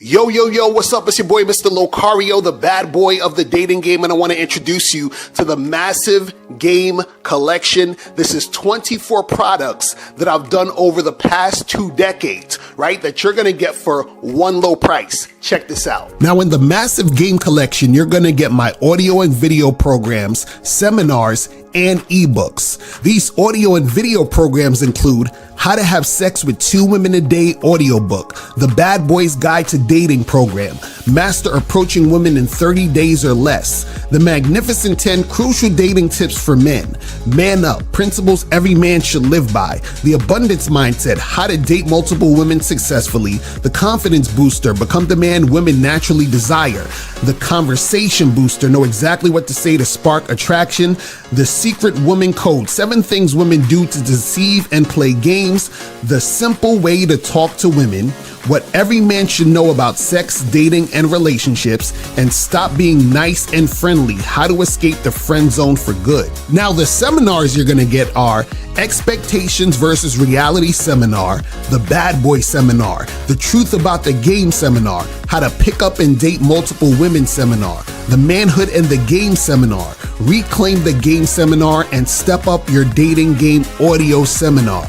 Yo, what's up? It's your boy, Mr. Locario, the bad boy of the dating game, and I want to introduce you to the massive game collection. This is 24 products that I've done over the past 2 decades, right? That you're going to get for one low price. Check this out. Now, in the massive game collection, you're going to get my audio and video programs, seminars, and ebooks. These audio and video programs include How to Have Sex with 2 Women a Day audiobook, The Bad Boys Guide to Dating program, Master Approaching Women in 30 Days or Less, The Magnificent 10 Crucial Dating Tips for Men, Man Up, Principles Every Man Should Live By, The Abundance Mindset, How to Date Multiple Women Successfully, The Confidence Booster, Become the Man Women Naturally Desire, The Conversation Booster, Know Exactly What to Say to Spark Attraction, The Secret Woman Code, 7 Things Women Do to Deceive and Play Games, The Simple Way to Talk to Women, What Every Man Should Know About Sex, Dating, and Relationships, and Stop Being Nice and Friendly, How to Escape the Friend Zone for Good. Now, the seminars you're gonna get are Expectations versus Reality Seminar, The Bad Boy Seminar, The Truth About the Game Seminar, How to Pick Up and Date Multiple Women Seminar, The Manhood and the Game Seminar, Reclaim the Game Seminar, and Step Up Your Dating Game Audio Seminar.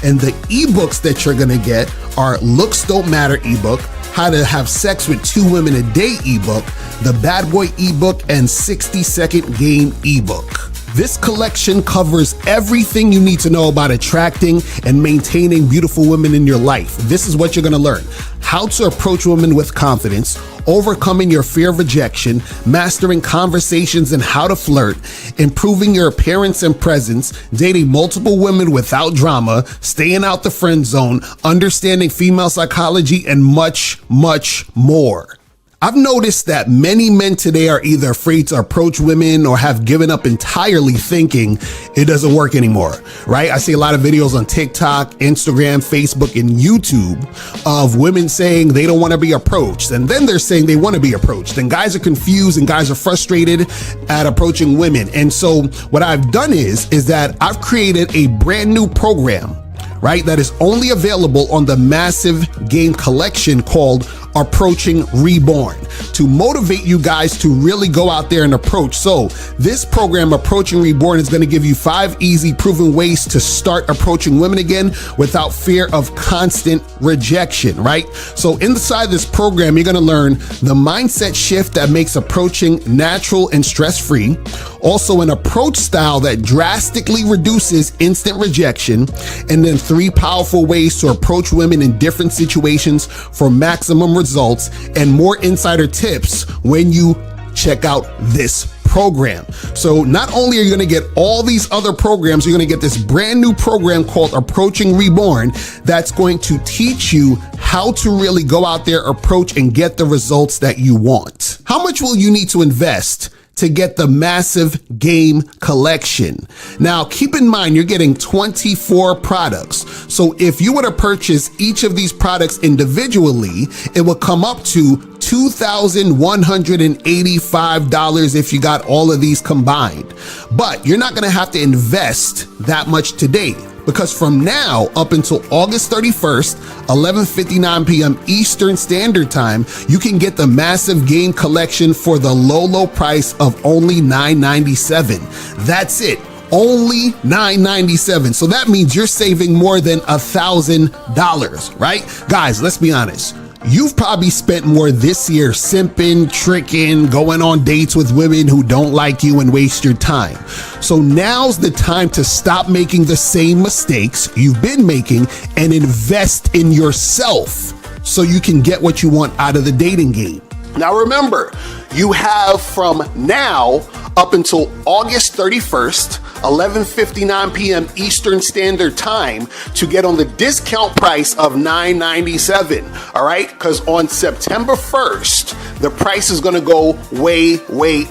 And the ebooks that you're gonna get are Looks Don't Matter ebook, How to Have Sex with 2 Women a Day ebook, The Bad Boy ebook, and 60-second game ebook. This collection covers everything you need to know about attracting and maintaining beautiful women in your life. This is what you're gonna learn. How to approach women with confidence, overcoming your fear of rejection, mastering conversations and how to flirt, improving your appearance and presence, dating multiple women without drama, staying out the friend zone, understanding female psychology, and much, much more. I've noticed that many men today are either afraid to approach women or have given up entirely thinking it doesn't work anymore, right? I see a lot of videos on TikTok, Instagram, Facebook, and YouTube of women saying they don't want to be approached. And then they're saying they want to be approached. And guys are confused and guys are frustrated at approaching women. And so what I've done is that I've created a brand new program, right? That is only available on the massive game collection called Approaching Reborn, to motivate you guys to really go out there and approach. So this program, Approaching Reborn, is going to give you 5 easy proven ways to start approaching women again without fear of constant rejection, right? So inside this program, you're going to learn the mindset shift that makes approaching natural and stress-free, also an approach style that drastically reduces instant rejection, and then 3 powerful ways to approach women in different situations for maximum results, and more insider tips when you check out this program. So not only are you going to get all these other programs, you're going to get this brand new program called Approaching Reborn that's going to teach you how to really go out there, approach, and get the results that you want. How much will you need to invest to get the massive game collection? Now, keep in mind, you're getting 24 products. So if you were to purchase each of these products individually, it will come up to $2,185 if you got all of these combined. But you're not gonna have to invest that much today, because from now up until August 31st, 11:59 p.m. Eastern Standard Time, you can get the massive game collection for the low price of only $997. That's it. Only $997. So that means you're saving more than $1,000, right? Guys, let's be honest. You've probably spent more this year simping, tricking, going on dates with women who don't like you and waste your time. So now's the time to stop making the same mistakes you've been making and invest in yourself so you can get what you want out of the dating game. Now remember, you have from now up until August 31st, 11:59 p.m. Eastern Standard Time to get on the discount price of $997, all right? Because on September 1st, the price is gonna go way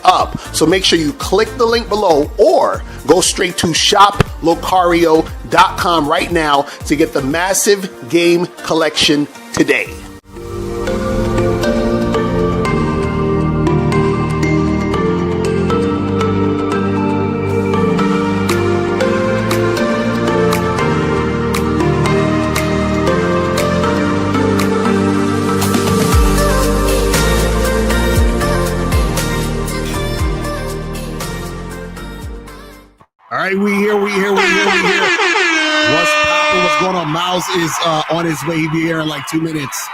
up. So make sure you click the link below or go straight to shoplocario.com right now to get the massive game collection today. Miles is on his way. He'll be here in like 2 minutes.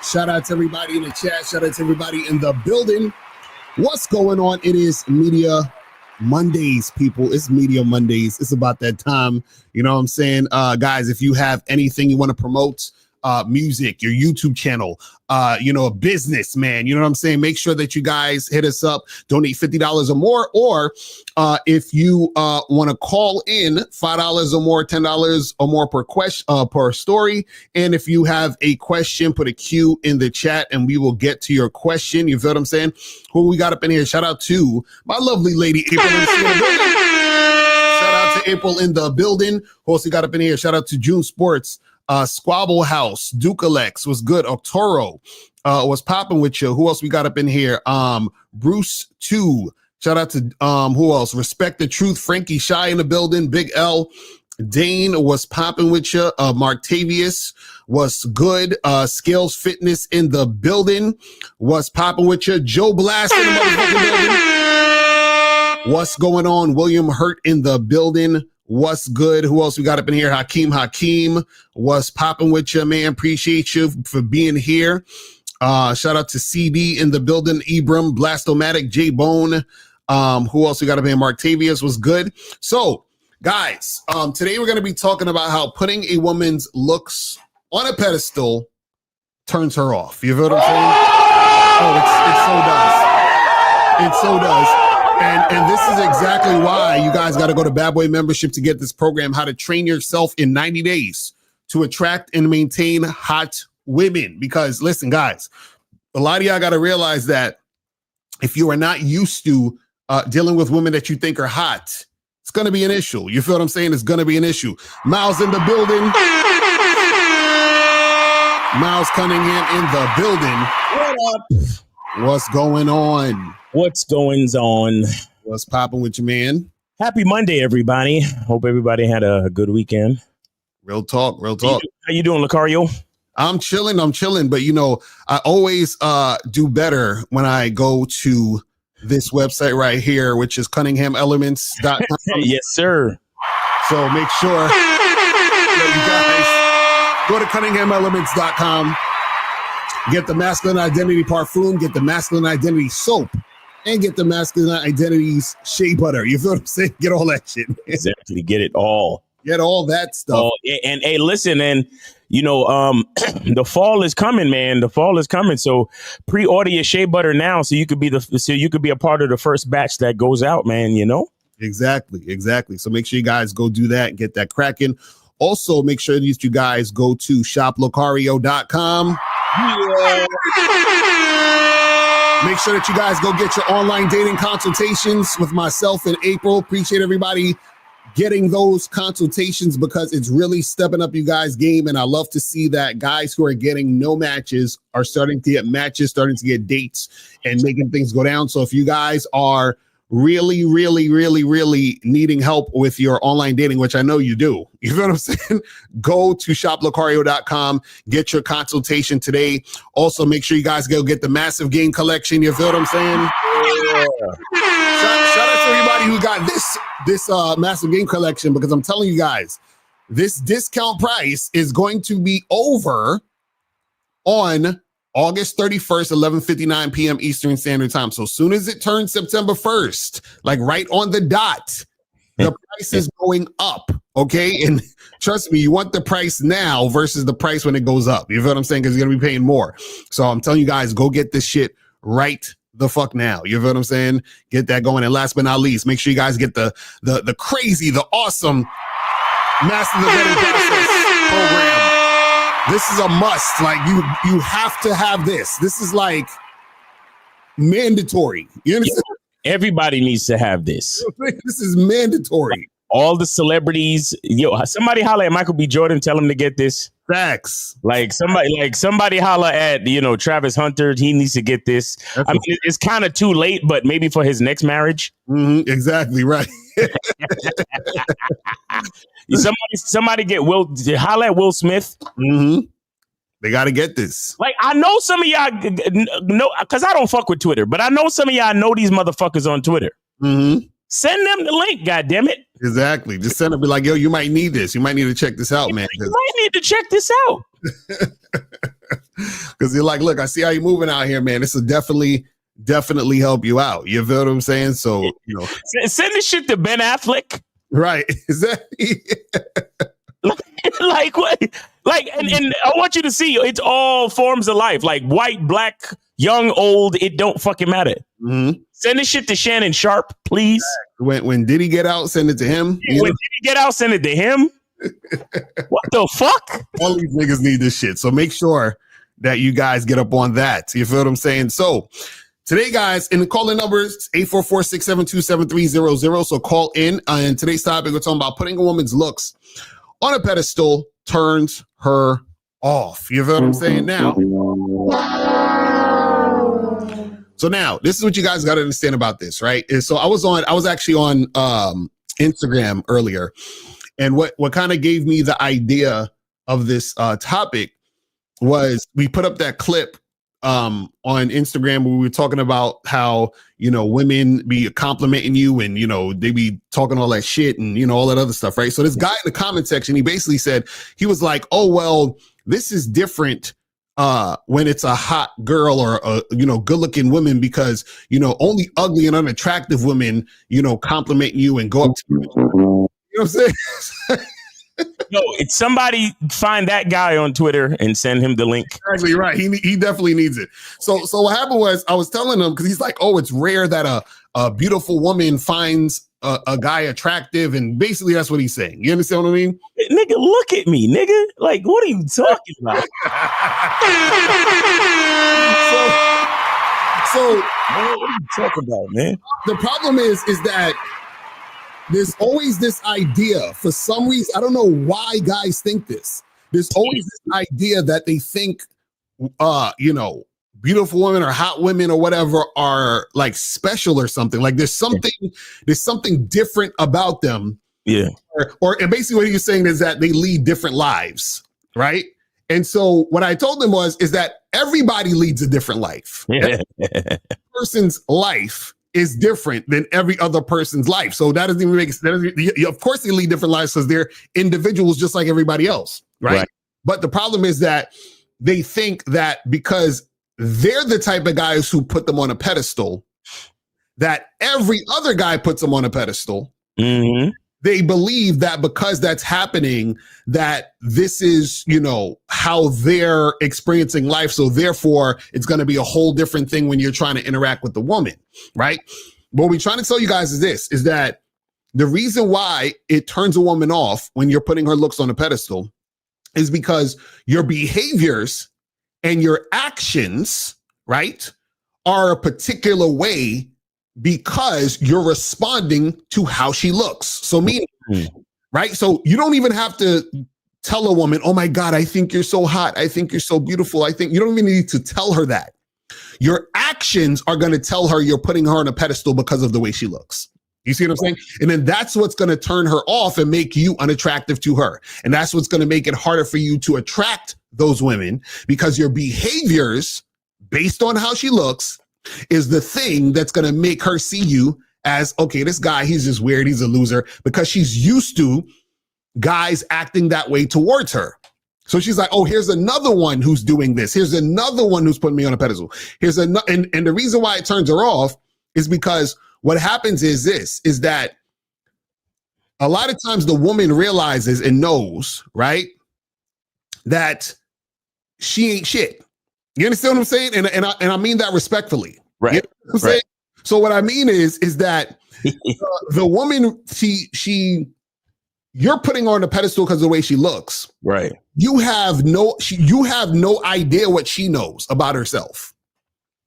Shout out to everybody in the chat. Shout out to everybody in the building. What's going on? It is Media Mondays, people. It's Media Mondays. It's about that time. You know what I'm saying? Guys, if you have anything you want to promote, music, your YouTube channel, a business, man, you know what I'm saying? Make sure that you guys hit us up, donate $50 or more, or if you want to call in $5 or more, $10 or more per question, per story. And if you have a question, put a Q in the chat and we will get to your question. You feel what I'm saying? Who we got up in here? Shout out to my lovely lady, April. Shout out to April in the building. Who else we got up in here? Shout out to June Sports. Squabble House, Duke Alex was good. Octoro was popping with you. Who else we got up in here? Bruce 2. Shout out to who else? Respect the Truth. Frankie Shy in the building. Big L. Dane was popping with you. Martavius was good. Scales Fitness in the building was popping with you. Joe Blast in the motherfucking building. What's going on? William Hurt in the building. What's good? Who else we got up in here? Hakeem was popping with you, man. Appreciate you for being here. Shout out to CD in the building. Ibram, Blastomatic, J Bone. Who else we got up in here? Martavius was good. So, guys, today we're going to be talking about how putting a woman's looks on a pedestal turns her off. You feel what I'm saying? Oh, it so does. And this is exactly why you guys got to go to Bad Boy Membership to get this program, how to train yourself in 90 days to attract and maintain hot women. Because listen, guys, a lot of y'all got to realize that if you are not used to dealing with women that you think are hot, it's going to be an issue. You feel what I'm saying? It's going to be an issue. Miles in the building. Miles Cunningham in the building. What up? What's going on? What's going on? What's popping with you, man? Happy Monday, everybody. Hope everybody had a good weekend. Real talk. How you doing, Lucario? I'm chilling. But, I always do better when I go to this website right here, which is cunninghamelements.com. Yes, sir. So make sure that you guys go to cunninghamelements.com, get the Masculine Identity Parfum, get the Masculine Identity Soap, and get the Masculine Identities Shea Butter. You feel what I'm saying? Get all that shit. Exactly. Get it all. Get all that stuff. And hey, listen, and the fall is coming, man. The fall is coming. So pre-order your shea butter now, so you could be a part of the first batch that goes out, man. Exactly. So make sure you guys go do that and get that cracking. Also, make sure that you guys go to shoplocario.com. Yeah. Make sure that you guys go get your online dating consultations with myself and April. Appreciate everybody getting those consultations because it's really stepping up you guys' game. And I love to see that guys who are getting no matches are starting to get matches, starting to get dates and making things go down. So if you guys are really needing help with your online dating, which I know you do, you know what I'm saying? Go to shoplocario.com, get your consultation today. Also, make sure you guys go get the Massive Game collection. You feel what I'm saying? Yeah. Shout out to everybody who got this Massive Game collection, because I'm telling you guys, this discount price is going to be over on August 31st, 11:59 p.m. Eastern Standard Time. So as soon as it turns September 1st, like right on the dot, the price is going up, okay? And trust me, you want the price now versus the price when it goes up. You feel what I'm saying? Because you're going to be paying more. So I'm telling you guys, go get this shit right the fuck now. You feel what I'm saying? Get that going. And last but not least, make sure you guys get the crazy, the awesome Master the Vetting Process program. This is a must. Like you have to have this. This is like mandatory. You understand? Everybody needs to have this. This is mandatory. All the celebrities, somebody holler at Michael B. Jordan, tell him to get this. Facts. Somebody holler at Travis Hunter. He needs to get this. It's kind of too late, but maybe for his next marriage. Mm-hmm, exactly right. Somebody holler at Will Smith. Mm-hmm. They got to get this. Like, I know some of y'all know, because I don't fuck with Twitter, but I know some of y'all know these motherfuckers on Twitter. Mm-hmm. Send them the link, goddamn it. Exactly. Just send them, be like, yo, you might need this. You might need to check this out, man. You might need to check this out. Because you're like, look, I see how you're moving out here, man. This will definitely help you out. You feel what I'm saying? So, send this shit to Ben Affleck. Right. Exactly. Like what? Like, and I want you to see it's all forms of life, like white, black, young, old. It don't fucking matter. Mm-hmm. Send this shit to Shannon Sharp, please. When Diddy get out, send it to him. When Diddy get out, send it to him. What the fuck? All these niggas need this shit. So make sure that you guys get up on that. You feel what I'm saying? So today, guys, in the calling numbers, 844-672-7300. So call in. And today's topic, we're talking about putting a woman's looks on a pedestal turns her off. You feel what I'm saying? Now, so now this is what you guys got to understand about this, right? And so I was actually on Instagram earlier, and what kind of gave me the idea of this topic was we put up that clip on Instagram where we were talking about how, women be complimenting you and, they be talking all that shit and, all that other stuff, right? So this guy in the comment section, he basically said, he was like, oh, well, this is different when it's a hot girl or a, good looking woman because, only ugly and unattractive women, compliment you and go up to you. You know what I'm saying? No, it's somebody find that guy on Twitter and send him the link. Exactly right. He definitely needs it. So what happened was I was telling him because he's like, oh, it's rare that a beautiful woman finds a guy attractive, and basically that's what he's saying. You understand what I mean? Nigga, look at me, nigga. Like, what are you talking about? So what are you talking about, man? The problem is that there's always this idea, for some reason, I don't know why guys think this. There's always this idea that they think, beautiful women or hot women or whatever are like special or something. Like there's something different about them. Yeah. And basically what he was saying is that they lead different lives, right? And so what I told him is that everybody leads a different life. Yeah. Every person's life is different than every other person's life. So that doesn't even make sense. Of course they lead different lives because they're individuals just like everybody else, right? But the problem is that they think that because they're the type of guys who put them on a pedestal, that every other guy puts them on a pedestal. Mm-hmm. They believe that because that's happening, that this is, how they're experiencing life. So therefore, it's going to be a whole different thing when you're trying to interact with the woman, right? What we're trying to tell you guys is that the reason why it turns a woman off when you're putting her looks on a pedestal is because your behaviors and your actions, right, are a particular way because you're responding to how she looks. So meaning, right? So you don't even have to tell a woman, oh my God, I think you're so hot. I think you're so beautiful. You don't even need to tell her that. Your actions are going to tell her you're putting her on a pedestal because of the way she looks. You see what I'm saying? And then that's what's going to turn her off and make you unattractive to her. And that's what's going to make it harder for you to attract those women because your behaviors based on how she looks is the thing that's going to make her see you as, okay, this guy, he's just weird. He's a loser because she's used to guys acting that way towards her. So she's like, oh, here's another one who's doing this. Here's another one who's putting me on a pedestal. Here's another. And the reason why it turns her off is because what happens is that a lot of times the woman realizes and knows, right, that she ain't shit. You understand what I'm saying? And I mean that respectfully. Right. You know what I'm saying? So what I mean is that the woman, you're putting her on a pedestal because of the way she looks. Right. You have no idea what she knows about herself.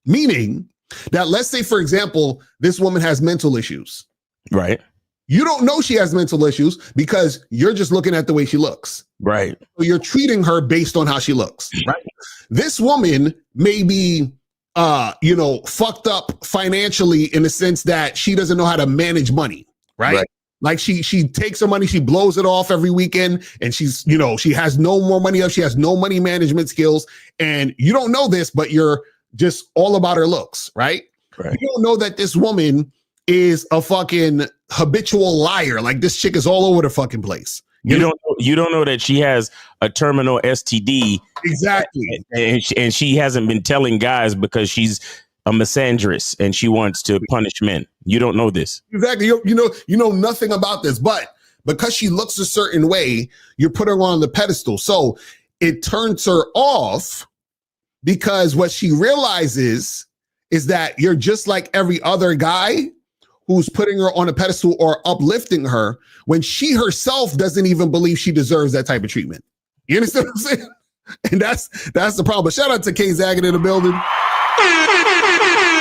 Meaning that, let's say, for example, this woman has mental issues. Right. You don't know she has mental issues because you're just looking at the way she looks. Right. So you're treating her based on how she looks. Right. This woman may be, fucked up financially in the sense that she doesn't know how to manage money. Right. Like she takes her money, she blows it off every weekend, and she's, she has no more money up. She has no money management skills. And you don't know this, but you're just all about her looks. Right. You don't know that this woman is a fucking habitual liar. Like this chick is all over the fucking place. You don't know that she has a terminal STD. Exactly. And she hasn't been telling guys because she's a misandrist and she wants to punish men. You don't know this. Exactly. You know nothing about this, but because she looks a certain way, you put her on the pedestal. So it turns her off because what she realizes is that you're just like every other guy who's putting her on a pedestal or uplifting her when she herself doesn't even believe she deserves that type of treatment. You understand what I'm saying? And that's the problem. But shout out to K Zaggett in the building. He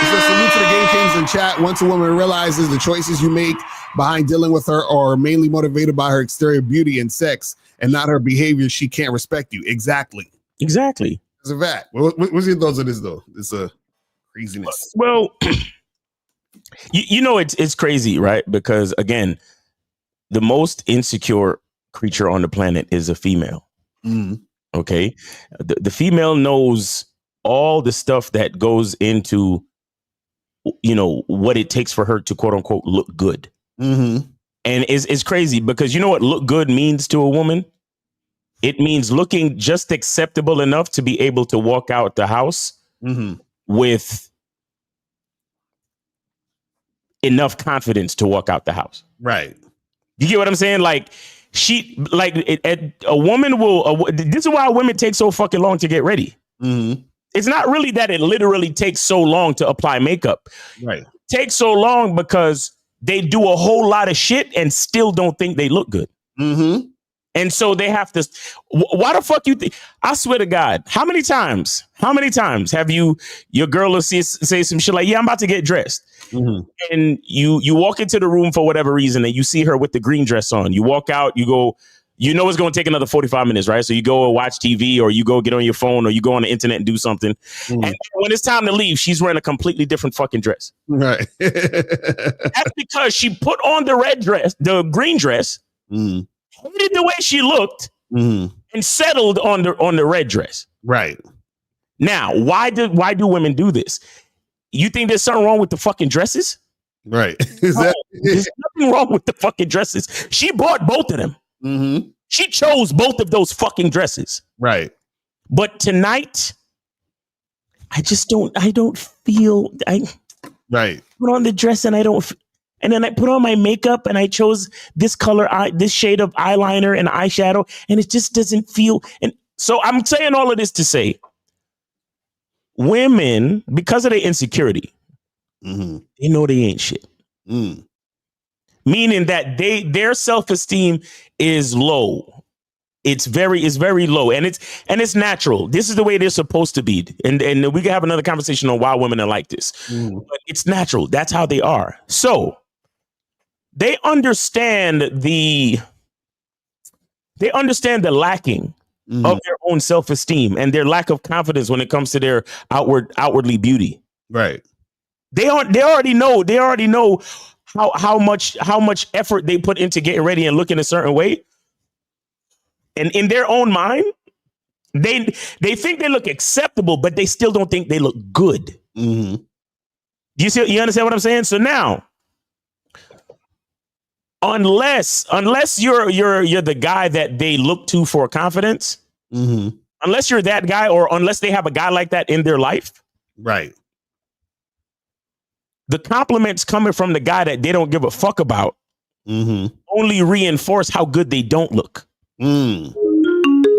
says, salute to the Game Kings in chat. Once a woman realizes the choices you make behind dealing with her are mainly motivated by her exterior beauty and sex and not her behavior, she can't respect you. Exactly. It's a fact. What's your thoughts on this, though? It's a craziness. Well, you know, it's crazy, right? Because, again, the most insecure creature on the planet is a female. Mm. Okay? The female knows all the stuff that goes into, you know, what it takes for her to, quote unquote, look good. Mm-hmm. And it's crazy because you know what look good means to a woman? It means looking just acceptable enough to be able to walk out the house with enough confidence to walk out the house. Right. You get what I'm saying? Like a woman will. This is why women take so fucking long to get ready. Mm-hmm. It's not really that it literally takes so long to apply makeup. Right. It takes so long because they do a whole lot of shit and still don't think they look good. Mm-hmm. And so they have to. Why the fuck you think? I swear to God, how many times have your girl will say some shit like, yeah, I'm about to get dressed. Mm-hmm. And you walk into the room for whatever reason and you see her with the green dress on. You walk out, you go, you know it's going to take another 45 minutes, right? So you go watch TV or you go get on your phone or you go on the internet and do something. Mm-hmm. And when it's time to leave, she's wearing a completely different fucking dress. Right. That's because she put on the green dress, hated the way she looked, and settled on the red dress. Right. Now, why do women do this? You think there's something wrong with the fucking dresses? Right. There's nothing wrong with the fucking dresses. She bought both of them. Mm-hmm. She chose both of those fucking dresses. Right. But tonight, I don't feel. Right. Put on the dress and and then I put on my makeup and I chose this color, this shade of eyeliner and eyeshadow, and it just doesn't feel. And so I'm saying all of this to say, women, because of their insecurity, they know they ain't shit. Meaning that their self-esteem is low. It's very low, and it's natural. This is the way they're supposed to be, and we can have another conversation on why women are like this. But it's natural. That's how they are. So they understand the lacking of their own self-esteem and their lack of confidence when it comes to their outwardly beauty. Right. They already know how much effort they put into getting ready and looking a certain way. And in their own mind, they think they look acceptable, but they still don't think they look good. You understand what I'm saying? So now, unless you're the guy that they look to for confidence, unless you're that guy, or unless they have a guy like that in their life, right? The compliments coming from the guy that they don't give a fuck about only reinforce how good they don't look. You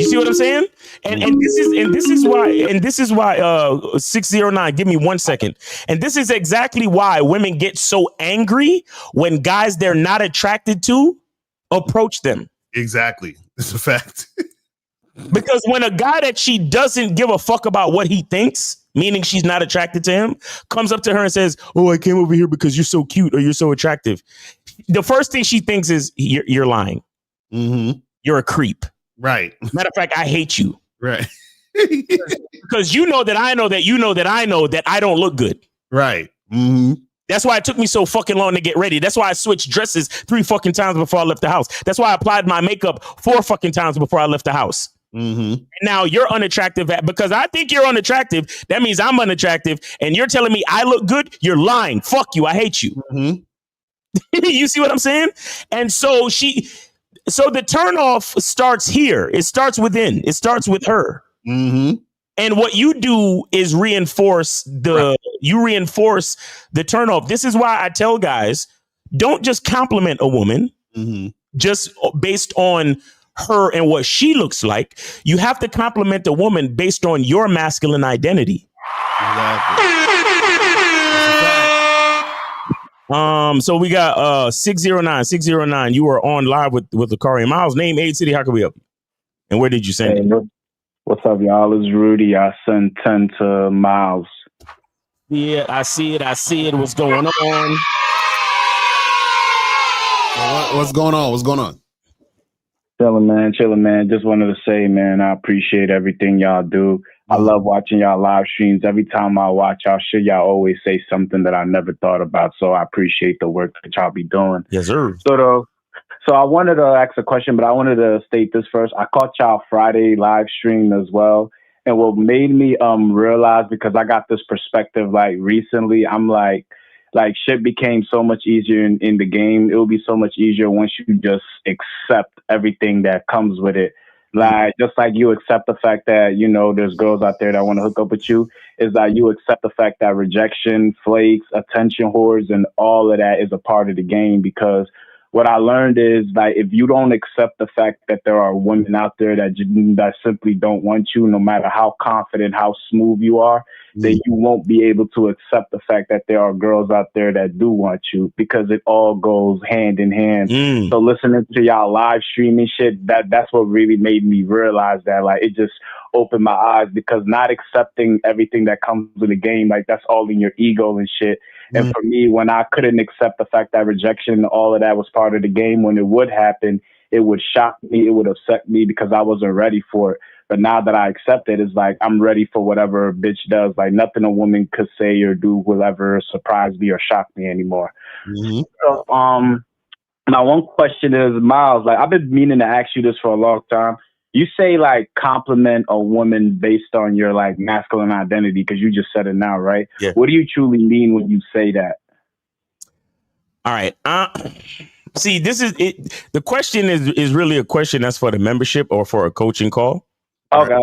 see what I'm saying? And this is why 609, give me 1 second. And this is exactly why women get so angry when guys they're not attracted to approach them. Exactly. It's a fact. Because when a guy that she doesn't give a fuck about what he thinks, meaning she's not attracted to him, comes up to her and says, "Oh, I came over here because you're so cute or you're so attractive," the first thing she thinks is, you're lying. You're a creep. Right. Matter of fact, I hate you. Right. Because you know that I know that you know that I know that I don't look good. Right. That's why it took me so fucking long to get ready. That's why I switched dresses 3 fucking times before I left the house. That's why I applied my makeup 4 fucking times before I left the house. And now you're unattractive because I think you're unattractive. That means I'm unattractive. And you're telling me I look good. You're lying. Fuck you. I hate you. You see what I'm saying? And so the turnoff starts here. It starts within. It starts with her. Mm-hmm. And what you do is reinforce the turnoff. This is why I tell guys, don't just compliment a woman just based on her and what she looks like. You have to compliment a woman based on your masculine identity. Exactly. So we got 609. You are on live with Akari Miles. Name, age, city. How can we help you? And where did you send it? What's up, y'all? It's Rudy. I sent 10 to Miles. Yeah, I see it. What's going on? What's going on? Chilling, man. Just wanted to say, man, I appreciate everything y'all do. I love watching y'all live streams. Every time I watch y'all shit, y'all always say something that I never thought about. So I appreciate the work that y'all be doing. Yes, sir. So I wanted to ask a question, but I wanted to state this first. I caught y'all Friday live stream as well. And what made me realize, because I got this perspective like recently, I'm like shit became so much easier in the game. It will be so much easier once you just accept everything that comes with it. Like, just like you accept the fact that, you know, there's girls out there that want to hook up with you, is that you accept the fact that rejection, flakes, attention whores, and all of that is a part of the game. Because what I learned is, like, if you don't accept the fact that there are women out there that simply don't want you, no matter how confident, how smooth you are, then you won't be able to accept the fact that there are girls out there that do want you, because it all goes hand in hand. So listening to y'all live streaming shit, that's what really made me realize that, like, it just opened my eyes, because not accepting everything that comes with the game, like, that's all in your ego and shit. And for me, when I couldn't accept the fact that rejection and all of that was part of the game, when it would happen, it would shock me, it would upset me, because I wasn't ready for it. But now that I accept it, it's like I'm ready for whatever a bitch does. Like, nothing a woman could say or do will ever surprise me or shock me anymore. So, my one question is, Miles, like, I've been meaning to ask you this for a long time. You say, like, compliment a woman based on your, like, masculine identity, because you just said it now, right? Yeah. What do you truly mean when you say that? All right. See, this is it. The question is really a question that's for the membership or for a coaching call. Okay.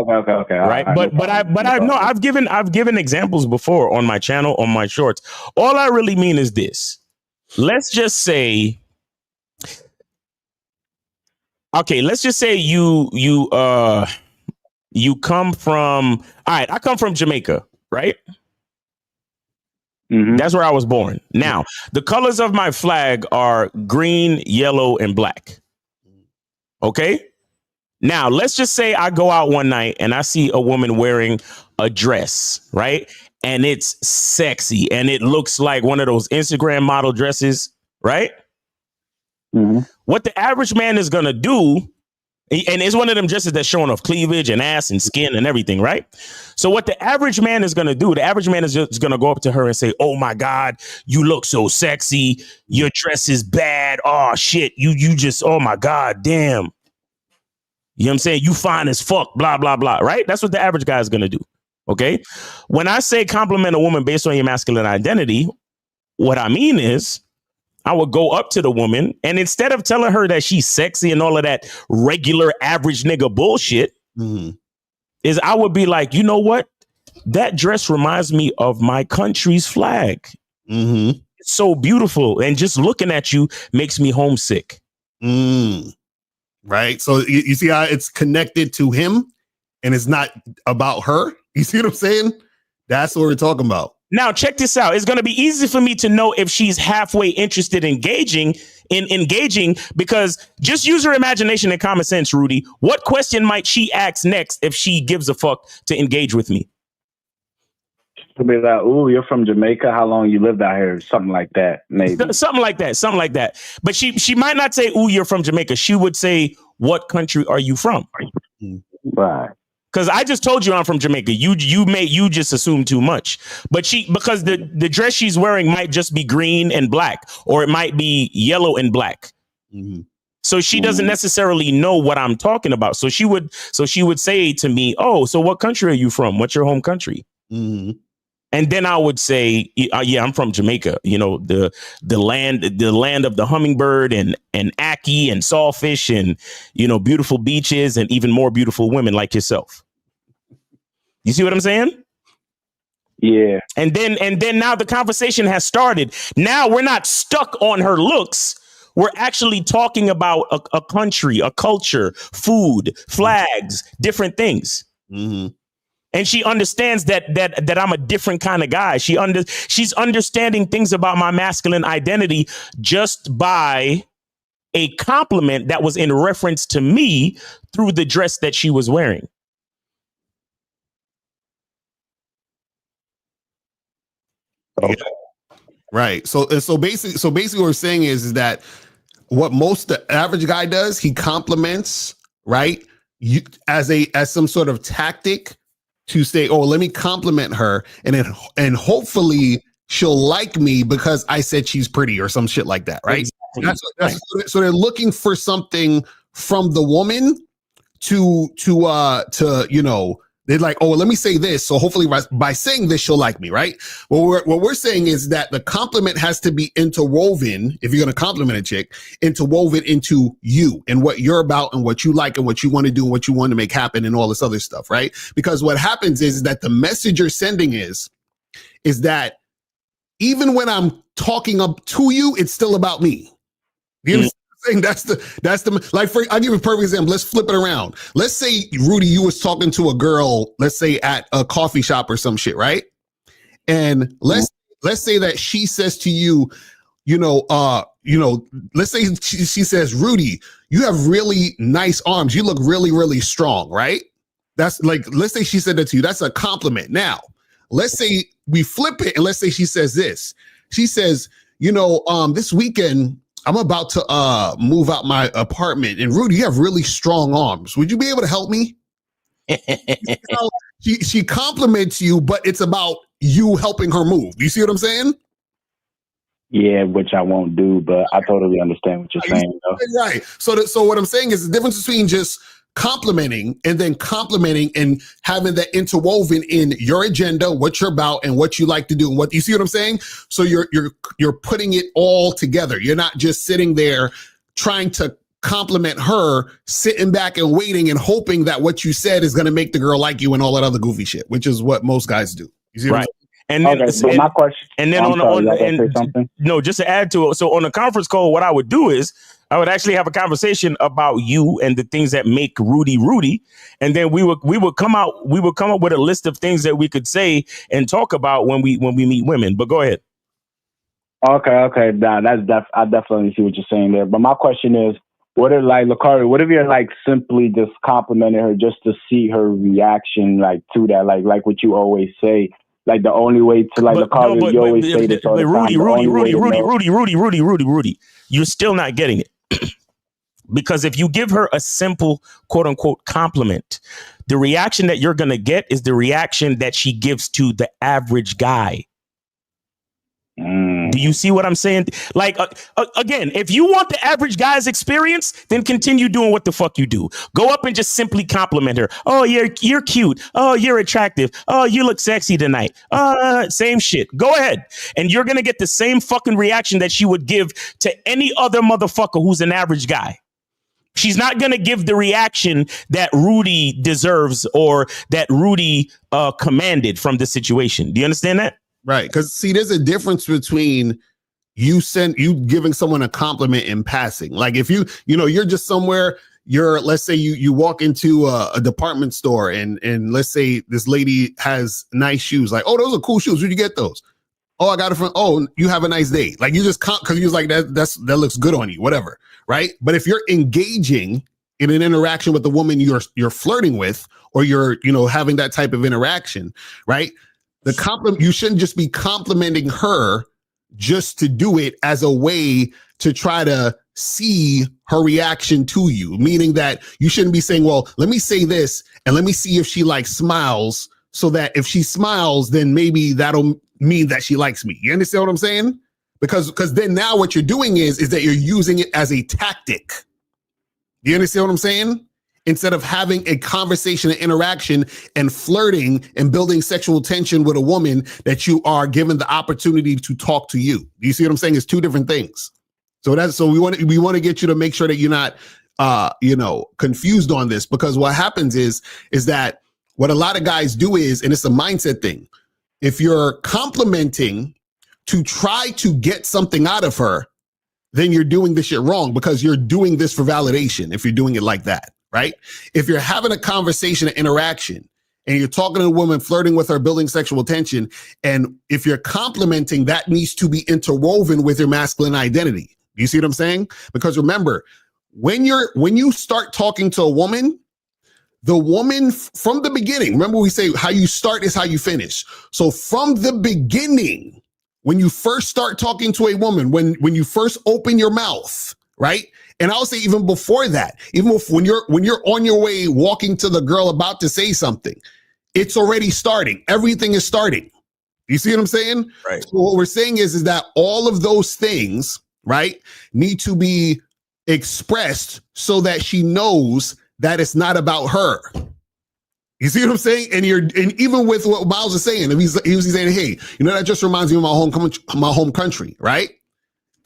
Right. But I know I've given examples before on my channel, on my shorts. All I really mean is this. Let's just say, you come from, all right, I come from Jamaica, right? That's where I was born. Now, the colors of my flag are green, yellow, and black. Okay. Now, let's just say I go out one night and I see a woman wearing a dress, right? And it's sexy and it looks like one of those Instagram model dresses, right? What the average man is going to do, and it's one of them dresses that's showing off cleavage and ass and skin and everything, right? So what the average man is going to do, the average man is just going to go up to her and say, "Oh my God, you look so sexy. Your dress is bad. Oh shit. You just, oh my God, damn. You know what I'm saying? You fine as fuck, blah, blah, blah," right? That's what the average guy is going to do. Okay. When I say compliment a woman based on your masculine identity, what I mean is I would go up to the woman, and instead of telling her that she's sexy and all of that regular average nigga bullshit, is I would be like, you know what? That dress reminds me of my country's flag. It's so beautiful. And just looking at you makes me homesick. Right. So you see how it's connected to him and it's not about her. You see what I'm saying? That's what we're talking about. Now, check this out. It's going to be easy for me to know if she's halfway interested in engaging, because just use her imagination and common sense, Rudy. What question might she ask next if she gives a fuck to engage with me? She'll be like, "Ooh, you're from Jamaica. How long you lived out here?" Something like that, maybe. Something like that. But she might not say, "Ooh, you're from Jamaica." She would say, "What country are you from?" Right. Because I just told you I'm from Jamaica. You just assumed too much. But because the dress she's wearing might just be green and black, or it might be yellow and black. So she doesn't necessarily know what I'm talking about. So she would say to me, "Oh, so what country are you from? What's your home country?" And then I would say, yeah, I'm from Jamaica. You know, the land of the hummingbird and ackee and sawfish and, you know, beautiful beaches and even more beautiful women like yourself. You see what I'm saying? Yeah. And then now the conversation has started. Now we're not stuck on her looks. We're actually talking about a country, a culture, food, flags, different things. Mm-hmm. And she understands that I'm a different kind of guy. She's understanding things about my masculine identity just by a compliment that was in reference to me through the dress that she was wearing. Yeah. Right. So basically what we're saying is that what the average guy does, he compliments, right? You as some sort of tactic to say, oh, let me compliment her, and hopefully she'll like me because I said she's pretty or some shit like that, right? Exactly. So they're looking for something from the woman to you know, they're like, oh, let me say this, so hopefully by saying this she'll like me, right? What we're saying is that the compliment has to be interwoven, if you're going to compliment a chick, interwoven into you and what you're about and what you like and what you want to do and what you want to make happen and all this other stuff, right? Because what happens is that the message you're sending is that even when I'm talking up to you, it's still about me. You understand? That's the like. I'll give you a perfect example. Let's flip it around. Let's say, Rudy, you was talking to a girl, let's say at a coffee shop or some shit, right? And let's say that she says to you, let's say she says, Rudy, you have really nice arms. You look really, really strong, right? That's like, let's say she said that to you. That's a compliment. Now, let's say we flip it and let's say she says this. She says, this weekend, I'm about to move out my apartment, and Rudy, you have really strong arms. Would you be able to help me? She compliments you, but it's about you helping her move. You see what I'm saying? Yeah, which I won't do, but I totally understand what you're saying. Though. Right. So what I'm saying is the difference between just complimenting and having that interwoven in your agenda, what you're about and what you like to do and what you see what I'm saying? So you're putting it all together. You're not just sitting there trying to compliment her, sitting back and waiting and hoping that what you said is going to make the girl like you and all that other goofy shit, which is what most guys do. You see what I'm saying? And then, but my question, and then just to add to it, so on a conference call, what I would do is I would actually have a conversation about you and the things that make Rudy, and then we would come up with a list of things that we could say and talk about when we meet women. But go ahead. Okay, nah, I definitely see what you're saying there. But my question is, what if you're like simply just complimenting her just to see her reaction, like to that, like what you always say. Like the only way to Lucario, you always say this all the time. Rudy, you're still not getting it. Because if you give her a simple quote unquote compliment, the reaction that you're going to get is the reaction that she gives to the average guy. Do you see what I'm saying? Like, again, if you want the average guy's experience, then continue doing what the fuck you do. Go up and just simply compliment her. Oh, you're cute. Oh, you're attractive. Oh, you look sexy tonight. Same shit. Go ahead. And you're going to get the same fucking reaction that she would give to any other motherfucker who's an average guy. She's not going to give the reaction that Rudy deserves or that Rudy commanded from the situation. Do you understand that? Right. Because, see, there's a difference between you giving someone a compliment in passing. Like if you're just somewhere, let's say you walk into a department store and let's say this lady has nice shoes. Like, oh, those are cool shoes. Where'd you get those? Oh, I got it from, oh, you have a nice day. Like you just because you was like, that looks good on you, whatever. Right. But if you're engaging in an interaction with the woman you're flirting with, or you're, having that type of interaction, right? The compliment, you shouldn't just be complimenting her just to do it as a way to try to see her reaction to you. Meaning that you shouldn't be saying, well, let me say this and let me see if she smiles, so that if she smiles, then maybe that'll mean that she likes me. You understand what I'm saying? Because then now what you're doing is that you're using it as a tactic. Do you understand what I'm saying? instead of having a conversation and interaction and flirting and building sexual tension with a woman that you are given the opportunity to talk to you. Do you see what I'm saying? It's two different things. So we want to get you to make sure that you're not confused on this, because what happens is that what a lot of guys do is, and it's a mindset thing. If you're complimenting to try to get something out of her, then you're doing this shit wrong, because you're doing this for validation if you're doing it like that, right? If you're having a conversation, an interaction, and you're talking to a woman, flirting with her, building sexual tension, and if you're complimenting, that needs to be interwoven with your masculine identity. You see what I'm saying? Because remember, when you start talking to a woman, the woman from the beginning, remember we say how you start is how you finish. So from the beginning, when you first start talking to a woman, when you first open your mouth, right? And I'll say even before that, even when you're on your way walking to the girl about to say something, it's already starting. Everything is starting. You see what I'm saying? Right. So what we're saying is that all of those things, right, need to be expressed so that she knows that it's not about her. You see what I'm saying? And even with what Miles is saying, he was saying, hey, that just reminds me of my home country, right?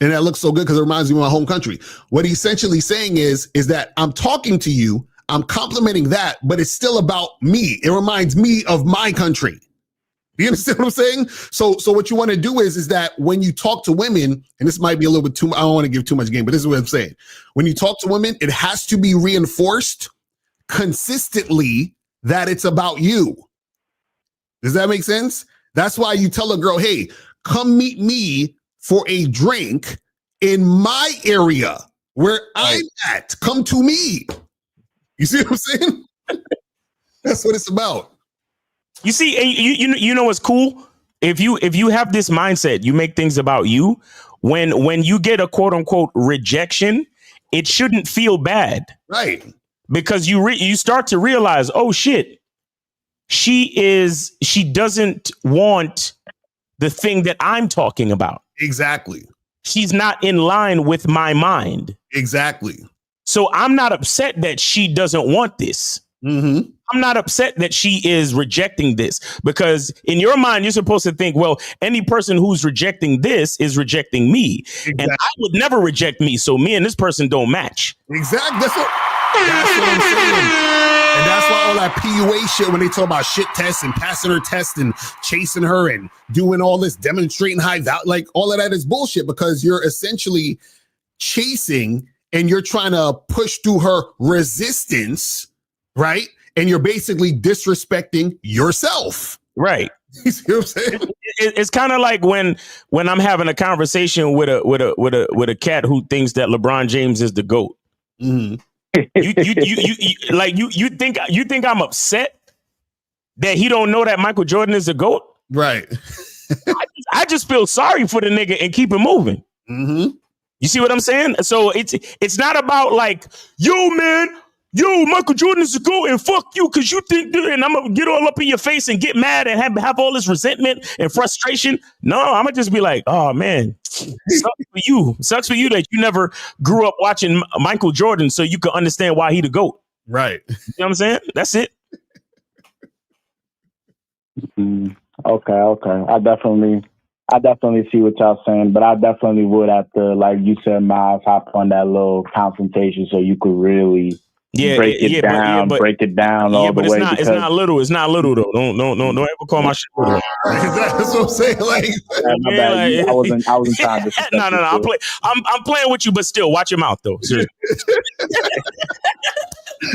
And that looks so good because it reminds me of my home country. What he's essentially saying is that I'm talking to you, I'm complimenting that, but it's still about me. It reminds me of my country. You understand what I'm saying? So what you want to do is that when you talk to women, and this might be a little bit too, I don't want to give too much game, but this is what I'm saying. When you talk to women, it has to be reinforced consistently that it's about you. Does that make sense? That's why you tell a girl, hey, come meet me for a drink in my area where I'm at. Come to me. You see what I'm saying? That's what it's about. You see, and you know what's cool? If you have this mindset, you make things about you. When you get a quote unquote rejection, it shouldn't feel bad, right? Because you start to realize, oh shit, she doesn't want the thing that I'm talking about. Exactly. She's not in line with my mind. Exactly. So I'm not upset that she doesn't want this. Mm-hmm. I'm not upset that she is rejecting this, because in your mind, you're supposed to think, well, any person who's rejecting this is rejecting me. Exactly. And I would never reject me. So me and this person don't match. Exactly. That's what I'm saying. And that's why all that PUA shit, when they talk about shit tests and passing her test and chasing her and doing all this, demonstrating high value, like all of that is bullshit, because you're essentially chasing and you're trying to push through her resistance, right? And you're basically disrespecting yourself. Right. You see what I'm saying? It's kind of like when I'm having a conversation with a cat who thinks that LeBron James is the GOAT. Mm-hmm. You think I'm upset that he don't know that Michael Jordan is the GOAT? Right. I just feel sorry for the nigga and keep it moving. Mm-hmm. You see what I'm saying? So it's not about like, yo, man, Michael Jordan is a GOAT and fuck you because you think, and I'm gonna get all up in your face and get mad and have all this resentment and frustration. No, I'm gonna just be like, oh man, sucks for you. Sucks for you that you never grew up watching Michael Jordan so you can understand why he the GOAT. Right. You know what I'm saying? That's it. Okay. I definitely see what y'all saying, but I definitely would have to, like you said, Miles, hop on that little confrontation so you could really break it down all the way. It's not little. It's not little though. Don't ever call my shit little. That's what I'm saying. Like, I wasn't trying to. No. I'm playing with you, but still, watch your mouth though. Seriously.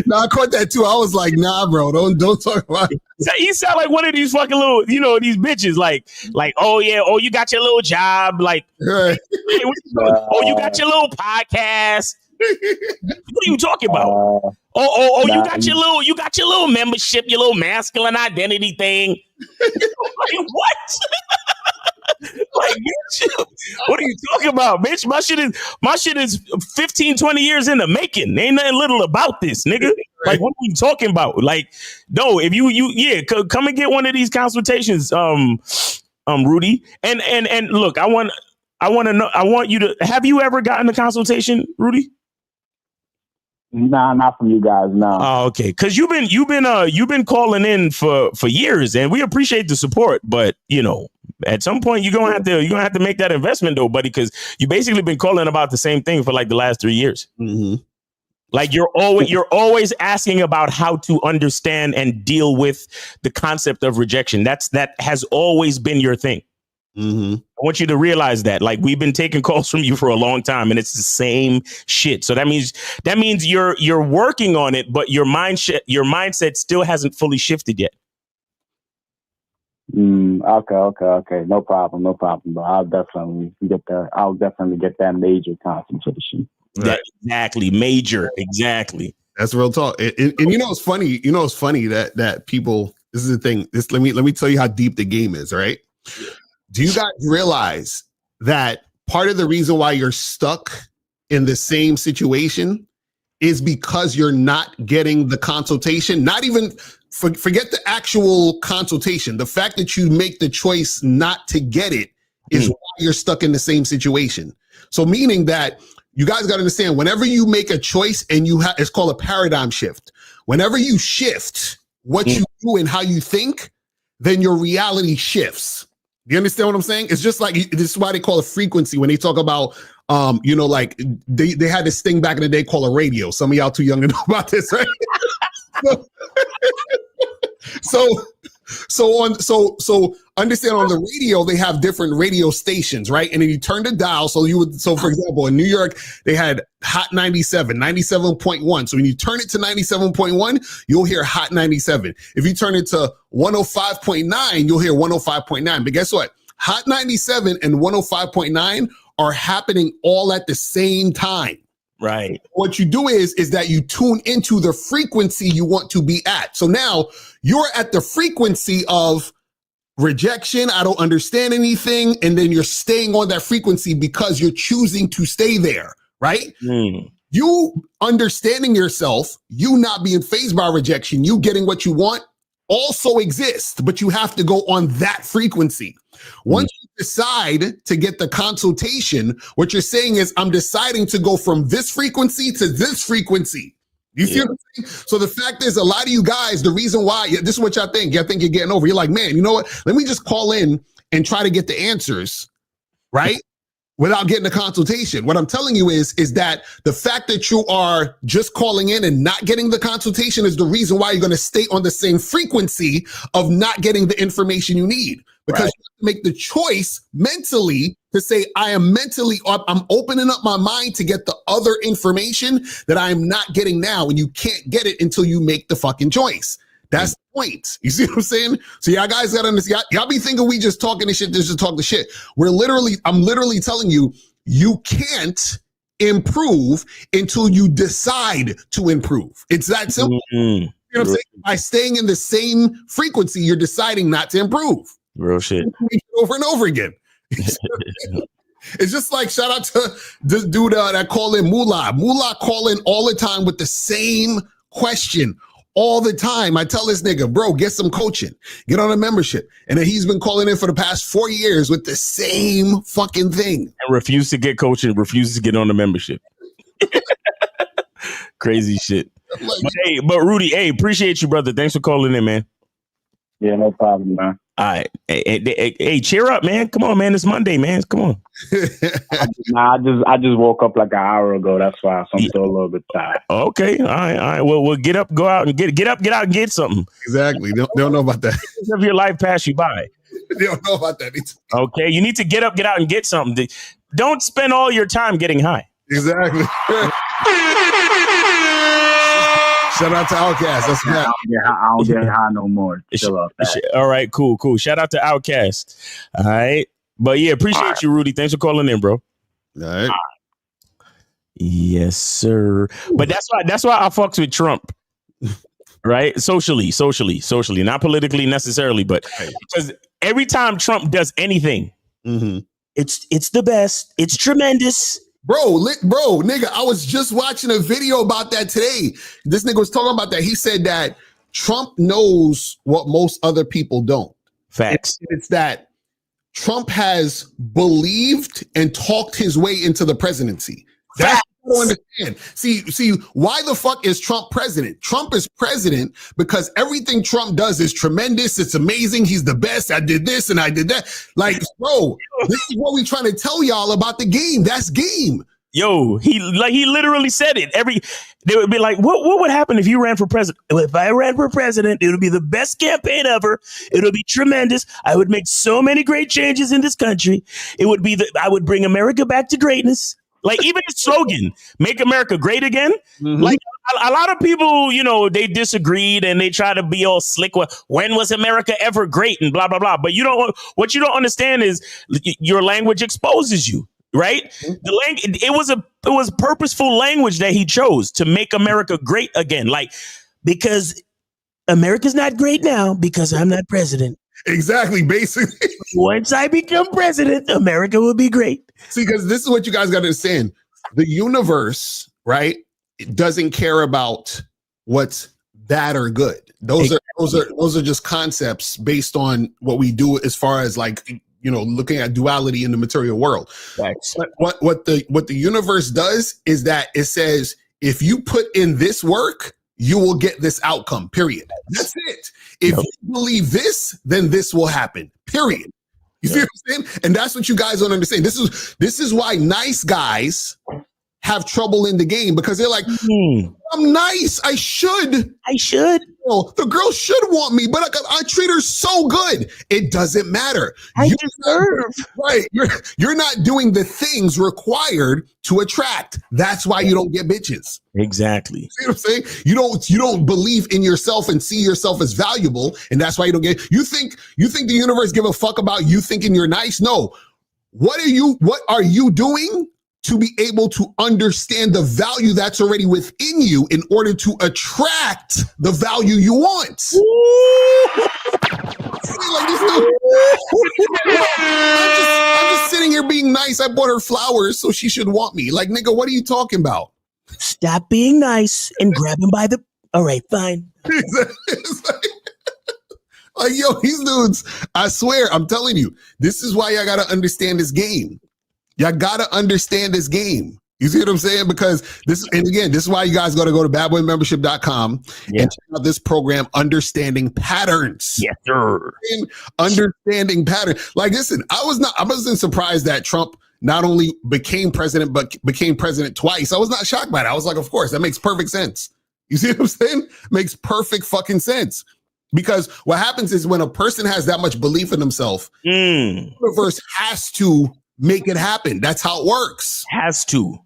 No, I caught that too. I was like, nah, bro, don't talk about it. You sound like one of these fucking little, these bitches, like, oh yeah, oh you got your little job, like, right. Oh you got your little podcast. What are you talking about? You got your little membership, your little masculine identity thing. Like what? Like, bitch, what are you talking about, bitch? My shit is 15, 20 years in the making. Ain't nothing little about this, nigga. Like, what are you talking about? Like, no, if you come and get one of these consultations, Rudy. And look, I want to know, I want you to, have you ever gotten a consultation, Rudy? Nah, not from you guys. No. Oh, okay. Because you've been calling in for years, and we appreciate the support. But at some point you're gonna have to make that investment though, buddy, because you basically been calling about the same thing for like the last 3 years. Mm-hmm. Like you're always asking about how to understand and deal with the concept of rejection. That has always been your thing. Mm-hmm. I want you to realize that. Like, we've been taking calls from you for a long time, and it's the same shit. So that means you're working on it, but your mindset still hasn't fully shifted yet. Okay. No problem. But I'll definitely get that major concentration. Right. Exactly. Major. Exactly. That's real talk. And it's funny. It's funny that people. This is the thing. Let me tell you how deep the game is. Right. Do you guys realize that part of the reason why you're stuck in the same situation is because you're not getting the consultation? Not even forget the actual consultation. The fact that you make the choice not to get it is why you're stuck in the same situation. So meaning that you guys got to understand, whenever you make a choice and it's called a paradigm shift. Whenever you shift what you do and how you think, then your reality shifts. Do you understand what I'm saying? It's just like, this is why they call it frequency when they talk about, like they had this thing back in the day called a radio. Some of y'all too young to know about this, right? So understand, on the radio, they have different radio stations, right? And then you turn the dial. So for example, in New York, they had Hot 97, 97.1. So when you turn it to 97.1, you'll hear Hot 97. If you turn it to 105.9, you'll hear 105.9. But guess what? Hot 97 and 105.9 are happening all at the same time. Right. What you do is that you tune into the frequency you want to be at. So now you're at the frequency of rejection. I don't understand anything. And then you're staying on that frequency because you're choosing to stay there, right? You understanding yourself, you not being fazed by rejection, you getting what you want also exists, but you have to go on that frequency. Once you decide to get the consultation, what you're saying is, I'm deciding to go from this frequency to this frequency. You see what I'm saying? So the fact is, a lot of you guys, the reason why, this is what y'all think. Y'all think you're getting over. You're like, man, you know what? Let me just call in and try to get the answers, right? Without getting a consultation. What I'm telling you is that the fact that you are just calling in and not getting the consultation is the reason why you're going to stay on the same frequency of not getting the information you need. Because you have to make the choice mentally to say, I'm opening up my mind to get the other information that I'm not getting now. And you can't get it until you make the fucking choice. That's the point. You see what I'm saying? So y'all guys gotta understand. Y'all be thinking we just talking this shit, just to talk the shit. I'm literally telling you, you can't improve until you decide to improve. It's that simple. You know what I'm saying? By staying in the same frequency, you're deciding not to improve. Real shit. Over and over again. It's just like, shout out to this dude that call in Moolah. Moolah call in all the time with the same question. All the time. I tell this nigga, bro, get some coaching, get on a membership. And then he's been calling in for the past 4 years with the same fucking thing. And refuse to get coaching, refuses to get on the membership. Crazy shit. But Rudy, hey, appreciate you, brother. Thanks for calling in, man. Yeah, no problem, man. All right. Hey, cheer up, man. Come on, man. It's Monday, man. Come on. I just woke up like an hour ago. That's why. So I'm still a little bit tired. Okay. All right. Well, we'll get up, go out and get out and get something. Exactly. They don't know about that. Have your life pass you by. They don't know about that. Okay. You need to get up, get out and get something. Don't spend all your time getting high. Exactly. Shout out to Outkast. That's right. I don't get high no more. All right, cool. Shout out to Outkast. All right. But yeah, appreciate you, Rudy. Thanks for calling in, bro. All right. Yes, sir. But that's why I fucks with Trump. Right? Socially. Not politically necessarily, but because every time Trump does anything, it's the best. It's tremendous. Bro, nigga, I was just watching a video about that today. This nigga was talking about that. He said that Trump knows what most other people don't. Facts. It's that Trump has believed and talked his way into the presidency. That's I don't understand. See, why the fuck is Trump president? Trump is president because everything Trump does is tremendous. It's amazing. He's the best. I did this and I did that. Like, bro, this is what we trying to tell y'all about the game. That's game. Yo, he literally said it. They would be like, what would happen if you ran for president? If I ran for president, it would be the best campaign ever. It would be tremendous. I would make so many great changes in this country. It would be I would bring America back to greatness. Like even his slogan, "Make America Great Again." Mm-hmm. Like a lot of people, they disagreed and they try to be all slick. When was America ever great? And blah blah blah. But what you don't understand is your language exposes you. Right? Mm-hmm. It was purposeful language that he chose to make America great again. Like, because America's not great now because I'm not president. Exactly. Basically. Once I become president, America will be great. See, because this is what you guys got to understand. The universe, right? It doesn't care about what's bad or good. Those are just concepts based on what we do as far as like, looking at duality in the material world. Thanks. But what the universe does is that it says, if you put in this work, you will get this outcome, period. That's it. If you believe this, then this will happen, period. You see what I'm saying? And that's what you guys don't understand. This is why nice guys have trouble in the game, because they're like, I'm nice. I should. The girl should want me, but I treat her so good. It doesn't matter. I deserve. Right. You're not doing the things required to attract. That's why you don't get bitches. Exactly. See what I'm saying? You don't believe in yourself and see yourself as valuable, and that's why you don't get. You think the universe give a fuck about you thinking you're nice? No. What are you doing to be able to understand the value that's already within you in order to attract the value you want? See, like this dude, I'm just sitting here being nice. I bought her flowers, so she should want me. Like, nigga, what are you talking about? Stop being nice and grab him by the... All right, fine. Like, yo, these dudes, I swear, I'm telling you, this is why y'all got to understand this game. Y'all got to understand this game. You see what I'm saying? Because this is why you guys got to go to badboymembership.com and check out this program, Understanding Patterns. Yes, sir. Understanding Patterns. Like, listen, I wasn't surprised that Trump not only became president, but became president twice. I was not shocked by that. I was like, of course, that makes perfect sense. You see what I'm saying? Makes perfect fucking sense. Because what happens is when a person has that much belief in themselves, the universe has to make it happen. That's how it works. Has to.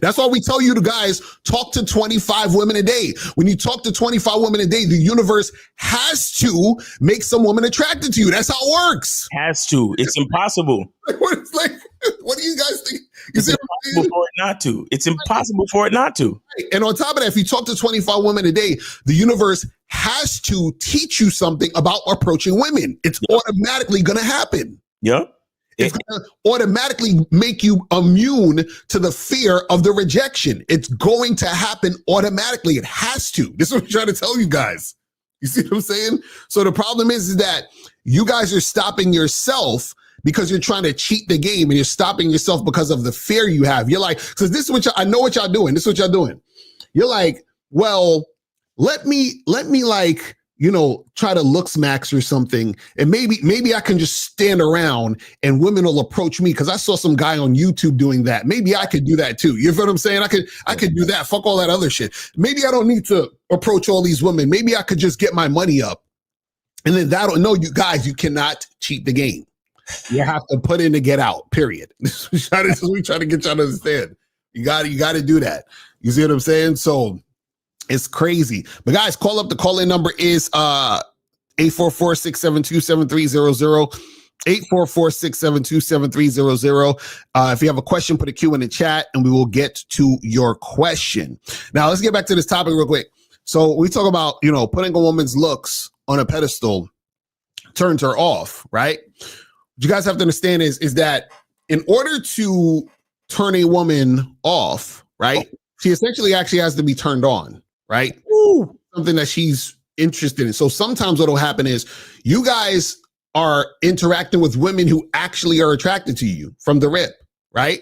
That's why we tell you to guys, talk to 25 women a day. When you talk to 25 women a day, the universe has to make some woman attracted to you. That's how it works. Has to. It's impossible. What do you guys think? It's impossible for it not to. It's impossible for it not to. And on top of that, if you talk to 25 women a day, the universe has to teach you something about approaching women. It's automatically going to happen. Yeah. It's going to automatically make you immune to the fear of the rejection. It's going to happen automatically. It has to. This is what I'm trying to tell you guys. You see what I'm saying? So the problem is that you guys are stopping yourself because you're trying to cheat the game, and you're stopping yourself because of the fear you have. You're like, because this is what I know what y'all doing. This is what y'all doing. You're like, well, let me like, try to looks max or something. And maybe I can just stand around and women will approach me because I saw some guy on YouTube doing that. Maybe I could do that too. You feel what I'm saying? I could do that. Fuck all that other shit. Maybe I don't need to approach all these women. Maybe I could just get my money up. And then no, you guys, you cannot cheat the game. You have to put in to get out, period. This is what we try to get y'all to understand. You got to do that. You see what I'm saying? So it's crazy. But guys, call up. The call-in number is 844-672-7300. 844-672-7300. If you have a question, put a Q in the chat and we will get to your question. Now, let's get back to this topic real quick. So we talk about, putting a woman's looks on a pedestal turns her off, right? What you guys have to understand is that in order to turn a woman off, right, she essentially actually has to be turned on, right? Ooh. Something that she's interested in. So sometimes what will happen is you guys are interacting with women who actually are attracted to you from the rip, right?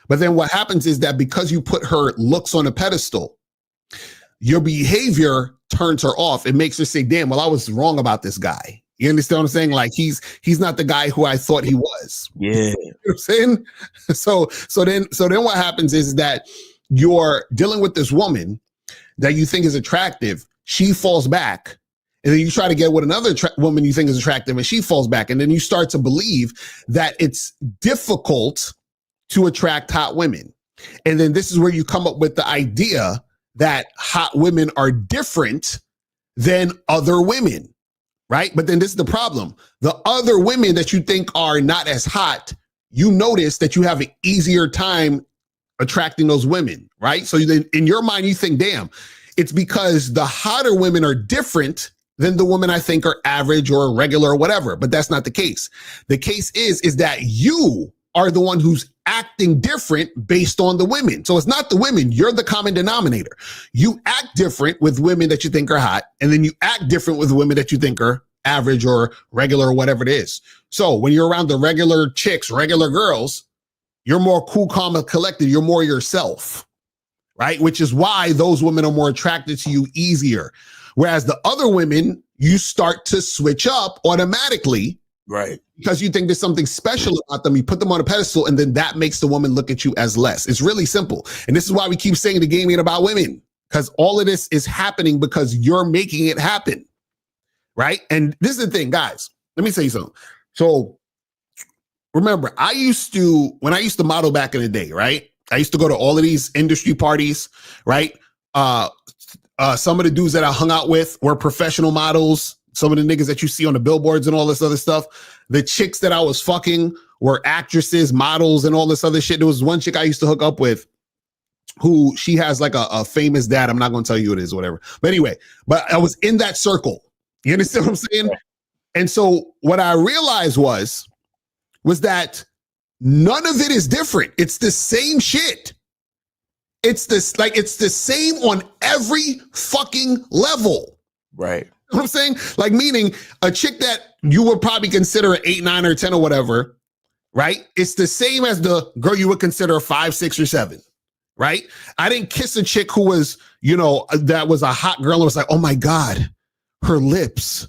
But then what happens is that because you put her looks on a pedestal, your behavior turns her off. It makes her say, damn, well, I was wrong about this guy. You understand what I'm saying? Like he's not the guy who I thought he was. Yeah. You know what I'm saying? So then what happens is that you're dealing with this woman that you think is attractive. She falls back. And then you try to get with another woman you think is attractive and she falls back. And then you start to believe that it's difficult to attract hot women. And then this is where you come up with the idea that hot women are different than other women, right? But then this is the problem. The other women that you think are not as hot, you notice that you have an easier time attracting those women, right? So then in your mind, you think, damn, it's because the hotter women are different than the women I think are average or regular or whatever. But that's not the case. The case is that you are the one who's acting different based on the women. So it's not the women. You're the common denominator. You act different with women that you think are hot, and then you act different with women that you think are average or regular or whatever it is. So when you're around the regular chicks, regular girls, you're more cool, calm, and collected. You're more yourself, right? Which is why those women are more attracted to you easier. Whereas the other women, you start to switch up automatically. Right. Because you think there's something special about them. You put them on a pedestal, and then that makes the woman look at you as less. It's really simple. And this is why we keep saying the game ain't about women, because all of this is happening because you're making it happen. Right. And this is the thing, guys. Let me say something. So remember, when I used to model back in the day, right? I used to go to all of these industry parties, right? Some of the dudes that I hung out with were professional models. Some of the niggas that you see on the billboards and all this other stuff. The chicks that I was fucking were actresses, models, and all this other shit. There was one chick I used to hook up with who she has like a famous dad. I'm not going to tell you who it is or whatever. But anyway, but I was in that circle. You understand what I'm saying? And so what I realized was that none of it is different. It's the same shit. It's the same on every fucking level. Right. You know what I'm saying? Like, meaning a chick that you would probably consider an 8, 9, or 10 or whatever, right? It's the same as the girl you would consider a 5, 6, or 7, right? I didn't kiss a chick who was, that was a hot girl and was like, oh my God, her lips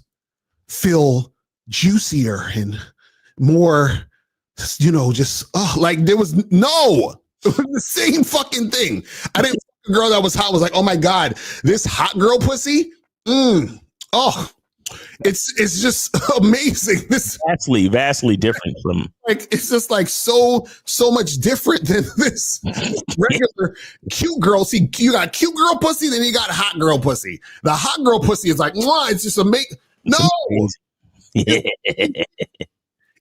feel juicier and more, like there was the same fucking thing. I didn't fuck a girl that was hot was like, oh my God, this hot girl pussy. Oh, it's just amazing. This vastly different from it's just like so much different than this regular cute girl. See, you got cute girl pussy, then you got hot girl pussy. The hot girl pussy is like, it's just amazing. No. Yeah.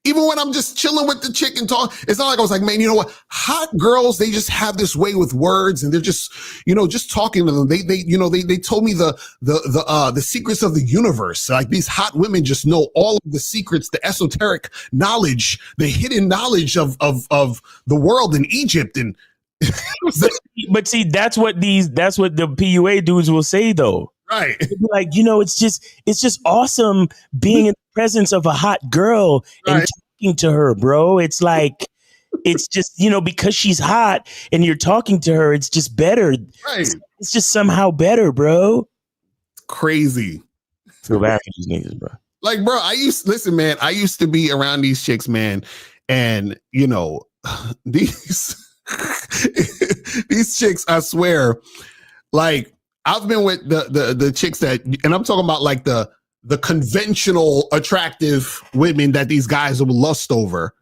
Even when I'm just chilling with the chick and talk, it's not like I was like, man, you know what? Hot girls, they just have this way with words, and they're just, just talking to them. They told me the secrets of the universe. Like these hot women just know all of the secrets, the esoteric knowledge, the hidden knowledge of the world in Egypt. And but see, that's what the PUA dudes will say though. Right. Like, it's just awesome being in the presence of a hot girl and talking to her, bro. It's like, it's just, because she's hot and you're talking to her, it's just better. Right. It's just somehow better, bro. Crazy. Feel bad for these niggas, bro. Like, bro, I used to be around these chicks, man. And, these chicks, I swear, like, I've been with the chicks that, and I'm talking about like the conventional attractive women that these guys will lust over.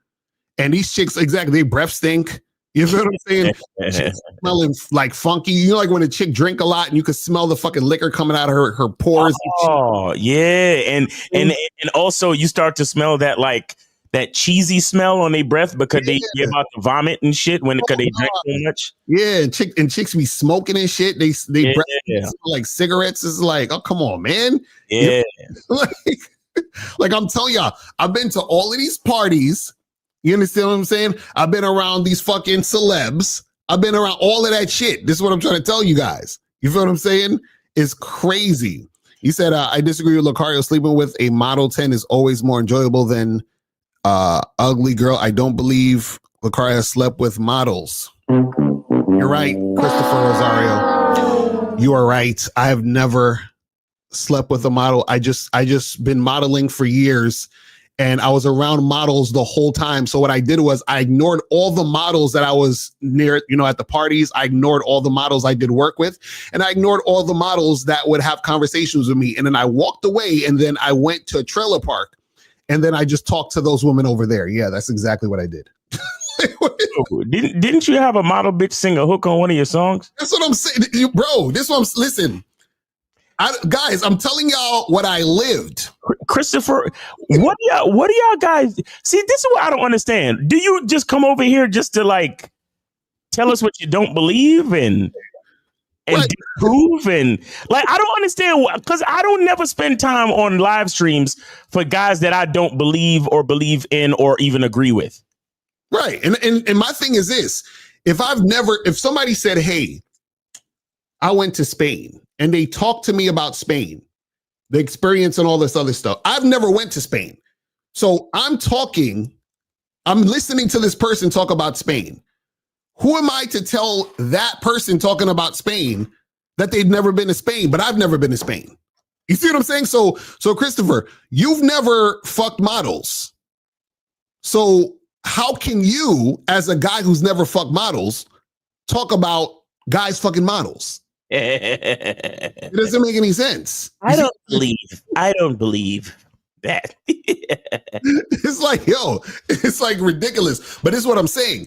And these chicks, exactly, they breath stink. You feel what I'm saying? She's smelling like funky. Like when a chick drink a lot and you can smell the fucking liquor coming out of her pores. Oh, yeah. And also you start to smell that like that cheesy smell on their breath because they about to vomit and shit because they drink so much. Yeah, and chicks be smoking and shit. They breath smell like cigarettes. It's like, oh, come on, man. Yeah. Like I'm telling y'all, I've been to all of these parties. You understand what I'm saying? I've been around these fucking celebs. I've been around all of that shit. This is what I'm trying to tell you guys. You feel what I'm saying? It's crazy. He said, I disagree with Lucario. Sleeping with a Model 10 is always more enjoyable than ugly girl. I don't believe Lucario slept with models. You're right, Christopher Rosario. You are right. I have never slept with a model. I just been modeling for years, and I was around models the whole time. So what I did was I ignored all the models that I was near, at the parties. I ignored all the models I did work with, and I ignored all the models that would have conversations with me. And then I walked away, and then I went to a trailer park, and then I just talked to those women over there. Yeah, that's exactly what I did. Didn't you have a model bitch sing a hook on one of your songs? That's what I'm saying, bro. Listen. Guys, I'm telling y'all what I lived. Christopher, what do y'all guys see? This is what I don't understand. Do you just come over here just to like tell us what you don't believe and disprove, and like I don't understand, because I don't never spend time on live streams for guys that I don't believe or believe in or even agree with. Right. And my thing is this: if somebody said, hey, I went to Spain, and they talked to me about Spain, the experience and all this other stuff. I've never went to Spain. So I'm listening to this person talk about Spain. Who am I to tell that person talking about Spain that they've never been to Spain, but I've never been to Spain? You see what I'm saying? So Christopher, you've never fucked models. So how can you, as a guy who's never fucked models, talk about guys fucking models? It doesn't make any sense. I don't believe that. It's like ridiculous. But this is what I'm saying.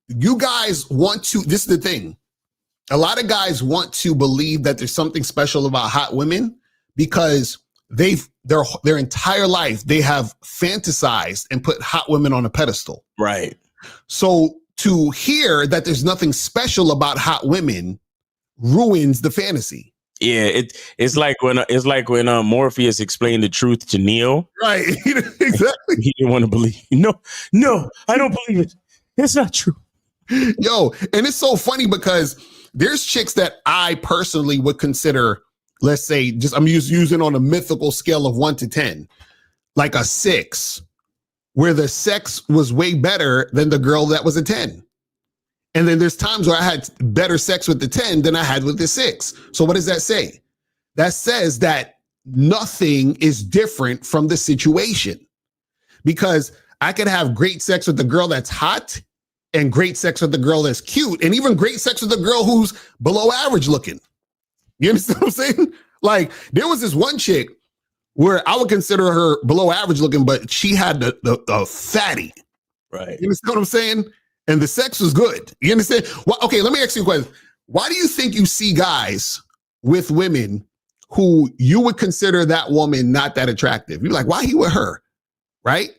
You guys this is the thing. A lot of guys want to believe that there's something special about hot women because their entire life they have fantasized and put hot women on a pedestal. Right. So to hear that there's nothing special about hot women ruins the fantasy. Yeah, it's like when Morpheus explained the truth to Neo. Right. Exactly. He didn't want to believe. No, I don't believe it. It's not true. Yo, and it's so funny because there's chicks that I personally would consider, let's say, just I'm using on a mythical scale of 1 to 10, like a 6, where the sex was way better than the girl that was a 10. And then there's times where I had better sex with the 10 than I had with the 6. So what does that say? That says that nothing is different from the situation, because I could have great sex with the girl that's hot and great sex with the girl that's cute and even great sex with the girl who's below average looking. You understand what I'm saying? Like there was this one chick where I would consider her below average looking, but she had the fatty. Right. You understand what I'm saying? And the sex was good. You understand? Well, okay, let me ask you a question. Why do you think you see guys with women who you would consider that woman not that attractive? You're like, why he with her? Right?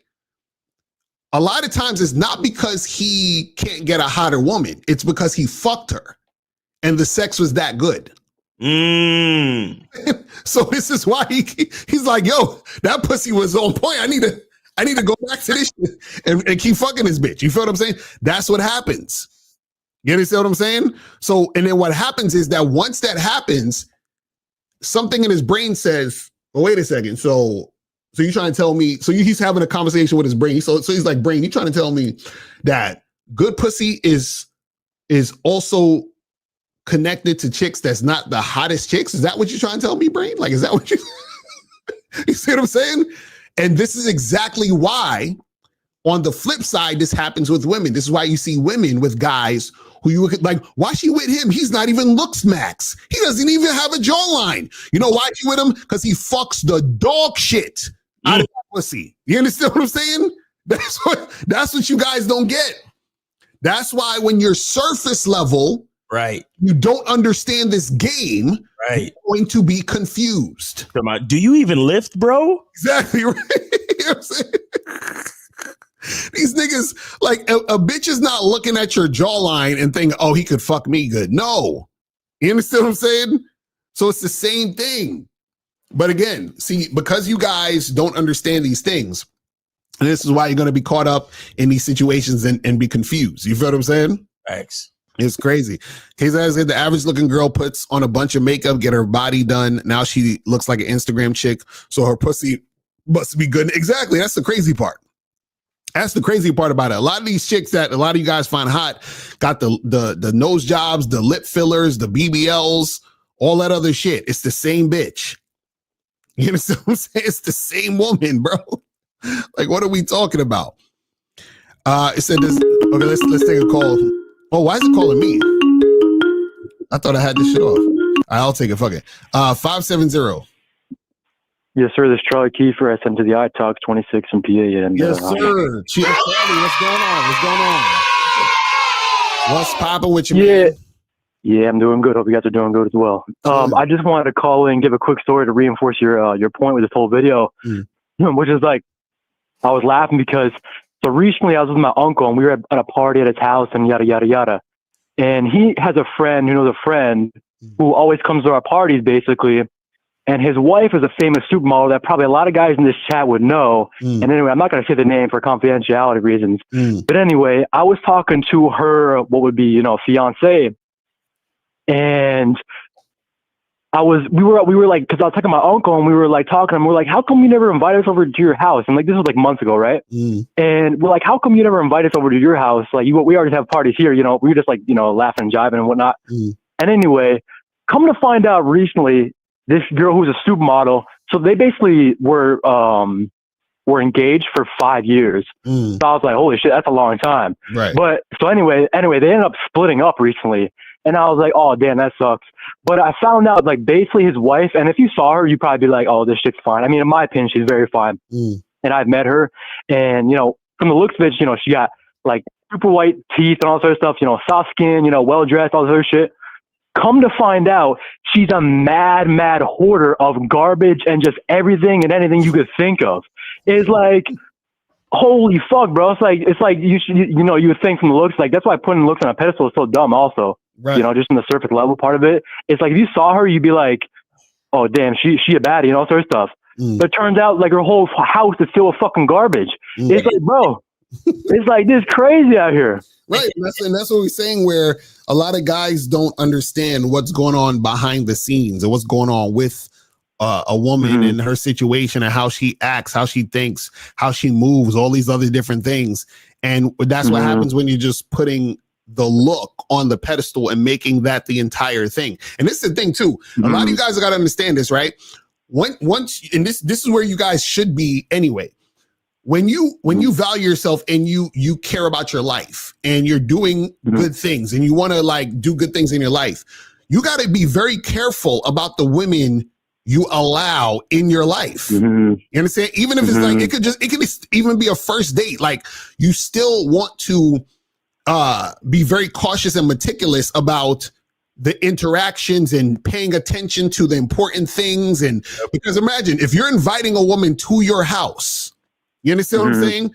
A lot of times it's not because he can't get a hotter woman. It's because he fucked her and the sex was that good. So this is why he's like, yo, that pussy was on point. I need to go back to this shit and keep fucking this bitch. You feel what I'm saying? That's what happens. You understand what I'm saying? So, and then what happens is that once that happens, something in his brain says, well, wait a second. So you're trying to tell me, he's having a conversation with his brain. So he's like, brain, you trying to tell me that good pussy is also connected to chicks that's not the hottest chicks? Is that what you're trying to tell me, brain? Like, is that what you see what I'm saying? And this is exactly why, on the flip side, this happens with women. This is why you see women with guys who you like, why she with him? He's not even looks max. He doesn't even have a jawline. You know why she with him? Because he fucks the dog shit out of that pussy. You understand what I'm saying? That's what you guys don't get. That's why when you're surface level, right, you don't understand this game, right, you're going to be confused. Do you even lift, bro? Exactly right. You know what I'm saying? These niggas, like a bitch is not looking at your jawline and thinking, oh, he could fuck me good. No. You understand what I'm saying? So it's the same thing. But again, see, because you guys don't understand these things, and this is why you're going to be caught up in these situations and be confused. You feel what I'm saying? Thanks. It's crazy. Kaysa said the average looking girl puts on a bunch of makeup, get her body done. Now she looks like an Instagram chick. So her pussy must be good. Exactly. That's the crazy part. That's the crazy part about it. A lot of these chicks that a lot of you guys find hot got the nose jobs, the lip fillers, the BBLs, all that other shit. It's the same bitch. You understand what I'm saying? It's the same woman, bro. Like, what are we talking about? It said this. Okay, let's take a call. Oh, why is it calling me? I thought I had this shit off. I'll take it. Fuck it. 570. Yes, sir. This is Charlie Kiefer. I sent to the iTalks 26 in PA. And, yes, sir. Cheers, Charlie. What's going on? What's going on? What's popping with you, man? Yeah, I'm doing good. Hope you guys are doing good as well. I just wanted to call in and give a quick story to reinforce your point with this whole video, which is like, I was laughing because so recently I was with my uncle and we were at a party at his house and yada, yada, yada. And he has a friend who knows a friend who always comes to our parties basically. And his wife is a famous supermodel that probably a lot of guys in this chat would know. And anyway, I'm not going to say the name for confidentiality reasons. But anyway, I was talking to her, what would be, fiance. And we were like, because I was talking to my uncle and we were like talking, and we're like, how come you never invite us over to your house? And like, this was like months ago, right? And we're like, how come you never invite us over to your house? Like, we already have parties here, we were just like, laughing and jiving and whatnot. And anyway, come to find out recently, this girl who's a supermodel, so they basically were engaged for 5 years. So I was like, holy shit, that's a long time. Right. But so anyway, they ended up splitting up recently. And I was like, oh, damn, that sucks. But I found out, like, basically his wife, and if you saw her, you'd probably be like, oh, this shit's fine. I mean, in my opinion, she's very fine. And I've met her. And, from the looks of it, she got, like, super white teeth and all sort of stuff, soft skin, well-dressed, all this other shit. Come to find out, she's a mad hoarder of garbage and just everything and anything you could think of. It's like, holy fuck, bro. It's like you should, you would think from the looks, like, that's why putting looks on a pedestal is so dumb also. Right. Just in the surface level part of it. It's like, if you saw her, you'd be like, oh, damn, she a baddie and all sort of stuff. But it turns out, like, her whole house is full of fucking garbage. It's like, bro, it's like this crazy out here. Right. And that's what we're saying, where a lot of guys don't understand what's going on behind the scenes and what's going on with a woman and her situation and how she acts, how she thinks, how she moves, all these other different things. And that's what happens when you're just putting the look on the pedestal and making that the entire thing. And this is the thing too. A lot of you guys got to understand this, right? Once, and this is where you guys should be anyway. When you value yourself and you care about your life and you're doing good things and you want to like do good things in your life, you got to be very careful about the women you allow in your life. You understand? Even if it's like, it could even be a first date. Like, you still want to be very cautious and meticulous about the interactions and paying attention to the important things. And because imagine if you're inviting a woman to your house, you understand what I'm saying?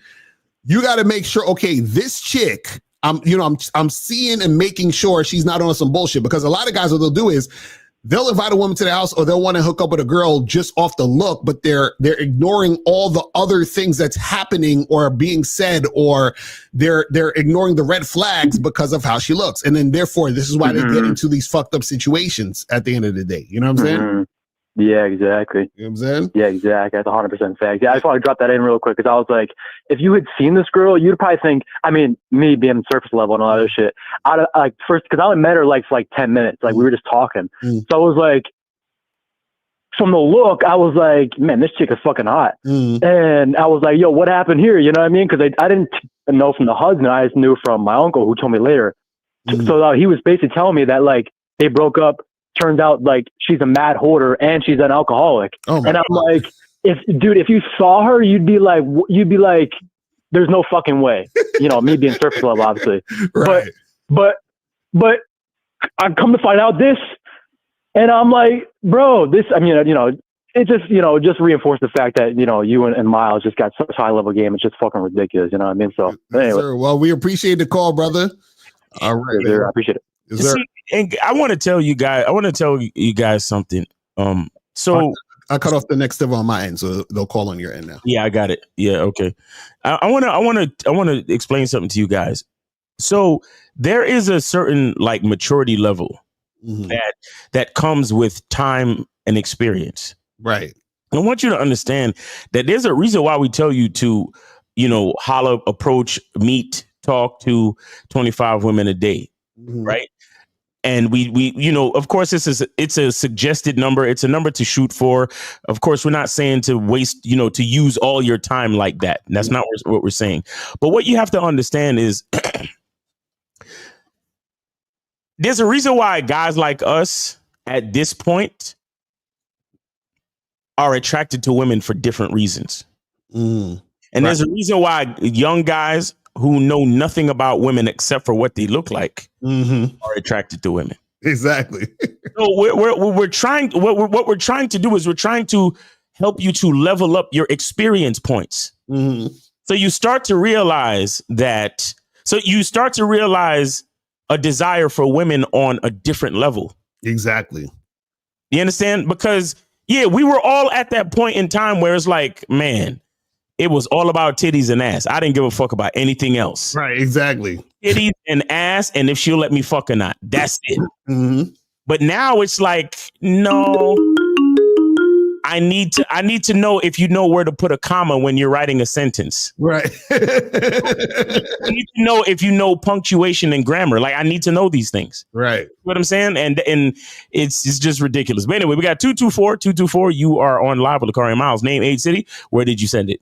You got to make sure, okay, this chick, I'm seeing and making sure she's not on some bullshit, because a lot of guys, what they'll do is they'll invite a woman to the house or they'll want to hook up with a girl just off the look, but they're ignoring all the other things that's happening or being said, or they're ignoring the red flags because of how she looks. And then therefore, this is why they get into these fucked up situations at the end of the day. You know what I'm saying? Yeah, exactly. You know what I'm saying? Yeah, exactly. That's 100% fact. Yeah, I just want to drop that in real quick because I was like, if you had seen this girl, you'd probably think, I mean, me being surface level and all that other shit, like first, because I only met her like for like 10 minutes. Like, we were just talking. So I was like, from the look, I was like, man, this chick is fucking hot. And I was like, yo, what happened here? You know what I mean? Because I didn't know from the husband. I just knew from my uncle who told me later. So he was basically telling me that, like, they broke up. Turns out, like, she's a mad hoarder and she's an alcoholic. And I'm like, if you saw her, you'd be like, there's no fucking way. Me being surface level, obviously. Right. But I come to find out this, and I'm like, bro, this. I mean, it just reinforced the fact that you and Miles just got such high level game. It's just fucking ridiculous. You know what I mean? So anyway, sir, well, we appreciate the call, brother. All right, I appreciate it. See, and I want to tell you guys something. So I cut off the next step on my end, so they'll call on your end now. Yeah, I got it. Yeah, okay. I want to explain something to you guys. So there is a certain like maturity level that comes with time and experience. Right. I want you to understand that there's a reason why we tell you to, holler, approach, meet, talk to 25 women a day, right? And we of course, it's a suggested number. It's a number to shoot for. Of course, we're not saying to waste, to use all your time like that. That's not what we're saying. But what you have to understand is there's a reason why guys like us at this point are attracted to women for different reasons. And there's a reason why young guys who know nothing about women except for what they look like are attracted to women. Exactly. So we're trying. What we're trying to do is we're trying to help you to level up your experience points. So you start to realize that. So you start to realize a desire for women on a different level. Exactly. You understand? Because we were all at that point in time where it's like, man, it was all about titties and ass. I didn't give a fuck about anything else. Right. Exactly. Titties and ass, and if she'll let me fuck or not. That's it. But now it's like, no, I need to know if you know where to put a comma when you're writing a sentence. Right. I need to know if you know punctuation and grammar. Like, I need to know these things. Right. You know what I'm saying? And it's just ridiculous. But anyway, we got 224. You are on live with Lakari Miles. Name, age, city. Where did you send it?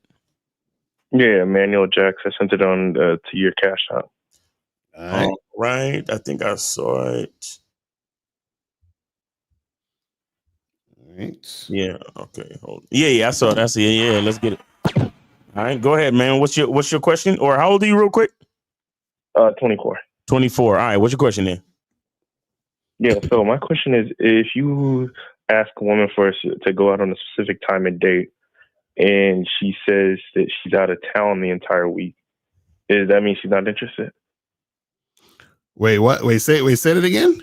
Yeah, Manuel Jacks. I sent it on to your cash app. All right. I think I saw it. Right. Yeah. Okay. Hold. Yeah. I saw it. I see it. Yeah. Let's get it. All right. Go ahead, man. What's your question? Or how old are you, real quick? 24. 24. All right. What's your question then? Yeah. So my question is, if you ask a woman to go out on a specific time and date, and she says that she's out of town the entire week, does that mean she's not interested? Wait, what? Wait, say it again.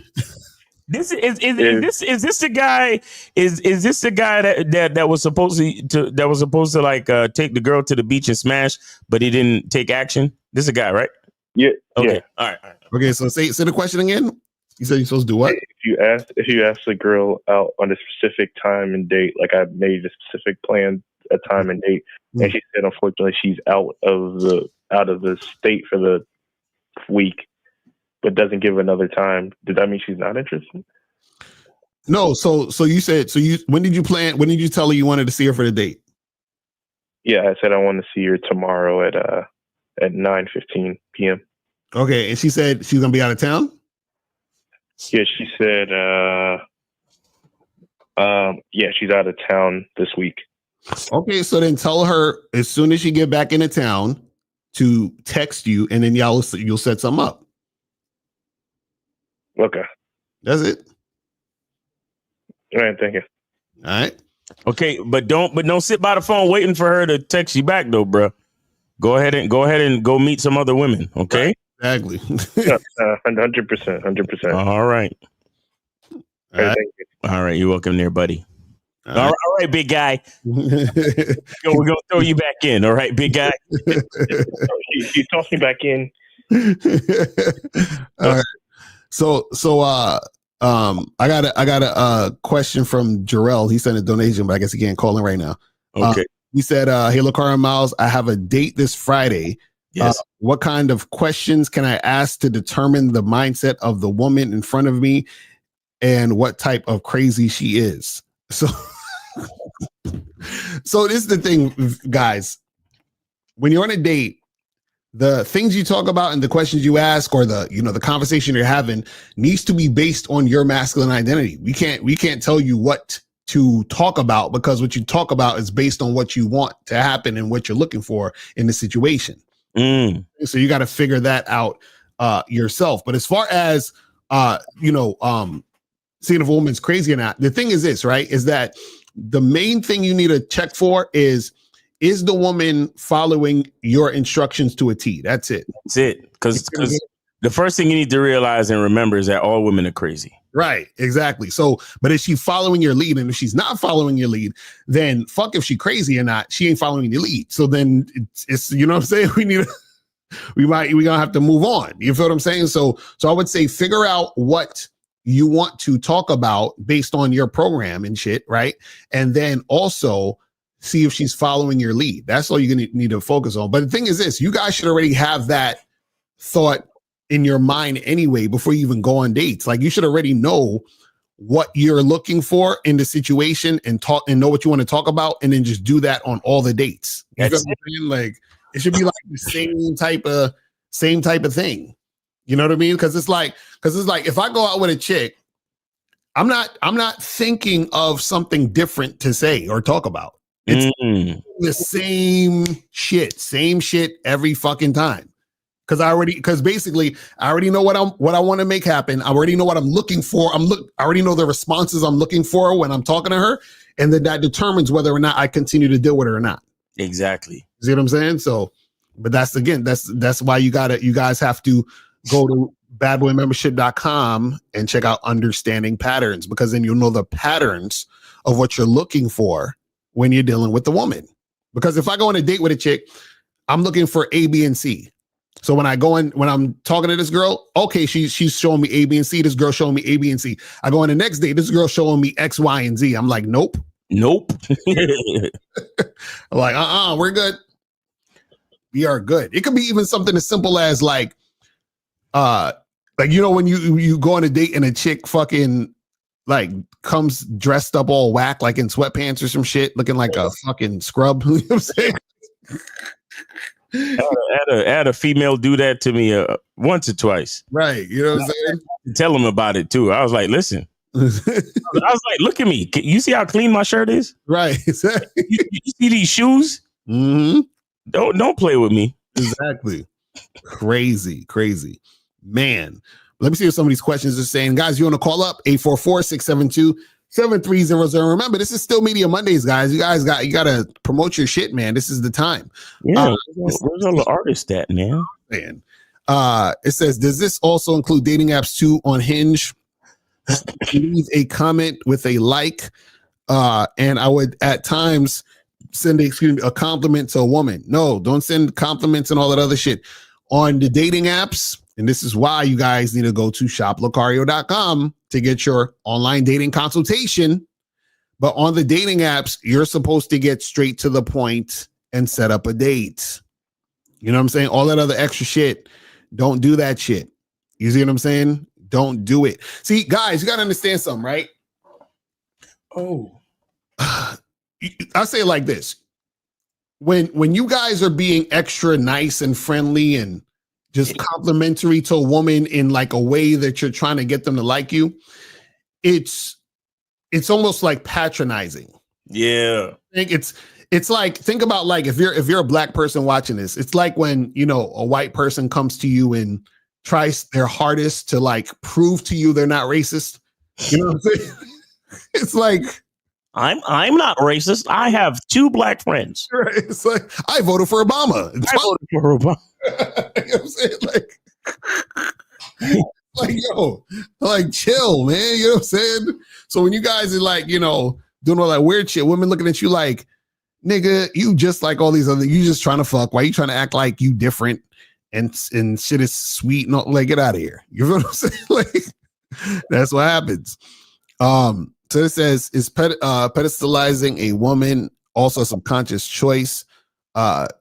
This is this the guy? Is this the guy that was supposed to like take the girl to the beach and smash, but he didn't take action? This is a guy, right? Yeah. Okay. Yeah. All right. Okay, so say the question again. You said you're supposed to do what? If you ask the girl out on a specific time and date, like I made a specific plan, a time and date, and she said unfortunately she's out of the state for the week, but doesn't give another time, does that mean she's not interested? No, so you said when did you tell her you wanted to see her for the date? Yeah, I said I want to see her tomorrow at 9:15 p.m. Okay, and she said she's gonna be out of town? Yeah, she said she's out of town this week. Okay, so then tell her as soon as she get back into town to text you, and then you'll set something up. Okay. That's it. All right, thank you. All right. Okay, but don't sit by the phone waiting for her to text you back though, bro. Go ahead and go meet some other women. Okay. Exactly. 100%. All right. All right. Thank you. All right. You're welcome there, buddy. All right, big guy. We're gonna throw you back in. All right, big guy. You tossed me back in. All right. So I got a question from Jarrell. He sent a donation, but I guess he can't call in right now. Okay. He said, "Hey, Lakari Miles, I have a date this Friday. Yes. What kind of questions can I ask to determine the mindset of the woman in front of me, and what type of crazy she is?" So this is the thing, guys. When you're on a date, the things you talk about and the questions you ask, or the conversation you're having, needs to be based on your masculine identity. We can't tell you what to talk about, because what you talk about is based on what you want to happen and what you're looking for in the situation. So you got to figure that out yourself. But as far as seeing if a woman's crazy or not, the thing is this, right? Is that the main thing you need to check for is the woman following your instructions to a T? That's it. That's it. Because the first thing you need to realize and remember is that all women are crazy. Right. Exactly. So, but is she following your lead? And if she's not following your lead, then fuck if she crazy or not, she ain't following your lead. So then it's you know what I'm saying? We're gonna have to move on. You feel what I'm saying? So I would say figure out what you want to talk about based on your program and shit, right? And then also see if she's following your lead. That's all you're going to need to focus on. But the thing is this, you guys should already have that thought in your mind anyway before you even go on dates. Like, you should already know what you're looking for in the situation and talk and know what you want to talk about, and then just do that on all the dates. You know what I'm saying? Like, it should be like the same type of thing. You know what I mean? Because it's like if I go out with a chick, I'm not thinking of something different to say or talk about. It's the same shit every fucking time. Because basically I already know what I want to make happen. I already know what I'm looking for. I already know the responses I'm looking for when I'm talking to her, and then that determines whether or not I continue to deal with her or not. Exactly. See what I'm saying? So, but that's why you guys have to go to badboymembership.com and check out understanding patterns, because then you'll know the patterns of what you're looking for when you're dealing with the woman. Because if I go on a date with a chick, I'm looking for A, B, and C. So when I'm talking to this girl, okay, she's showing me A, B, and C. This girl showing me A, B, and C. I go on the next date, this girl showing me X, Y, and Z. I'm like, nope. I'm like, we're good. We are good. It could be even something as simple as like when you go on a date and a chick fucking like comes dressed up all whack, like in sweatpants or some shit, looking like a fucking scrub. You know what I'm saying? I had a female do that to me once or twice. Right. You know what I'm saying? Tell them about it too. I was like, listen. I was like, look at me. You see how clean my shirt is? Right. Exactly. You see these shoes? Mm-hmm. Don't play with me. Exactly. Crazy. Man. Let me see what some of these questions are saying. Guys, you want to call up 844-672-7300. Remember, this is Still Media Mondays, guys. You gotta promote your shit, man. This is the time. Yeah, where's all the artists at, man? It says, does this also include dating apps too on Hinge? Leave a comment with a like. And I would at times send a compliment to a woman. No, don't send compliments and all that other shit on the dating apps. And this is why you guys need to go to shoplocario.com to get your online dating consultation. But on the dating apps, you're supposed to get straight to the point and set up a date. You know what I'm saying? All that other extra shit, don't do that shit. You see what I'm saying? Don't do it. See, guys, you got to understand something, right? Oh, I say it like this. When you guys are being extra nice and friendly and just complimentary to a woman in like a way that you're trying to get them to like you, it's almost like patronizing. Yeah. It's like, think about like if you're a black person watching this, it's like when, you know, a white person comes to you and tries their hardest to like prove to you they're not racist. You know what I'm saying? It's like, I'm not racist. I have 2 black friends. Right? It's like, I voted for Obama. I voted for Obama. You know what I'm saying? Like, yo, like chill, man. You know what I'm saying? So when you guys are like, you know, doing all that weird shit, women looking at you like, nigga, you just like all these other, you just trying to fuck. Why you trying to act like you different and shit is sweet? No, like, get out of here. You know what I'm saying? Like, that's what happens. So it says, is pedestalizing a woman also a subconscious choice?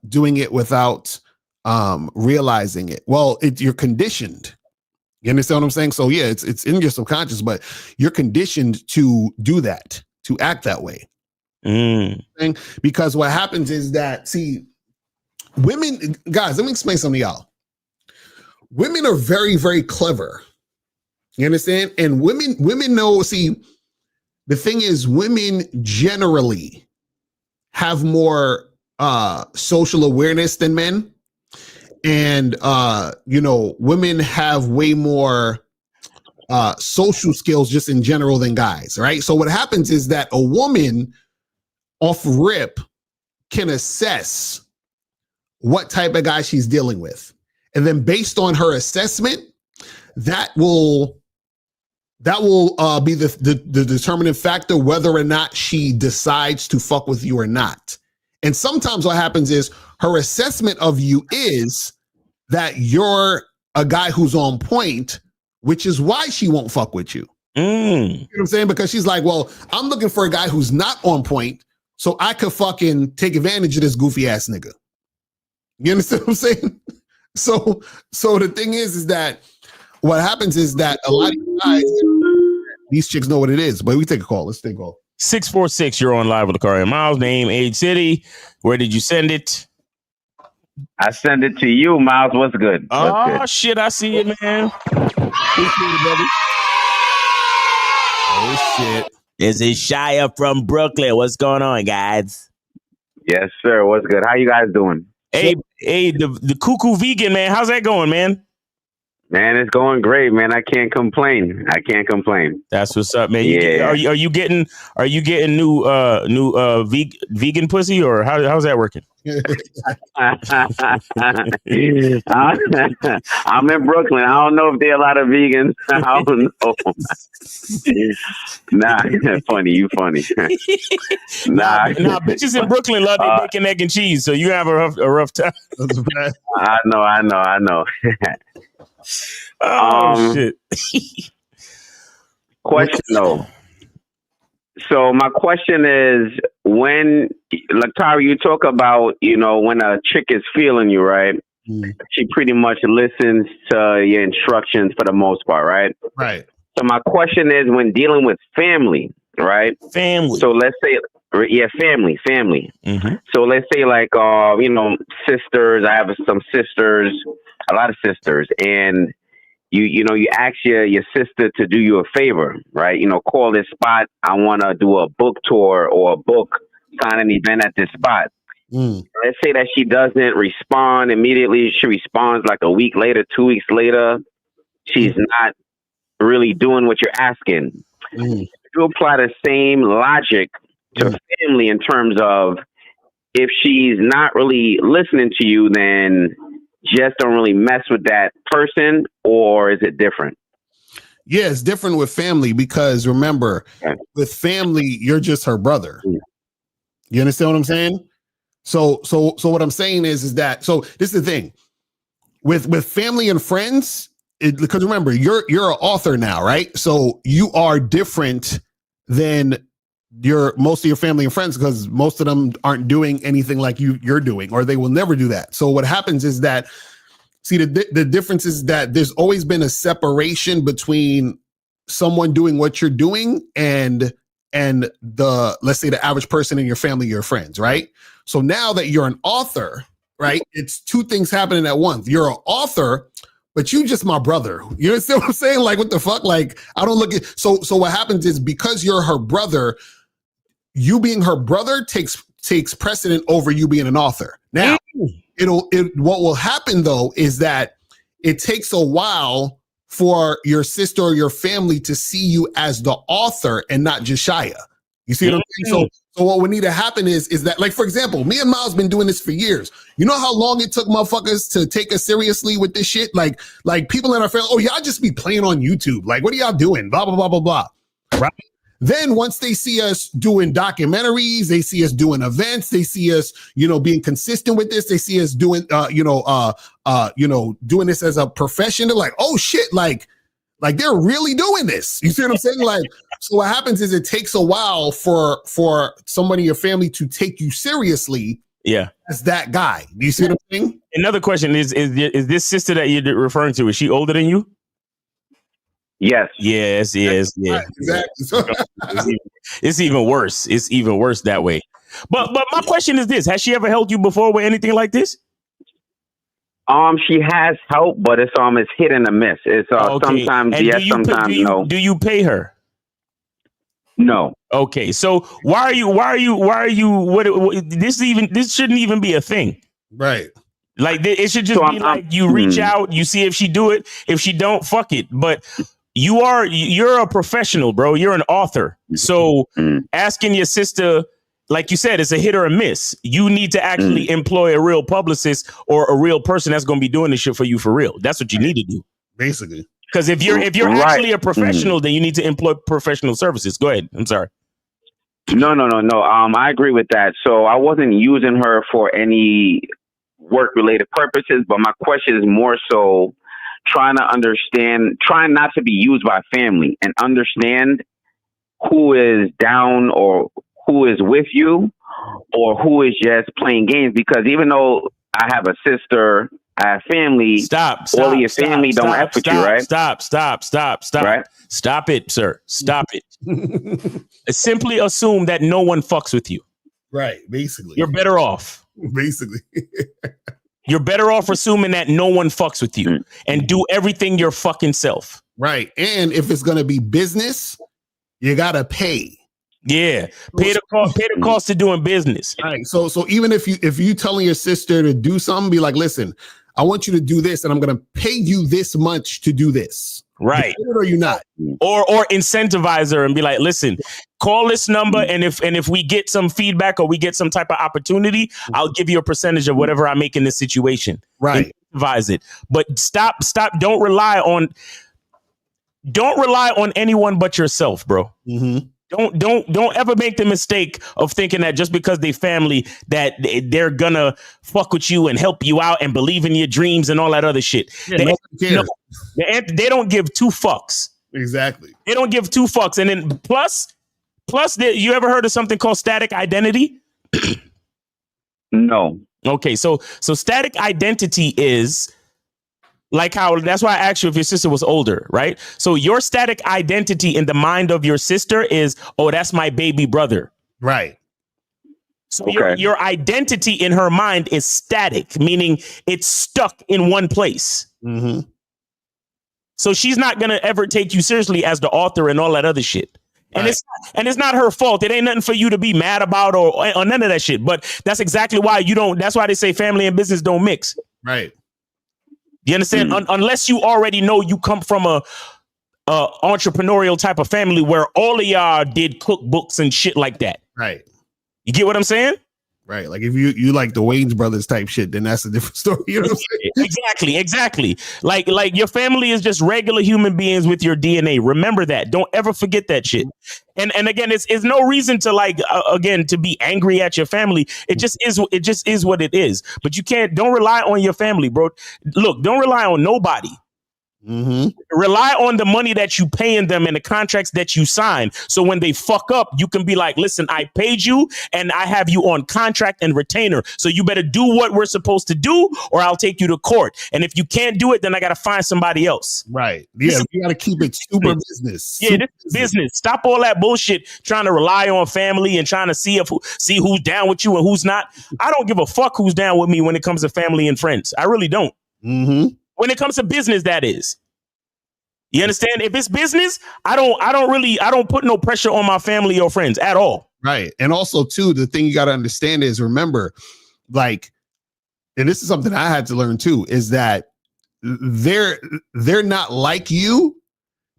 Doing it without realizing it. Well, you're conditioned. You understand what I'm saying? So yeah, it's in your subconscious, but you're conditioned to do that, to act that way. Because what happens is that, see, women, guys, let me explain something to y'all. Women are very, very clever. You understand? And women know, see, the thing is, women generally have more social awareness than men. And, you know, women have way more social skills just in general than guys, right? So what happens is that a woman off rip can assess what type of guy she's dealing with. And then based on her assessment, that will be the determining factor whether or not she decides to fuck with you or not. And sometimes what happens is her assessment of you is that you're a guy who's on point, which is why she won't fuck with you. You know what I'm saying? Because she's like, well, I'm looking for a guy who's not on point, so I could fucking take advantage of this goofy ass nigga. You understand what I'm saying? So the thing is that what happens is that a lot of you guys, these chicks know what it is. But we take a call. Let's take a call. 646. You're on live with Lakari and Miles. Name, age, city. Where did you send it? I send it to you, Miles. What's good? Oh shit! I see it, man. Oh shit! This is Shia from Brooklyn. What's going on, guys? Yes, sir. What's good? How you guys doing? Hey, the cuckoo vegan, man. How's that going, man? Man, it's going great, man. I can't complain. That's what's up, man. Yeah. Are you getting new vegan pussy, or how's that working? I'm in Brooklyn. I don't know if there are a lot of vegans. I don't know. Nah, funny. You funny. Nah, bitches in Brooklyn love their bacon, egg, and cheese, so you have a rough time. I know. Shit. Question though. So my question is, when, Lakari, you talk about, when a chick is feeling you, right? She pretty much listens to your instructions for the most part, right? Right. So my question is, when dealing with family, right? Family. So let's say, family. Mm-hmm. So let's say sisters. I have some sisters, a lot of sisters, and you ask your sister to do you a favor, right? Call this spot. I want to do a book tour or a book signing event at this spot. Let's say that she doesn't respond immediately. She responds like a week later, 2 weeks later. She's not really doing what you're asking. You apply the same logic to family in terms of, if she's not really listening to you, then just don't really mess with that person, or is it different? Yeah, it's different with family because remember, with family, you're just her brother. You understand what I'm saying? So what I'm saying is that, so this is the thing with family and friends, because remember, you're an author now, right? So you are different than most of your family and friends, because most of them aren't doing anything like you're doing, or they will never do that. So what happens is that, see, the difference is that there's always been a separation between someone doing what you're doing and the, let's say, the average person in your family, your friends, right? So now that you're an author, right, it's two things happening at once. You're an author, but you just my brother. You understand what I'm saying? Like, what the fuck? Like, I don't look at, so what happens is, because you're her brother, you being her brother takes precedent over you being an author. Now, what will happen though is that it takes a while for your sister or your family to see you as the author and not just Shia. You see what I'm saying? So what would need to happen is that, like, for example, me and Miles been doing this for years. You know how long it took motherfuckers to take us seriously with this shit? Like people in our family, oh, y'all just be playing on YouTube. Like, what are y'all doing? Blah, blah, blah, blah, blah. Right? Then once they see us doing documentaries, they see us doing events, they see us, being consistent with this, they see us doing, doing this as a profession. They're like, oh shit, like they're really doing this. You see what I'm saying? Like, so what happens is it takes a while for somebody in your family to take you seriously. Yeah, as that guy. Do you see what I'm saying? Another question is this sister that you're referring to, is she older than you? Yes. Yes. Yeah. Exactly. It's even worse. It's even worse that way. But my question is this: has she ever helped you before with anything like this? She has helped, but it's hit and a miss. It's okay. Sometimes and yes, sometimes no. Do you pay her? No. Okay. So why are you what this shouldn't even be a thing. Right. Like, it should just be like, you reach out, you see if she do it. If she don't, fuck it. But you're a professional, bro. You're an author. So asking your sister, like you said, it's a hit or a miss. You need to actually employ a real publicist or a real person that's going to be doing this shit for you for real. That's what you need to do. Basically. Because if you're actually a professional, then you need to employ professional services. Go ahead. I'm sorry. No. I agree with that. So I wasn't using her for any work-related purposes, but my question is more so trying not to be used by family and understand who is down or who is with you, or who is just playing games. Because even though I have a sister, I have family, all of your family don't F with you, right? Stop. Right? Stop it, sir. Stop it. Simply assume that no one fucks with you. Right. Basically. You're better off. Basically. You're better off assuming that no one fucks with you and do everything your fucking self. Right. And if it's going to be business, you got to pay. Yeah. Pay the cost of doing business. Right. So even if you telling your sister to do something, be like, listen, I want you to do this and I'm going to pay you this much to do this. Right. Or are you not? Or incentivize her and be like, listen, call this number. And if we get some feedback or we get some type of opportunity, I'll give you a percentage of whatever I make in this situation. Right. Incentivize it. But stop. Don't rely on anyone but yourself, bro. Mm-hmm. Don't ever make the mistake of thinking that just because they family that they're gonna fuck with you and help you out and believe in your dreams and all that other shit. Yeah, they don't give two fucks. Exactly. They don't give two fucks. And then plus, you ever heard of something called static identity? No. Okay, so static identity is like how, that's why I asked you if your sister was older, right? So your static identity in the mind of your sister is, oh, that's my baby brother. Right. So your identity in her mind is static, meaning it's stuck in one place. Mm-hmm. So she's not going to ever take you seriously as the author and all that other shit. And it's not her fault. It ain't nothing for you to be mad about or none of that shit. But that's exactly why that's why they say family and business don't mix. Right. You understand? Unless you already know you come from a entrepreneurial type of family where all of y'all did cookbooks and shit like that. Right. You get what I'm saying? Right. Like if you like the Wayans brothers type shit, then that's a different story. You know what I'm saying? Exactly. Like your family is just regular human beings with your DNA. Remember that. Don't ever forget that shit. And again, it's no reason to to be angry at your family. It just is what it is. But don't rely on your family, bro. Look, don't rely on nobody. Mm-hmm. Rely on the money that you paying them and the contracts that you sign. So when they fuck up, you can be like, listen, I paid you and I have you on contract and retainer. So you better do what we're supposed to do or I'll take you to court. And if you can't do it, then I got to find somebody else. Right. Yeah. You got to keep it super business. Yeah, this is business. Stop all that bullshit trying to rely on family and trying to see who's down with you and who's not. I don't give a fuck who's down with me when it comes to family and friends. I really don't. Mm-hmm. When it comes to business, that is. You understand? If it's business, I don't put no pressure on my family or friends at all. Right. And also, too, the thing you got to understand is, remember, like, and this is something I had to learn, too, is that they're not like you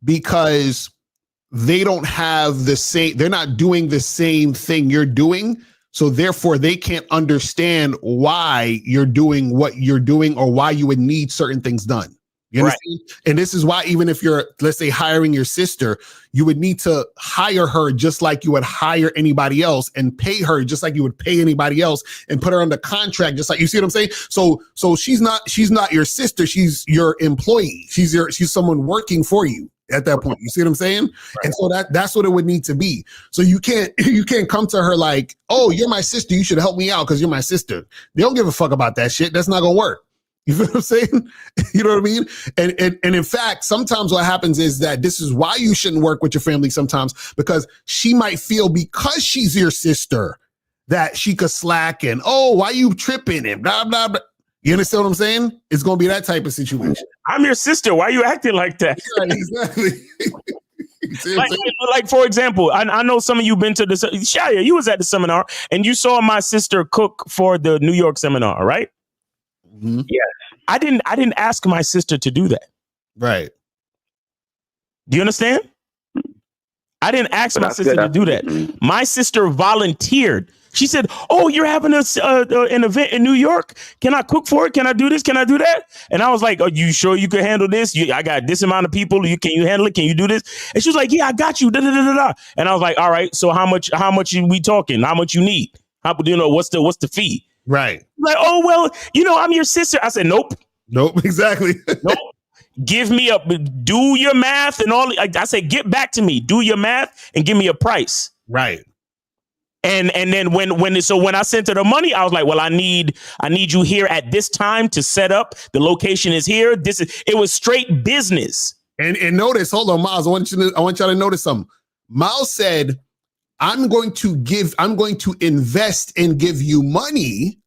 because they don't have the same, they're not doing the same thing you're doing. So therefore, they can't understand why you're doing what you're doing or why you would need certain things done. You understand? Right. And this is why even if you're, let's say, hiring your sister, you would need to hire her just like you would hire anybody else and pay her just like you would pay anybody else and put her under contract just like, you see what I'm saying? So she's not your sister. She's your employee. She's someone working for you. At that point, you see what I'm saying? Right. And so that's what it would need to be. So you can't come to her like, oh, you're my sister, you should help me out because you're my sister. They don't give a fuck about that shit. That's not gonna work. You feel what I'm saying? You know what I mean? And in fact, sometimes what happens is that this is why you shouldn't work with your family sometimes, because she might feel because she's your sister that she could slack and, oh, why you tripping and blah, blah, blah. You understand what I'm saying? It's going to be that type of situation. I'm your sister. Why are you acting like that? Yeah, exactly. like, for example, I know some of you been to the Shia, you was at the seminar and you saw my sister cook for the New York seminar, right? Mm-hmm. Yes. I didn't ask my sister to do that. Right. Do you understand? I didn't ask my sister to do that. My sister volunteered. She said, oh, you're having an event in New York. Can I cook for it? Can I do this? Can I do that? And I was like, are you sure you can handle this? I got this amount of people. Can you handle it? Can you do this? And she was like, yeah, I got you. Da, da, da, da, da. And I was like, all right, so how much are we talking? How much you need? What's the fee? Right. Like, oh, well, I'm your sister. I said, nope. Nope, exactly. Nope. Do your math and all. I said, get back to me. Do your math and give me a price. Right. And then when I sent her the money, I was like, well, I need you here at this time to set up. The location is here. It was straight business. And notice, hold on, Miles. I want y'all to notice something. Miles said, I'm going to invest and give you money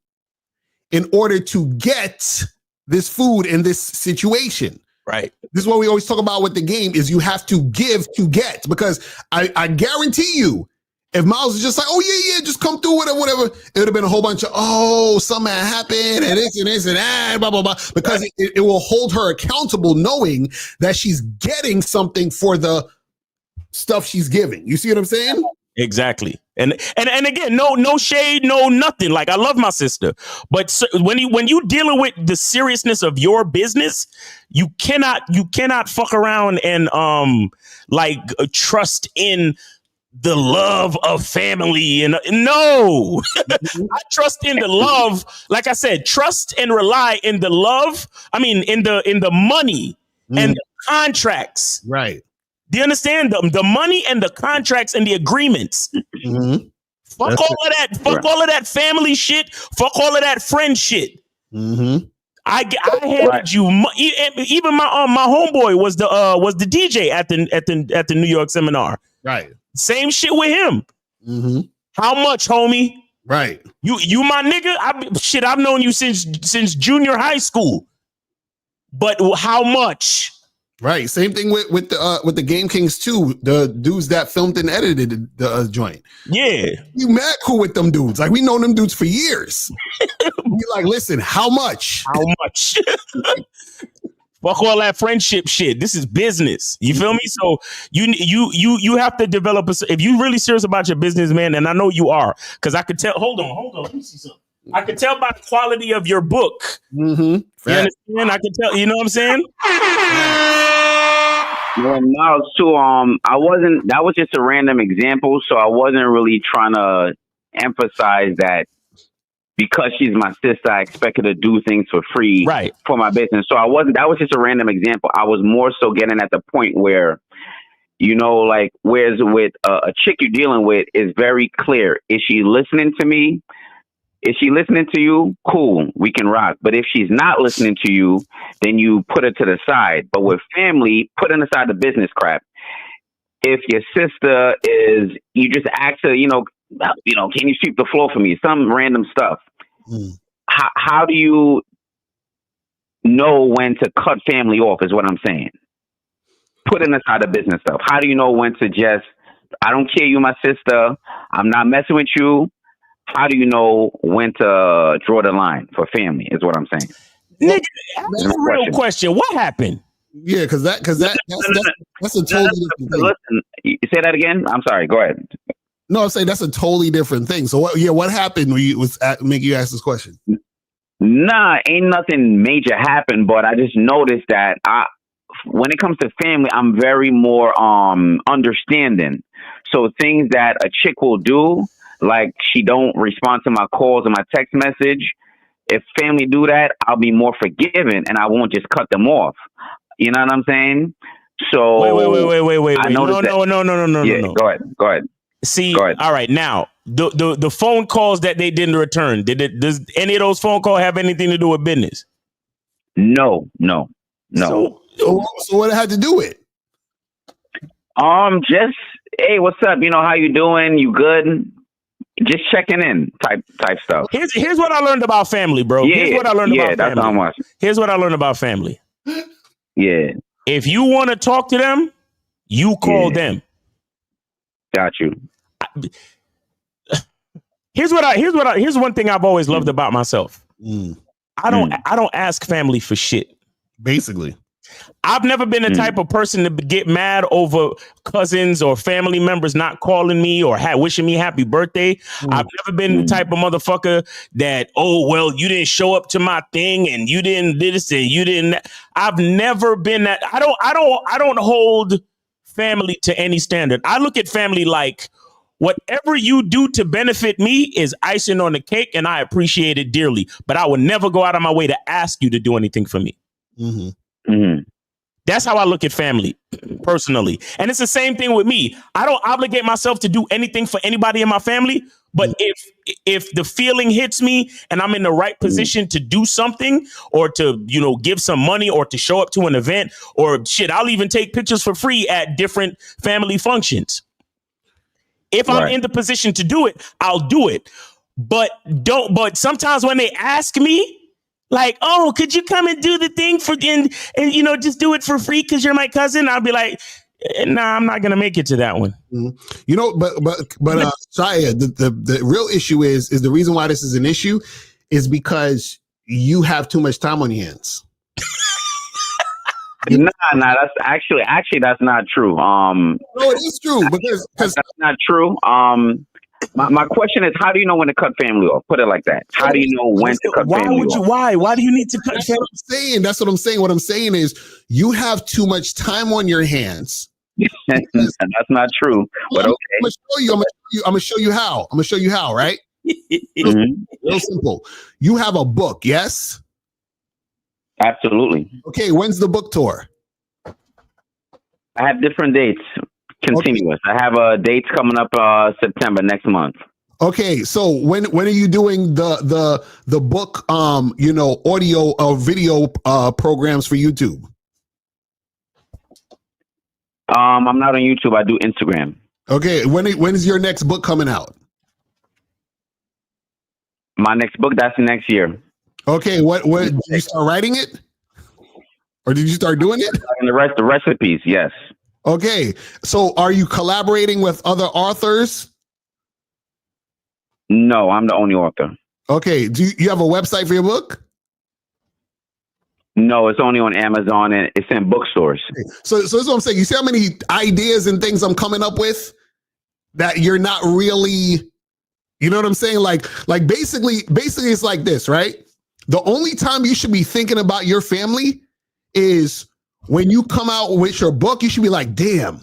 in order to get this food in this situation. Right. This is what we always talk about with the game is you have to give to get, because I guarantee you, if Miles is just like, oh yeah, just come through with it, whatever, it would have been a whole bunch of, oh, something happened and this and that, blah, blah, blah. Because it will hold her accountable knowing that she's getting something for the stuff she's giving. You see what I'm saying? Exactly. And again, no shade, no nothing. Like, I love my sister, but when you dealing with the seriousness of your business, you cannot fuck around and trust in the love of family. And no, I trust in the love. Like I said, trust and rely in the love. I mean, in the money and the contracts. Right. Do you understand the money and the contracts and the agreements? Mm-hmm. Fuck all of that. Fuck all of that family shit. Fuck all of that friend shit. Mm-hmm. I handed you even my homeboy was the DJ at the New York seminar. Right. Same shit with him. Mm-hmm. How much, homie? Right. You my nigga. I've known you since junior high school. But how much? Right. Same thing with the Game Kings too. The dudes that filmed and edited the joint. Yeah. You mad cool with them dudes. Like, we known them dudes for years. We like, listen, how much? How much? Fuck all that friendship shit. This is business. You feel me? So you have to develop if you really serious about your business, man, and I know you are, because I could tell. Hold on. Let me see something. I could tell by the quality of your book. Mm-hmm. You understand? I could tell. You know what I'm saying? Well, Miles, too, that was just a random example, so I wasn't really trying to emphasize that because she's my sister, I expect her to do things for free for my business. So that was just a random example. I was more so getting at the point where, like, whereas with a chick you're dealing with is very clear. Is she listening to me? Is she listening to you? Cool, we can rock. But if she's not listening to you, then you put her to the side. But with family, putting aside the business crap. If your sister is, you just ask her, can you sweep the floor for me? Some random stuff. How do you know when to cut family off is what I'm saying. Putting aside the business stuff. How do you know when to just, I don't care, you my sister, I'm not messing with you. How do you know when to draw the line for family is what I'm saying. Nigga, that's a real question. What happened? Yeah, because that's a totally different thing. Listen, say that again. I'm sorry. Go ahead. No, I'm saying that's a totally different thing. So what happened when you make you ask this question? Nah, ain't nothing major happened, but I just noticed that when it comes to family, I'm very more understanding. So things that a chick will do, like she don't respond to my calls or my text message. If family do that, I'll be more forgiving and I won't just cut them off. You know what I'm saying? So wait. No. Yeah, no. Go ahead. See, all right. Now, the phone calls that they didn't return, does any of those phone calls have anything to do with business? No. So what it had to do with? Just, hey, what's up? How you doing? You good? Just checking in type stuff. Here's what I learned about family, bro. Here's what I learned about that's family. how much. Here's what I learned about family. Yeah. If you want to talk to them, you call them. Got you. Here's one thing I've always loved about myself. I don't ask family for shit. Basically. I've never been the type of person to get mad over cousins or family members not calling me or wishing me happy birthday. I've never been the type of motherfucker that, you didn't show up to my thing and you didn't this and you didn't. I've never been that. I don't hold family to any standard. I look at family like whatever you do to benefit me is icing on the cake, and I appreciate it dearly. But I would never go out of my way to ask you to do anything for me. Mm-hmm. Mm-hmm. That's how I look at family personally. And it's the same thing with me. I don't obligate myself to do anything for anybody in my family But if the feeling hits me and I'm in the right position to do something or to, give some money or to show up to an event or shit, I'll even take pictures for free at different family functions. If I'm in the position to do it, I'll do it. But sometimes when they ask me, like, oh, could you come and do the thing and just do it for free because you're my cousin? I'll be like, nah, I'm not gonna make it to that one. But Shia, the real issue is the reason why this is an issue is because you have too much time on your hands. Nah, that's actually that's not true. No, it is true because that's not true. My question is, how do you know when to cut family off? Put it like that. How do you know when to cut family off? Why do you need to cut family? That's what I'm saying. What I'm saying is you have too much time on your hands. That's not true. But okay. I'm gonna show you how. Right? Real simple. You have a book, yes? Absolutely. Okay, when's the book tour? I have different dates. Continuous. Okay. I have dates coming up September next month. Okay, so when are you doing the book audio or video programs for YouTube? I'm not on YouTube. I do Instagram. Okay, when is your next book coming out? My next book, that's next year. Okay, what did you start writing it? Or did you start doing it? And the recipes, yes. Okay, so are you collaborating with other authors? No, I'm the only author. Okay, do you have a website for your book? No, it's only on Amazon and it's in bookstores. Okay. So that's what I'm saying. You see how many ideas and things I'm coming up with that you're not really, you know what I'm saying? Like basically it's like this, right? The only time you should be thinking about your family is when you come out with your book. You should be like, damn,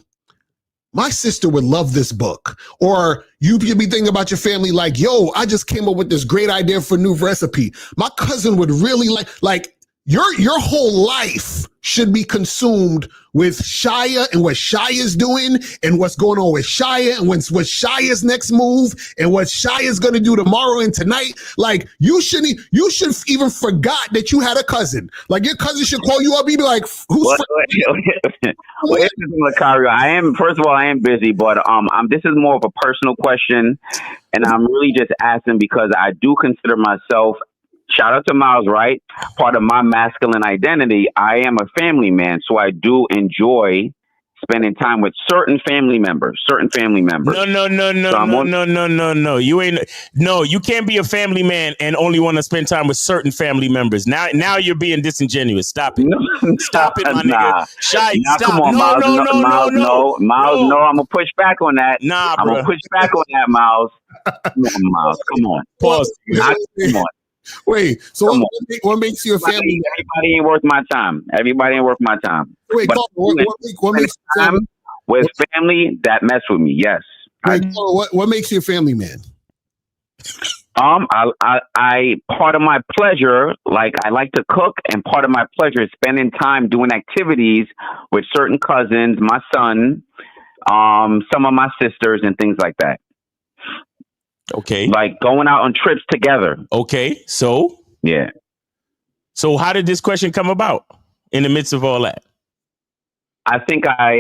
my sister would love this book. Or you could be thinking about your family like, yo, I just came up with this great idea for a new recipe. My cousin would really like your whole life should be consumed with Shia and what Shia's doing and what's going on with Shia and what Shia's next move and what Shia's going to do tomorrow and tonight. Like you should even forgot that you had a cousin. Like your cousin should call you up and be like, who's well, here's the thing, Lucario. First of all, I am busy, but this is more of a personal question, and I'm really just asking because I do consider myself, shout out to Miles, right? Part of my masculine identity, I am a family man, so I do enjoy spending time with certain family members. No. You can't be a family man and only want to spend time with certain family members. Now you're being disingenuous. Stop it. Stop it, my nigga. Shy, stop. Come on, No. Miles, no, I'm going to push back on that. Nah, I'm going to push back on that, Miles. Come on, Miles. Come on. Pause. Come on. Wait, so what makes you a family? Everybody ain't worth my time. Wait, but what makes you time with family that mess with me? Yes. What makes you a family man? I part of my pleasure, like I like to cook, and part of my pleasure is spending time doing activities with certain cousins, my son, some of my sisters, and things like that. Okay. Like going out on trips together. Okay. So? Yeah. So how did this question come about in the midst of all that? I think I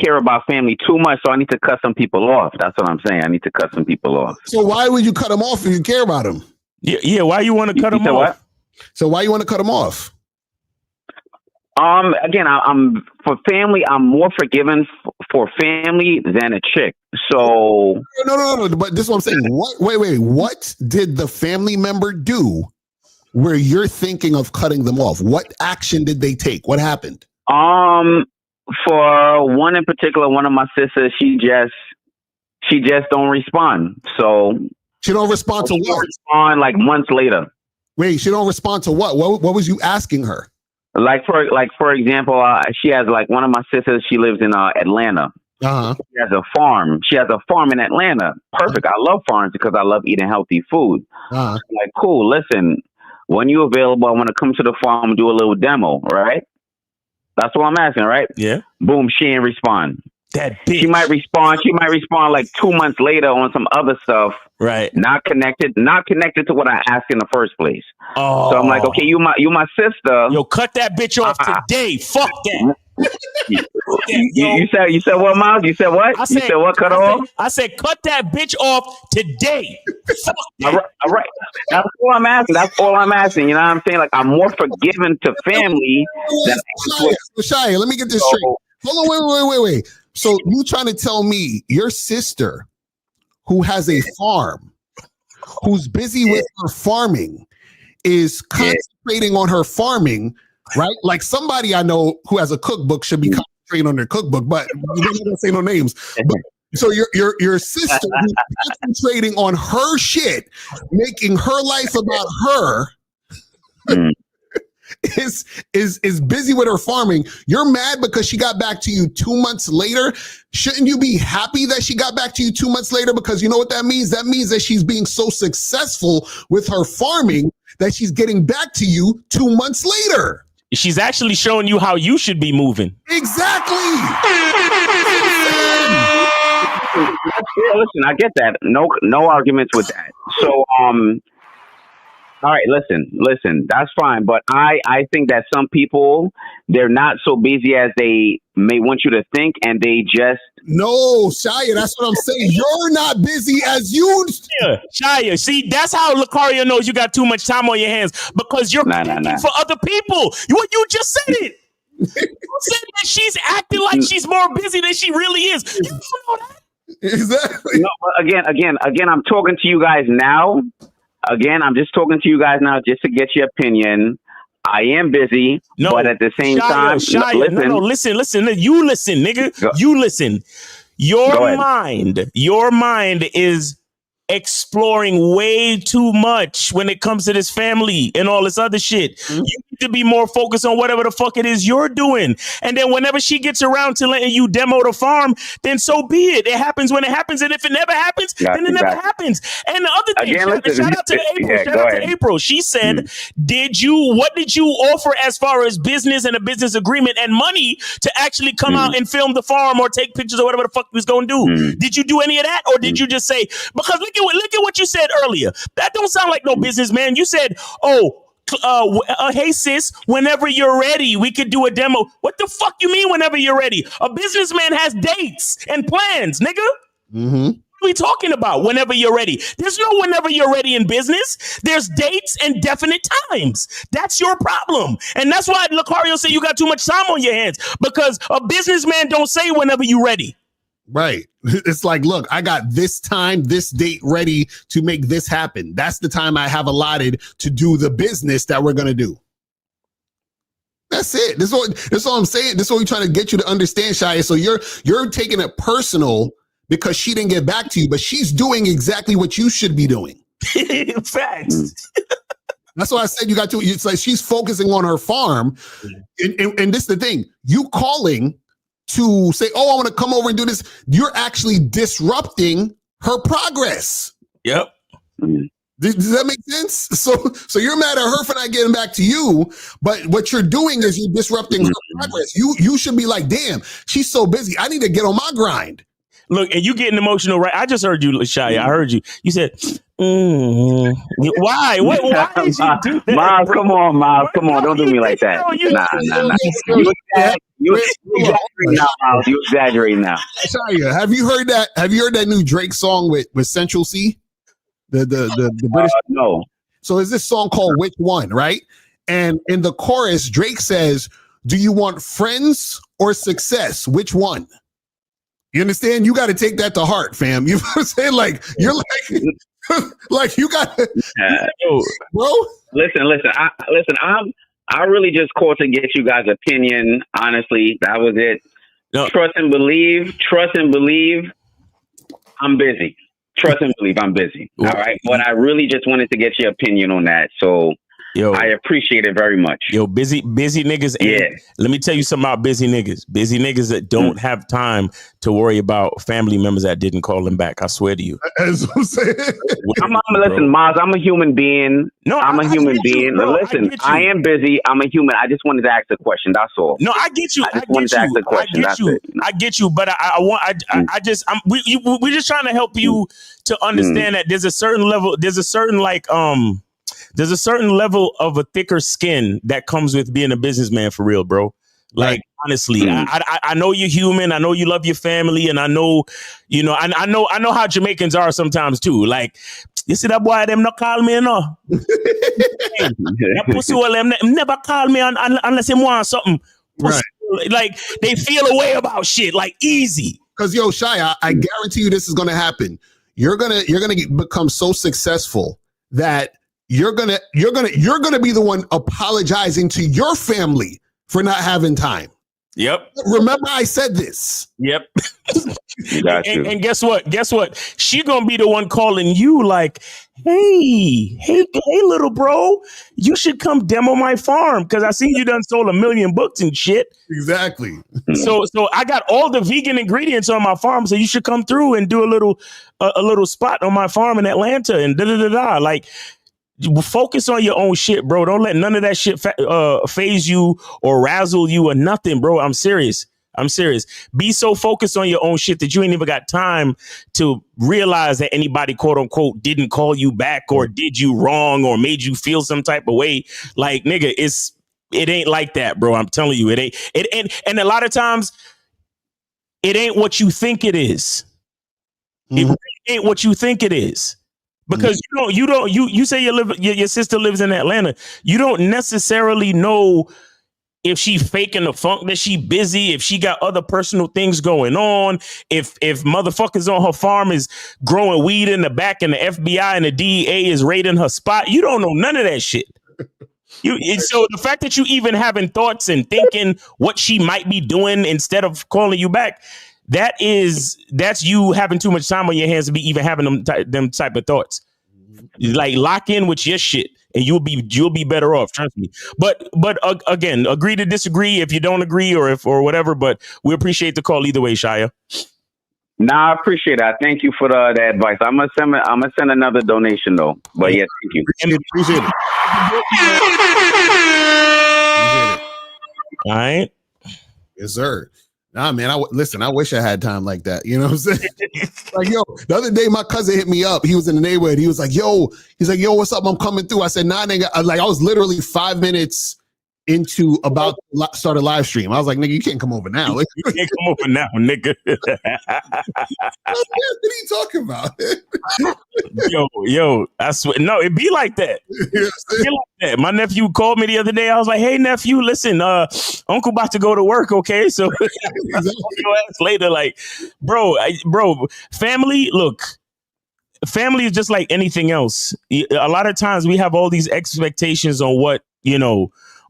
care about family too much, so I need to cut some people off. That's what I'm saying. I need to cut some people off. So why would you cut them off if you care about them? Yeah. Why you want to cut them off? What? So why you want to cut them off? Again, I'm for family. I'm more forgiving for family than a chick. So no. But this is what I'm saying. Wait. What did the family member do where you're thinking of cutting them off? What action did they take? What happened? For one in particular, one of my sisters, she just don't respond. So she don't respond to what? Respond like months later. Wait, she don't respond to what? What was you asking her? Like for example, she has like one of my sisters. She lives in Atlanta. Uh-huh. She has a farm. She has a farm in Atlanta. Perfect. I love farms because I love eating healthy food. Uh-huh. Like, cool. Listen, when you available, I want to come to the farm and do a little demo. Right? That's what I'm asking. Right? Yeah. Boom. She ain't respond. That bitch. She might respond like 2 months later on some other stuff. Right. Not connected to what I asked in the first place. Oh. So I'm like, okay, you my sister. Yo, cut that bitch off today. Fuck that. You said what, Miles? You said what? You said what? Cut off? I said cut that bitch off today. Fuck that. All right. That's all I'm asking. You know what I'm saying? Like, I'm more forgiving to family than Shia, let me get this straight. Hold on, wait. So you trying to tell me your sister, who has a farm, who's busy with her farming, is concentrating on her farming, right? Like somebody I know who has a cookbook should be concentrating on their cookbook, but we don't say no names. But, so your sister who's concentrating on her shit, making her life about her, is busy with her farming. You're mad because she got back to you 2 months later. Shouldn't you be happy that she got back to you 2 months later? Because you know what that means? That means that she's being so successful with her farming that she's getting back to you 2 months later. She's actually showing you how you should be moving. Exactly. Yeah, listen, I get that. No arguments with that. So, all right, listen, that's fine. But I think that some people, they're not so busy as they may want you to think, and they just... No, Shia, that's what I'm saying. You're not busy as you... Shia, see, that's how Lucario knows you got too much time on your hands, because you're thinking for other people. You just said it. You said that she's acting like she's more busy than she really is. You don't know that. Exactly. No, again, I'm talking to you guys now. Again, I'm just talking to you guys now just to get your opinion. I am busy, but at the same time, listen. You listen, nigga. You listen. Your mind is exploring way too much when it comes to this family and all this other shit. Mm-hmm. You need to be more focused on whatever the fuck it is you're doing. And then whenever she gets around to letting you demo the farm, then so be it. It happens when it happens. And if it never happens, then it never happens. And the other thing, shout out to April. She said, what did you offer as far as business and a business agreement and money to actually come out and film the farm or take pictures or whatever the fuck you was going to do? Did you do any of that? Or did you just say, because look at what you said earlier. That don't sound like no businessman. You said, hey sis, whenever you're ready, we could do a demo. What the fuck you mean whenever you're ready? A businessman has dates and plans, nigga. Mm-hmm. What are we talking about? Whenever you're ready. There's no whenever you're ready in business. There's dates and definite times. That's your problem. And that's why Lucario said you got too much time on your hands, because a businessman don't say whenever you're ready. Right. It's like, look, I got this time, this date ready to make this happen. That's the time I have allotted to do the business that we're going to do. That's it. This is all I'm saying. This is what we're trying to get you to understand, Shia. So you're taking it personal because she didn't get back to you, but she's doing exactly what you should be doing. Facts. That's why I said you got to, it's like she's focusing on her farm. And this is the thing, you calling to say, I want to come over and do this, you're actually disrupting her progress. Yep. Does that make sense? So you're mad at her for not getting back to you, but what you're doing is you're disrupting her progress. You should be like, damn, she's so busy. I need to get on my grind. Look, and you getting emotional, right? I just heard you, Shia. I heard you. You said, why? Why did you do that? Miles, come on. Don't do me like that. Nah. You exaggerating now, Miles. You exaggerating now. Shia, have you heard that new Drake song with Central C? The British? No. So there's this song called Which One, right? And in the chorus, Drake says, do you want friends or success? Which one? You understand? You got to take that to heart, fam. You know what I'm saying? Like, you're like you got to, bro. Listen. I really just called to get you guys' opinion. Honestly, that was it. No. Trust and believe. I'm busy. Trust and believe I'm busy. All right. But I really just wanted to get your opinion on that. So Yo, I appreciate it very much. Yo, busy niggas. Yeah. Let me tell you something about busy niggas. Busy niggas that don't have time to worry about family members that didn't call them back. I swear to you. That's what I'm saying. Listen, Maz, I'm a human being. No, I'm a human being. Bro, Listen, I am busy. I'm a human. I just wanted to ask a question. That's all. No, I get you. I just wanted to ask a question. That's it. I get you. But we're just trying to help you to understand that there's a certain level. There's a certain level of a thicker skin that comes with being a businessman for real, bro. Like, honestly, I know you're human. I know you love your family. And I know, I know how Jamaicans are sometimes too. Like, you see that boy, them not call me, no. That pussy all them never call me unless him want something. Pussy, right. Like, they feel a way about shit, like easy. Because Shy, I guarantee you this is gonna happen. You're gonna become so successful that you're gonna be the one apologizing to your family for not having time. Yep. Remember I said this. Yep. And guess what? She gonna be the one calling you like, hey, little bro, you should come demo my farm because I seen you done sold 1 million books and shit. Exactly. So I got all the vegan ingredients on my farm, so you should come through and do a little spot on my farm in Atlanta and da. Like, focus on your own shit, bro. Don't let none of that shit phase you or razzle you or nothing, bro. I'm serious. Be so focused on your own shit that you ain't even got time to realize that anybody, quote unquote, didn't call you back or did you wrong or made you feel some type of way. Like, nigga, it ain't like that, bro. I'm telling you, it ain't. And a lot of times it ain't what you think it is. It really ain't what you think it is. Because you say your sister lives in Atlanta. You don't necessarily know if she faking the funk that she busy, if she got other personal things going on, if motherfuckers on her farm is growing weed in the back and the FBI and the DEA is raiding her spot. You don't know none of that shit. So the fact that you even having thoughts and thinking what she might be doing instead of calling you back, that's you having too much time on your hands to be even having them type of thoughts. Like, lock in with your shit and you'll be better off. Trust me. But again, agree to disagree if you don't agree or whatever. But we appreciate the call either way, Shia. Nah, I appreciate that. Thank you for the advice. I'm gonna send another donation though. But yeah, thank you. Appreciate it. All right. Yes, sir. Nah, man. Listen, I wish I had time like that. You know what I'm saying? Like, yo, the other day my cousin hit me up. He was in the neighborhood. He was like, yo, what's up? I'm coming through. I said, nah, nigga. I was literally 5 minutes into about to start a live stream. I was like, nigga, you can't come over now. Like, you can't come over now, nigga. What are you talking about? yo, I swear, no, it be like that. My nephew called me the other day. I was like, hey, nephew, listen, uncle about to go to work, okay? So your ass later, like, bro, family, look, family is just like anything else. A lot of times we have all these expectations on what,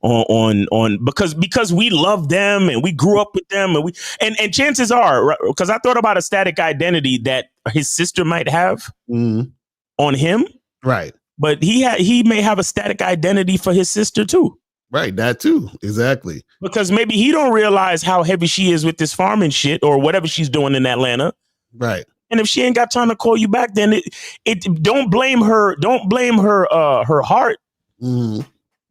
on because we love them and we grew up with them and chances are, because I thought about a static identity that his sister might have on him, right? But he may have a static identity for his sister too, right? That too, exactly. Because maybe he don't realize how heavy she is with this farming shit or whatever she's doing in Atlanta, right? And if she ain't got time to call you back, then it don't blame her. Don't blame her her heart.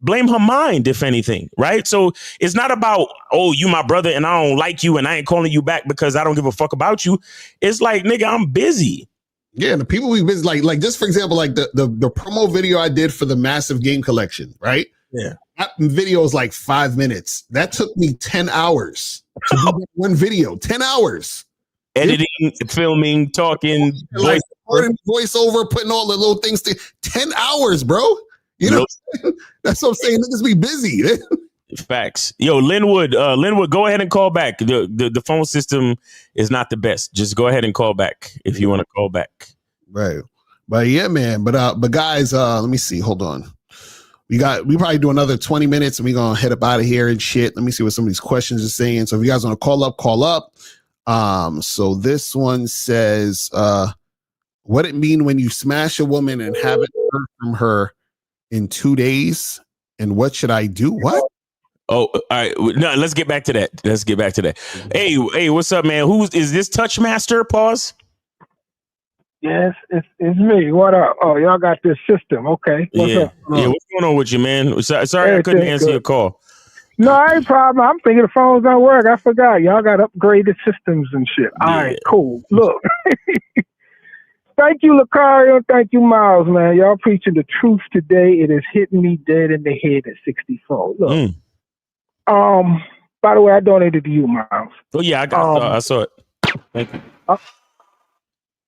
Blame her mind, if anything, right? So it's not about, oh, you my brother and I don't like you and I ain't calling you back because I don't give a fuck about you. It's like, nigga, I'm busy. Yeah, the people we busy, like just for example, like the promo video I did for the massive game collection, right? Yeah. That video is like 5 minutes. That took me 10 hours to do that one video. 10 hours. Editing, filming, talking, like voiceover, putting all the little things 10 hours, bro. You know, that's what I'm saying. Niggas be busy. Facts. Yo, Linwood, go ahead and call back. The phone system is not the best. Just go ahead and call back if you want to call back. Right. But yeah, man. But guys, let me see. Hold on. We probably do another 20 minutes and we're gonna head up out of here and shit. Let me see what some of these questions are saying. So if you guys want to call up. So this one says, what it mean when you smash a woman and haven't heard from her in 2 days. And what should I do? What? Oh, all right. No, let's get back to that. Hey, what's up, man? Is this Touchmaster? Pause. Yes, it's me. What up? Oh, y'all got this system. Okay. What's up? Yeah, what's going on with you, man? Sorry I couldn't answer your call. No, ain't problem. I'm thinking the phones don't work. I forgot. Y'all got upgraded systems and shit. All right, cool. Look. Thank you, Lucario. Thank you, Miles, man. Y'all preaching the truth today. It is hitting me dead in the head at 64. Look. By the way, I donated to you, Miles. Oh yeah, I saw it. Thank you.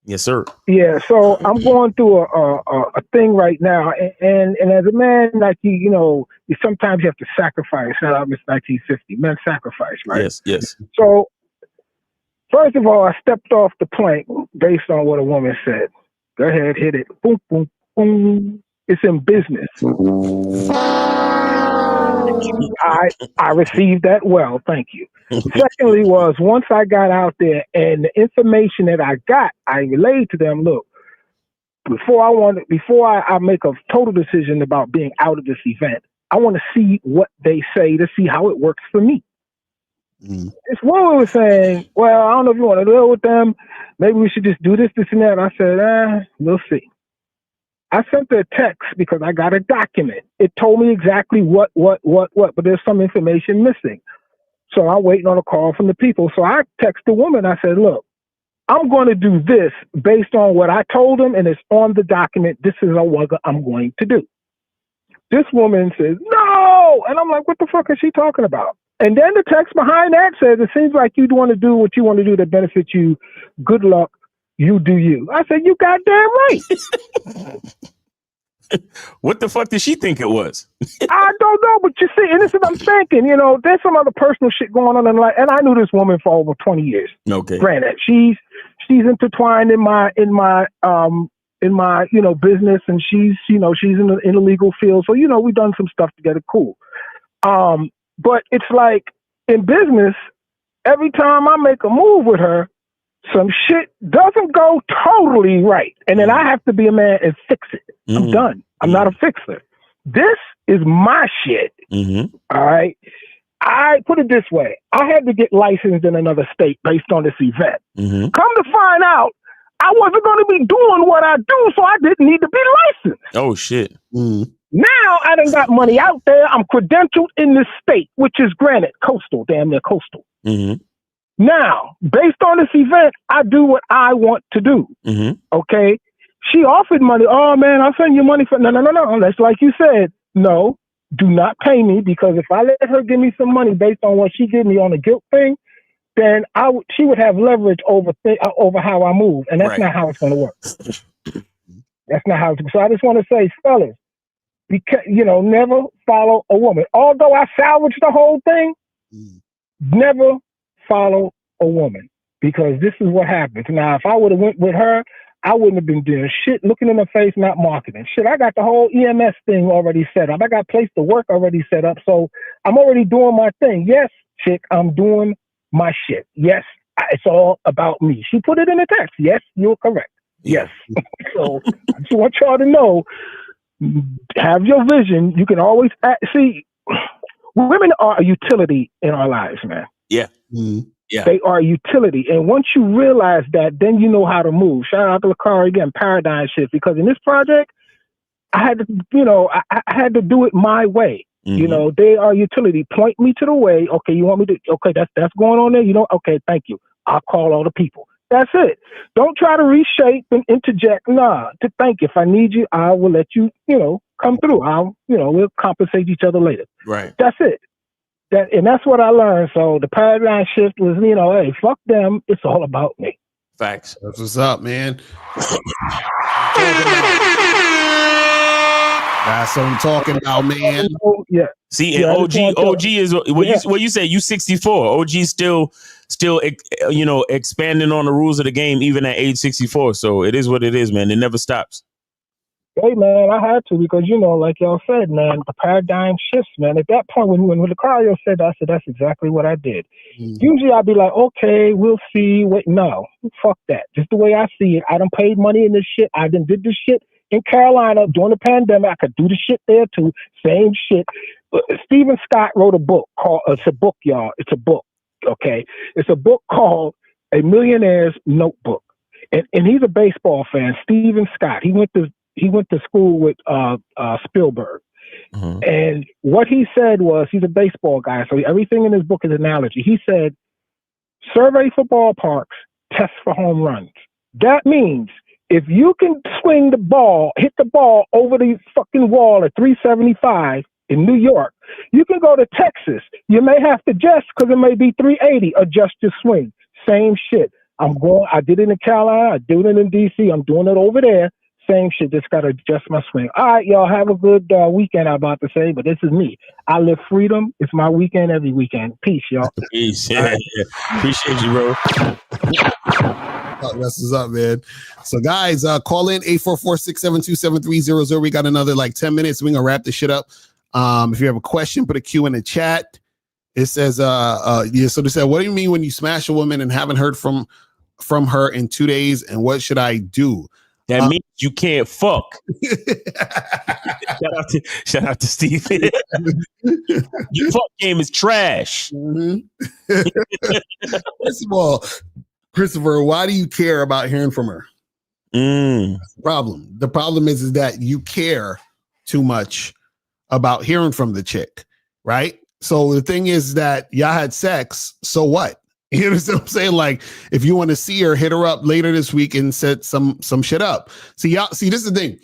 Yes, sir. Yeah, so I'm going through a thing right now, and as a man, like you sometimes you have to sacrifice. Shout out, Miss 1950, men sacrifice, right? Yes. So, first of all, I stepped off the plank based on what a woman said. Go ahead, hit it. Boom, boom, boom. It's in business. I received that well, thank you. Secondly was once I got out there and the information that I got, I relayed to them, look, before I make a total decision about being out of this event, I want to see what they say to see how it works for me. This woman was saying, well, I don't know if you want to deal with them. Maybe we should just do this, and that. And I said, we'll see. I sent her a text because I got a document. It told me exactly what, but there's some information missing. So I'm waiting on a call from the people. So I text the woman. I said, look, I'm going to do this based on what I told them, and it's on the document. This is what I'm going to do. This woman says, no. And I'm like, what the fuck is she talking about? And then the text behind that says, it seems like you want to do what you want to do that benefits you. Good luck. You do you. I said, you goddamn right. What the fuck did she think it was? I don't know, but you see, and this is what I'm thinking, there's some other personal shit going on in life. And I knew this woman for over 20 years. Okay. Granted, she's intertwined in my business, and she's in the legal field. So, we've done some stuff together. Cool. But it's like in business, every time I make a move with her, some shit doesn't go totally right. And then I have to be a man and fix it. I'm done. I'm not a fixer. This is my shit. All right. I put it this way. I had to get licensed in another state based on this event. Come to find out, I wasn't going to be doing what I do, so I didn't need to be licensed. Oh, shit. Now I done got money out there. I'm credentialed in this state, which is granted coastal, damn near coastal. Now, based on this event, I do what I want to do. Okay. She offered money. Oh man, I'll send you money for no. That's like you said. No, do not pay me, because if I let her give me some money based on what she gave me on the guilt thing, then she would have leverage over how I move, and that's not how it's going to work. That's not how it's. So I just want to say, fellas, because never follow a woman. Although I salvaged the whole thing, never follow a woman, because this is what happens. Now, if I would have went with her, I wouldn't have been doing shit, looking in her face, not marketing. Shit, I got the whole EMS thing already set up. I got place to work already set up, so I'm already doing my thing. Yes, chick, I'm doing my shit. Yes, it's all about me. She put it in the text. Yes, you're correct. Yes. So I just want y'all to know, have your vision. You can always see, women are a utility in our lives, man. Yeah. Yeah. They are a utility. And once you realize that, then you know how to move. Shout out to Lucario again, paradigm shift. Because in this project, I had to, I had to do it my way. They are utility. Point me to the way. Okay, you want me to, okay, that's going on there. Okay, thank you. I'll call all the people. That's it. Don't try to reshape and interject. To thank you. If I need you, I will let you, come through. We'll compensate each other later. Right. That's it. And that's what I learned. So the paradigm shift was, hey, fuck them. It's all about me. Facts. That's what's up, man. That's what I'm talking about, man. Yeah. See, and OG is what you said. You 64. OG still, expanding on the rules of the game, even at age 64. So it is what it is, man. It never stops. Hey, man, I had to, because, like y'all said, man, the paradigm shifts, man. At that point, when Lucario said that, I said, that's exactly what I did. Usually I'd be like, okay, we'll see. Wait, no, fuck that. Just the way I see it. I done paid money in this shit. I done did this shit. in Carolina during the pandemic. I could do the shit there too. Same shit. Stephen Scott wrote a book called, it's a book, y'all. It's a book, okay? It's a book called A Millionaire's Notebook. And he's a baseball fan, Stephen Scott. He went to school with Spielberg. Mm-hmm. And what he said was, he's a baseball guy, so everything in his book is analogy. He said, survey for ballparks, test for home runs. That means if you can swing the ball, hit the ball over the fucking wall at 375 in New York, you can go to Texas. You may have to adjust because it may be 380, adjust your swing. Same shit. I did it in Carolina, I do it in DC, I'm doing it over there. Same shit, just gotta adjust my swing. All right, y'all, have a good weekend, I'm about to say, but this is me. I live freedom. It's my weekend every weekend. Peace, y'all. Peace. Yeah. Appreciate you, bro. That's what's up, man. So, guys, call in 844-672-7300. We got another like 10 minutes. We're gonna wrap this shit up. If you have a question, put a Q in the chat. It says, so they said, what do you mean when you smash a woman and haven't heard from her in 2 days? And what should I do? That means you can't fuck. Shout out to Steve. Your fuck game is trash. Mm-hmm. First of all, Christopher, why do you care about hearing from her? That's the problem. The problem is that you care too much about hearing from the chick, right? So the thing is that y'all had sex, so what? You understand what I'm saying? Like, if you want to see her, hit her up later this week and set some shit up. See, this is the thing.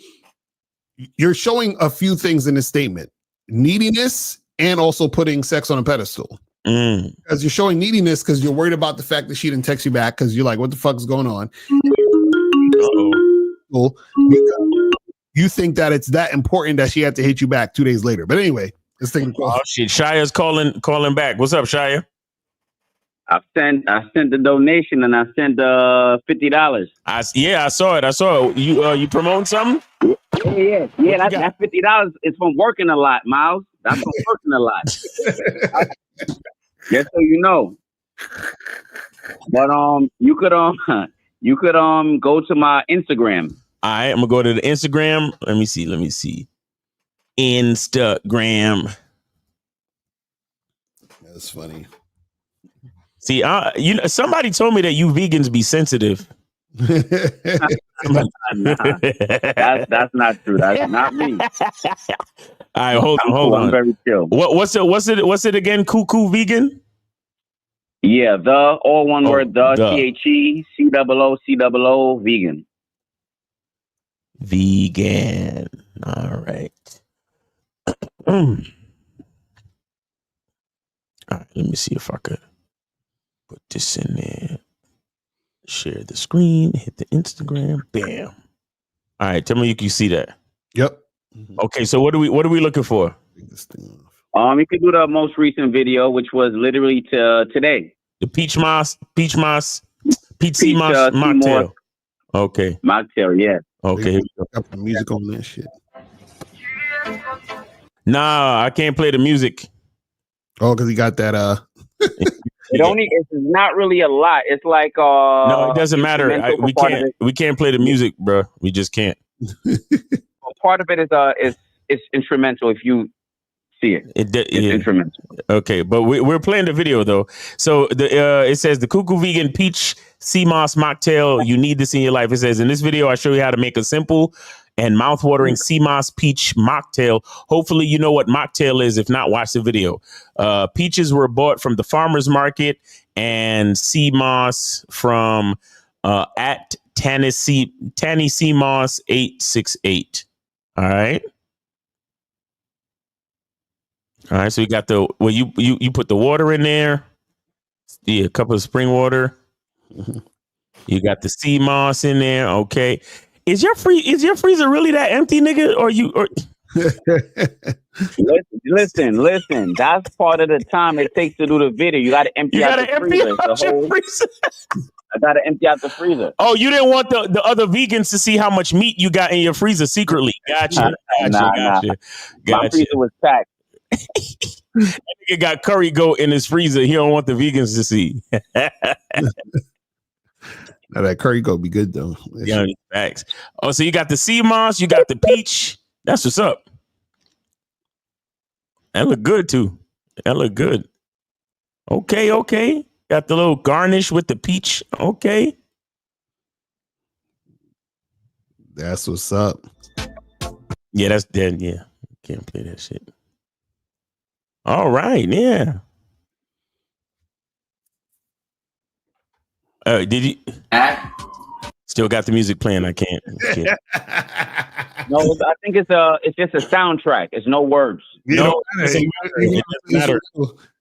You're showing a few things in this statement: neediness and also putting sex on a pedestal. Because you're showing neediness because you're worried about the fact that she didn't text you back because you're like, what the fuck is going on? Cool. You think that it's that important that she had to hit you back 2 days later. But anyway, this thing. Oh shit, Shia's calling back. What's up, Shia? I sent the donation and I sent $50. I saw it. You promoting something? Yeah. That $50 is from working a lot, Miles. That's from working a lot. Just so you know. But you could go to my Instagram. All right, I'm gonna go to the Instagram. Let me see. Instagram. That's funny. See, somebody told me that you vegans be sensitive. Nah, that's not true. That's not me. All right, hold on. I'm very chill. What's it again? Cuckoo vegan? Yeah, all one word, THECOOCOO vegan. Vegan. All right. All right, let me see if I could put this in there. Share the screen, hit the Instagram. Bam. All right, tell me you can see that. Yep. Okay, so what are we looking for? You could do the most recent video, which was literally today. The peach sea moss mocktail. Okay. Mocktail, yeah. Okay. Got the music on that shit. Nah, I can't play the music. Oh, because he got that. It's not really a lot. It's like no, it doesn't matter. We can't play the music, bro. We just can't. Part of it is instrumental. If you see it, it's instrumental. Okay, but we're playing the video though. So it says the Cuckoo Vegan Peach Sea Moss Mocktail. You need this in your life. It says in this video I show you how to make a simple and mouth-watering sea moss peach mocktail. Hopefully you know what mocktail is. If not, watch the video. Peaches were bought from the farmer's market and sea moss from at Tanny Sea Moss 868. All right. So you got you put the water in there. Yeah, a cup of spring water. You got the sea moss in there. Okay. Is your freezer really that empty, nigga? Listen. That's part of the time it takes to do the video. You got to empty out the freezer. I got to empty out the freezer. Oh, you didn't want the other vegans to see how much meat you got in your freezer secretly. Gotcha. My freezer was packed. That nigga got curry goat in his freezer. He don't want the vegans to see. Now that curry go be good though. Yeah, facts. Oh, so you got the sea moss, you got the peach. That's what's up. That look good too. That look good. Okay. Got the little garnish with the peach. Okay. That's what's up. Yeah, that's dead. Yeah. Can't play that shit. All right, yeah. Did you still got the music playing? I can't. No, I think it's just a soundtrack. It's no words. No, it doesn't matter.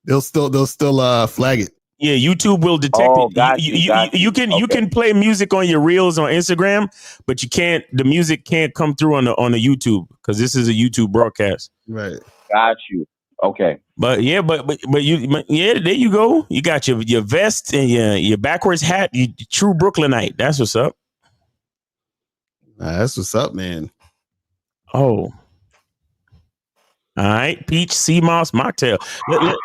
They'll still flag it. Yeah, YouTube will detect it. Got you can play music on your reels on Instagram, but you can't. The music can't come through on the YouTube because this is a YouTube broadcast. Right. Got you. Okay. But yeah, but there you go. You got your vest and your backwards hat. You true Brooklynite. That's what's up. That's what's up, man. Oh. All right, peach sea moss mocktail. All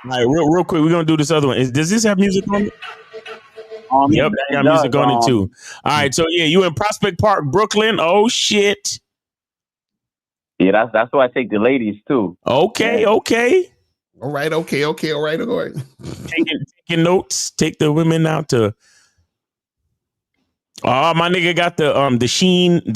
right, real quick, we're gonna do this other one. Does this have music on it? Yep, that got music on it too. All right, so yeah, you in Prospect Park, Brooklyn. Oh shit. Yeah, that's why I take the ladies too. Okay. All right. Taking notes. Take the women out to. Oh, my nigga got the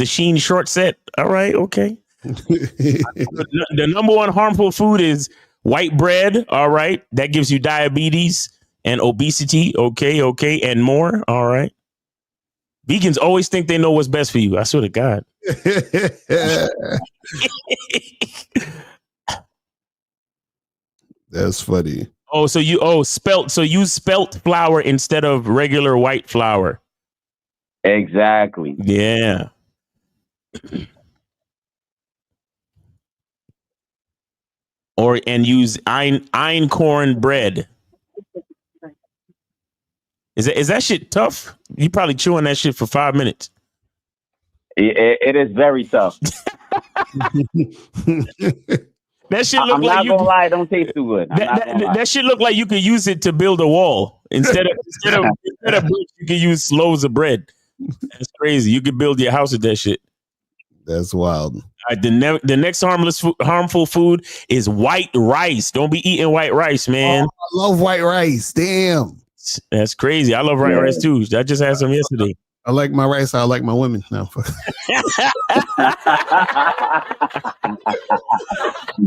Sheen short set. All right, okay. The number one harmful food is white bread. All right, that gives you diabetes and obesity. Okay, and more. All right. Vegans always think they know what's best for you. I swear to God. That's funny. Oh, so you spelt flour instead of regular white flour. Exactly. Yeah. And use einkorn bread. Is that shit tough? You probably chewing that shit for 5 minutes. It is very tough. That shit look I'm like not gonna lie, it don't taste too good. That shit look like you could use it to build a wall instead of bricks. You can use loaves of bread. That's crazy. You could build your house with that shit. That's wild. All right, the next harmful food is white rice. Don't be eating white rice, man. Oh, I love white rice. Damn. That's crazy. I love white rice too. I just had some yesterday. I like my rice. I like my women. No.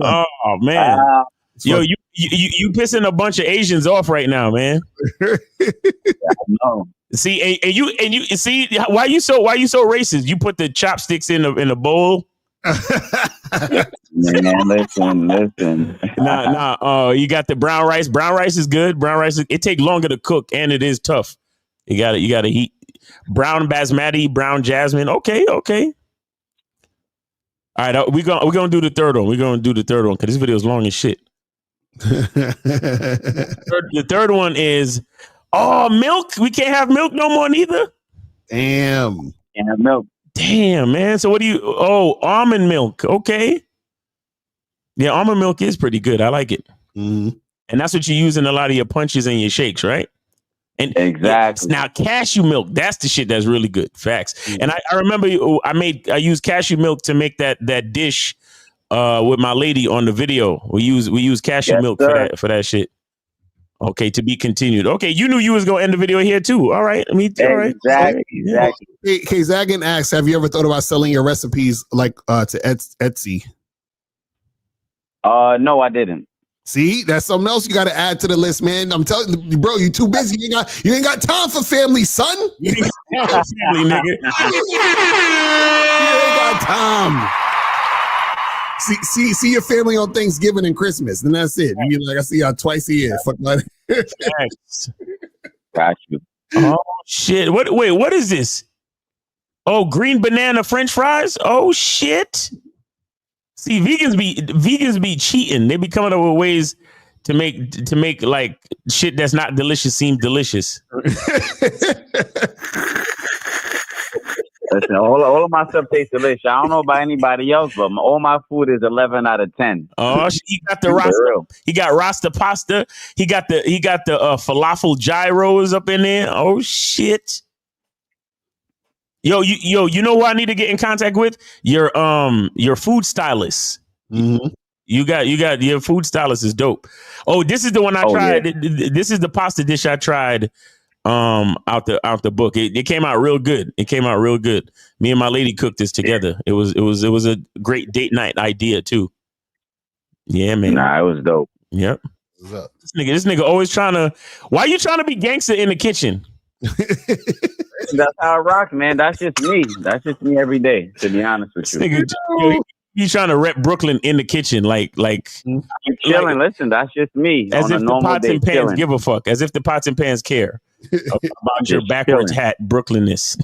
Oh man, yo, you pissing a bunch of Asians off right now, man. No. See, and you see why you so racist? You put the chopsticks in a bowl. Man, listen. Nah. You got the brown rice. Brown rice is good. It take longer to cook and it is tough. You got to heat. Brown basmati, brown jasmine. Okay. All right, we're gonna do the third one. We're gonna do the third one because this video is long as shit. The third one is milk. We can't have milk no more neither. Damn. Can't have milk. Damn, man. So what do you? Oh, almond milk. Okay. Yeah, almond milk is pretty good. I like it. Mm-hmm. And that's what you use in a lot of your punches and your shakes, right? And exactly. Now cashew milk, that's the shit that's really good. Facts. Mm-hmm. And I remember I used cashew milk to make that dish with my lady on the video. We use cashew milk for that shit. Okay, to be continued. Okay, you knew you was gonna end the video here too. All right. All right. Exactly. Hey, Zagan asks, have you ever thought about selling your recipes like to Etsy? No, I didn't. See, that's something else you got to add to the list, man. I'm telling you, bro, you too busy. You ain't got time for family, son. You ain't got time, nigga. You ain't got time. See your family on Thanksgiving and Christmas, and that's it. You like, I see y'all twice a year. Fuck that. Got you. Oh shit! Wait, what is this? Oh, green banana French fries. Oh shit! See, vegans be cheating. They be coming up with ways to make like shit that's not delicious seem delicious. Listen, all of my stuff tastes delicious. I don't know about anybody else, but all my food is 11 out of 10. Oh, he got the Rasta. He got Rasta pasta. He got the falafel gyros up in there. Oh shit. Yo, you know who I need to get in contact with? Your food stylist. Mm-hmm. You got your food stylist is dope. Oh, this is the one I tried. Yeah. This is the pasta dish I tried out the book. It came out real good. Me and my lady cooked this together. It was a great date night idea too. Yeah, man. Nah, it was dope. Yep. What's up? This nigga always trying to. Why you trying to be gangster in the kitchen? That's how I rock, man. That's just me. That's just me every day, to be honest with you. Nigga, he's trying to rep Brooklyn in the kitchen, like I'm chilling. Listen, that's just me. As if the pots and pans give a fuck. As if the pots and pans care about your backwards hat Brooklynness.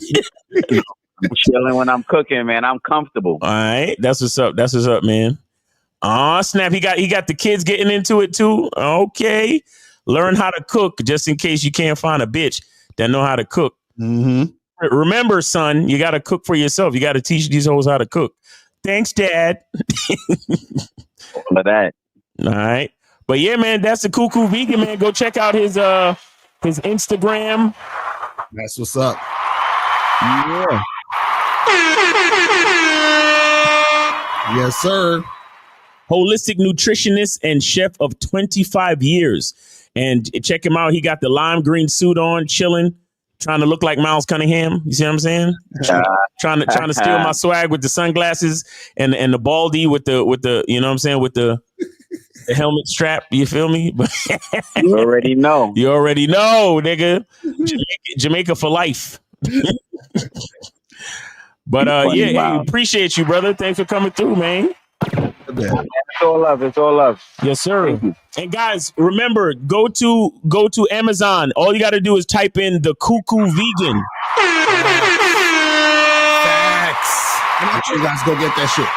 I'm chilling when I'm cooking, man. I'm comfortable. All right, that's what's up. That's what's up, man. Oh snap! He got the kids getting into it too. Okay, learn how to cook just in case you can't find a bitch that know how to cook. Mm-hmm. Remember, son, you got to cook for yourself. You got to teach these hoes how to cook. Thanks, Dad. For that. All right. But yeah, man, that's the Cuckoo Vegan, man. Go check out his Instagram. That's what's up. Yeah. Yes, sir. Holistic nutritionist and chef of 25 years. And check him out. He got the lime green suit on, chilling, trying to look like Miles Cunningham. You see what I'm saying? Trying to steal my swag with the sunglasses and the baldy with the you know what I'm saying, with the helmet strap. You feel me? You already know. You already know, nigga. Jamaica for life. But yeah, hey, appreciate you, brother. Thanks for coming through, man. It's all love. It's all love. Yes, sir. And guys, remember, go to Amazon. All you got to do is type in the Cuckoo Vegan. Facts. Make sure you guys go get that shit.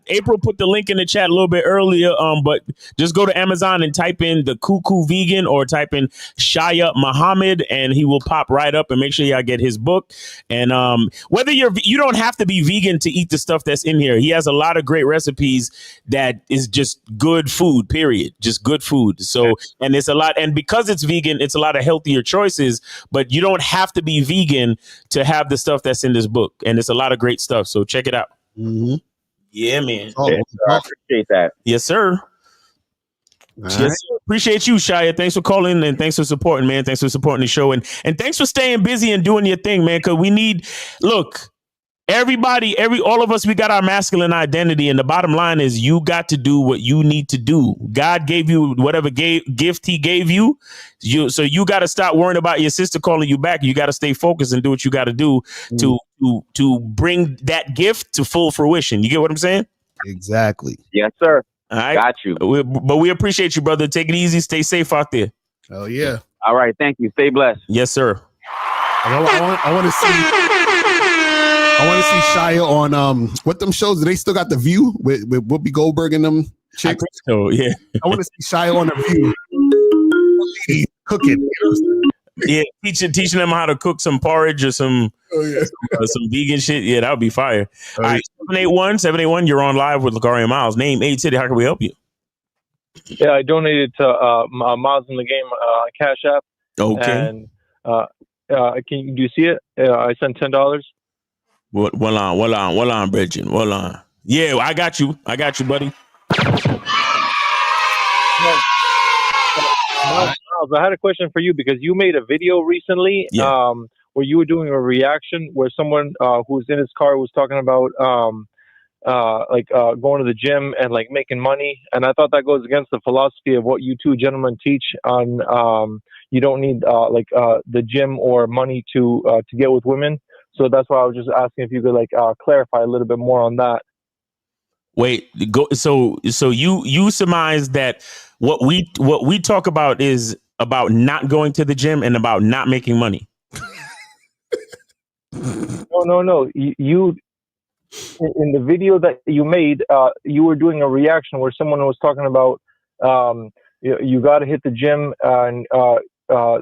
April put the link in the chat a little bit earlier. But just go to Amazon and type in the Cuckoo Vegan or type in Shia Muhammad, and he will pop right up. And make sure y'all get his book. And whether you don't have to be vegan to eat the stuff that's in here. He has a lot of great recipes that is just good food. Period. Just good food. So and it's a lot. And because it's vegan, it's a lot of healthier choices. But you don't have to be vegan to have the stuff that's in this book. And it's a lot of great stuff. So check it out. Mm-hmm. Yeah, man. I appreciate that. Yes, sir. Yes, sir. Appreciate you, Shia. Thanks for calling and thanks for supporting, man. Thanks for supporting the show and thanks for staying busy and doing your thing, man. Because we need, look, everybody, all of us, we got our masculine identity, and the bottom line is you got to do what you need to do. God gave you whatever gift He gave you. So you got to stop worrying about your sister calling you back. You got to stay focused and do what you got to do to bring that gift to full fruition. You get what I'm saying? Exactly. Yes, sir. All right. Got you. But we appreciate you, brother. Take it easy. Stay safe out there. Oh yeah. All right. Thank you. Stay blessed. Yes, sir. I want to see Shia on what them shows. Do they still got The View with Whoopi Goldberg and them chicks? So yeah. I want to see Shia on The View. He's cooking. Yeah, teaching them how to cook some porridge or some vegan shit. Yeah, that would be fire. All right, 781, you're on live with Lacari and Miles. Name, age, city. How can we help you? Yeah, I donated to Miles in the Game Cash App. Okay. And do you see it? I sent $10. Well on, Bridget. Well on. Yeah, I got you, buddy. Miles, I had a question for you because you made a video recently where you were doing a reaction where someone who was in his car was talking about going to the gym and like making money. And I thought that goes against the philosophy of what you two gentlemen teach on you don't need the gym or money to get with women. So that's why I was just asking if you could clarify a little bit more on that. Wait, go. So you surmise that what we talk about is about not going to the gym and about not making money. No. You in the video that you made, you were doing a reaction where someone was talking about you got to hit the gym and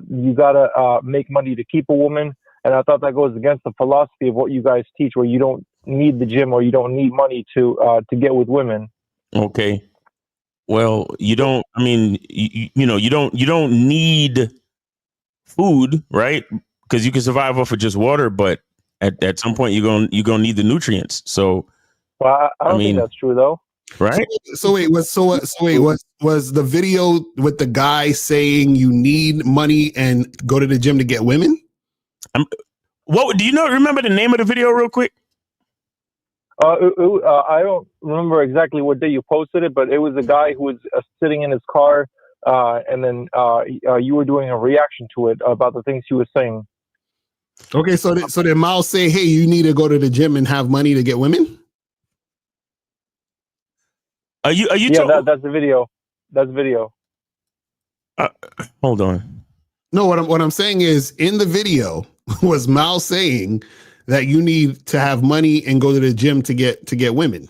you got to make money to keep a woman. And I thought that goes against the philosophy of what you guys teach, where you don't need the gym or you don't need money to get with women. Okay. Well, you don't. I mean, you know, you don't need food, right? Because you can survive off of just water, but at some point you're gonna need the nutrients. So, well, I don't think that's true though. Right? So wait, was the video with the guy saying you need money and go to the gym to get women? What do you know? Remember the name of the video, real quick? I don't remember exactly what day you posted it, but it was a guy who was sitting in his car, and then you were doing a reaction to it about the things he was saying. Okay, so did Miles say, "Hey, you need to go to the gym and have money to get women"? Are you? Yeah, that's the video. That's the video. Hold on. No, what I'm saying is, in the video was Miles saying that you need to have money and go to the gym to get women.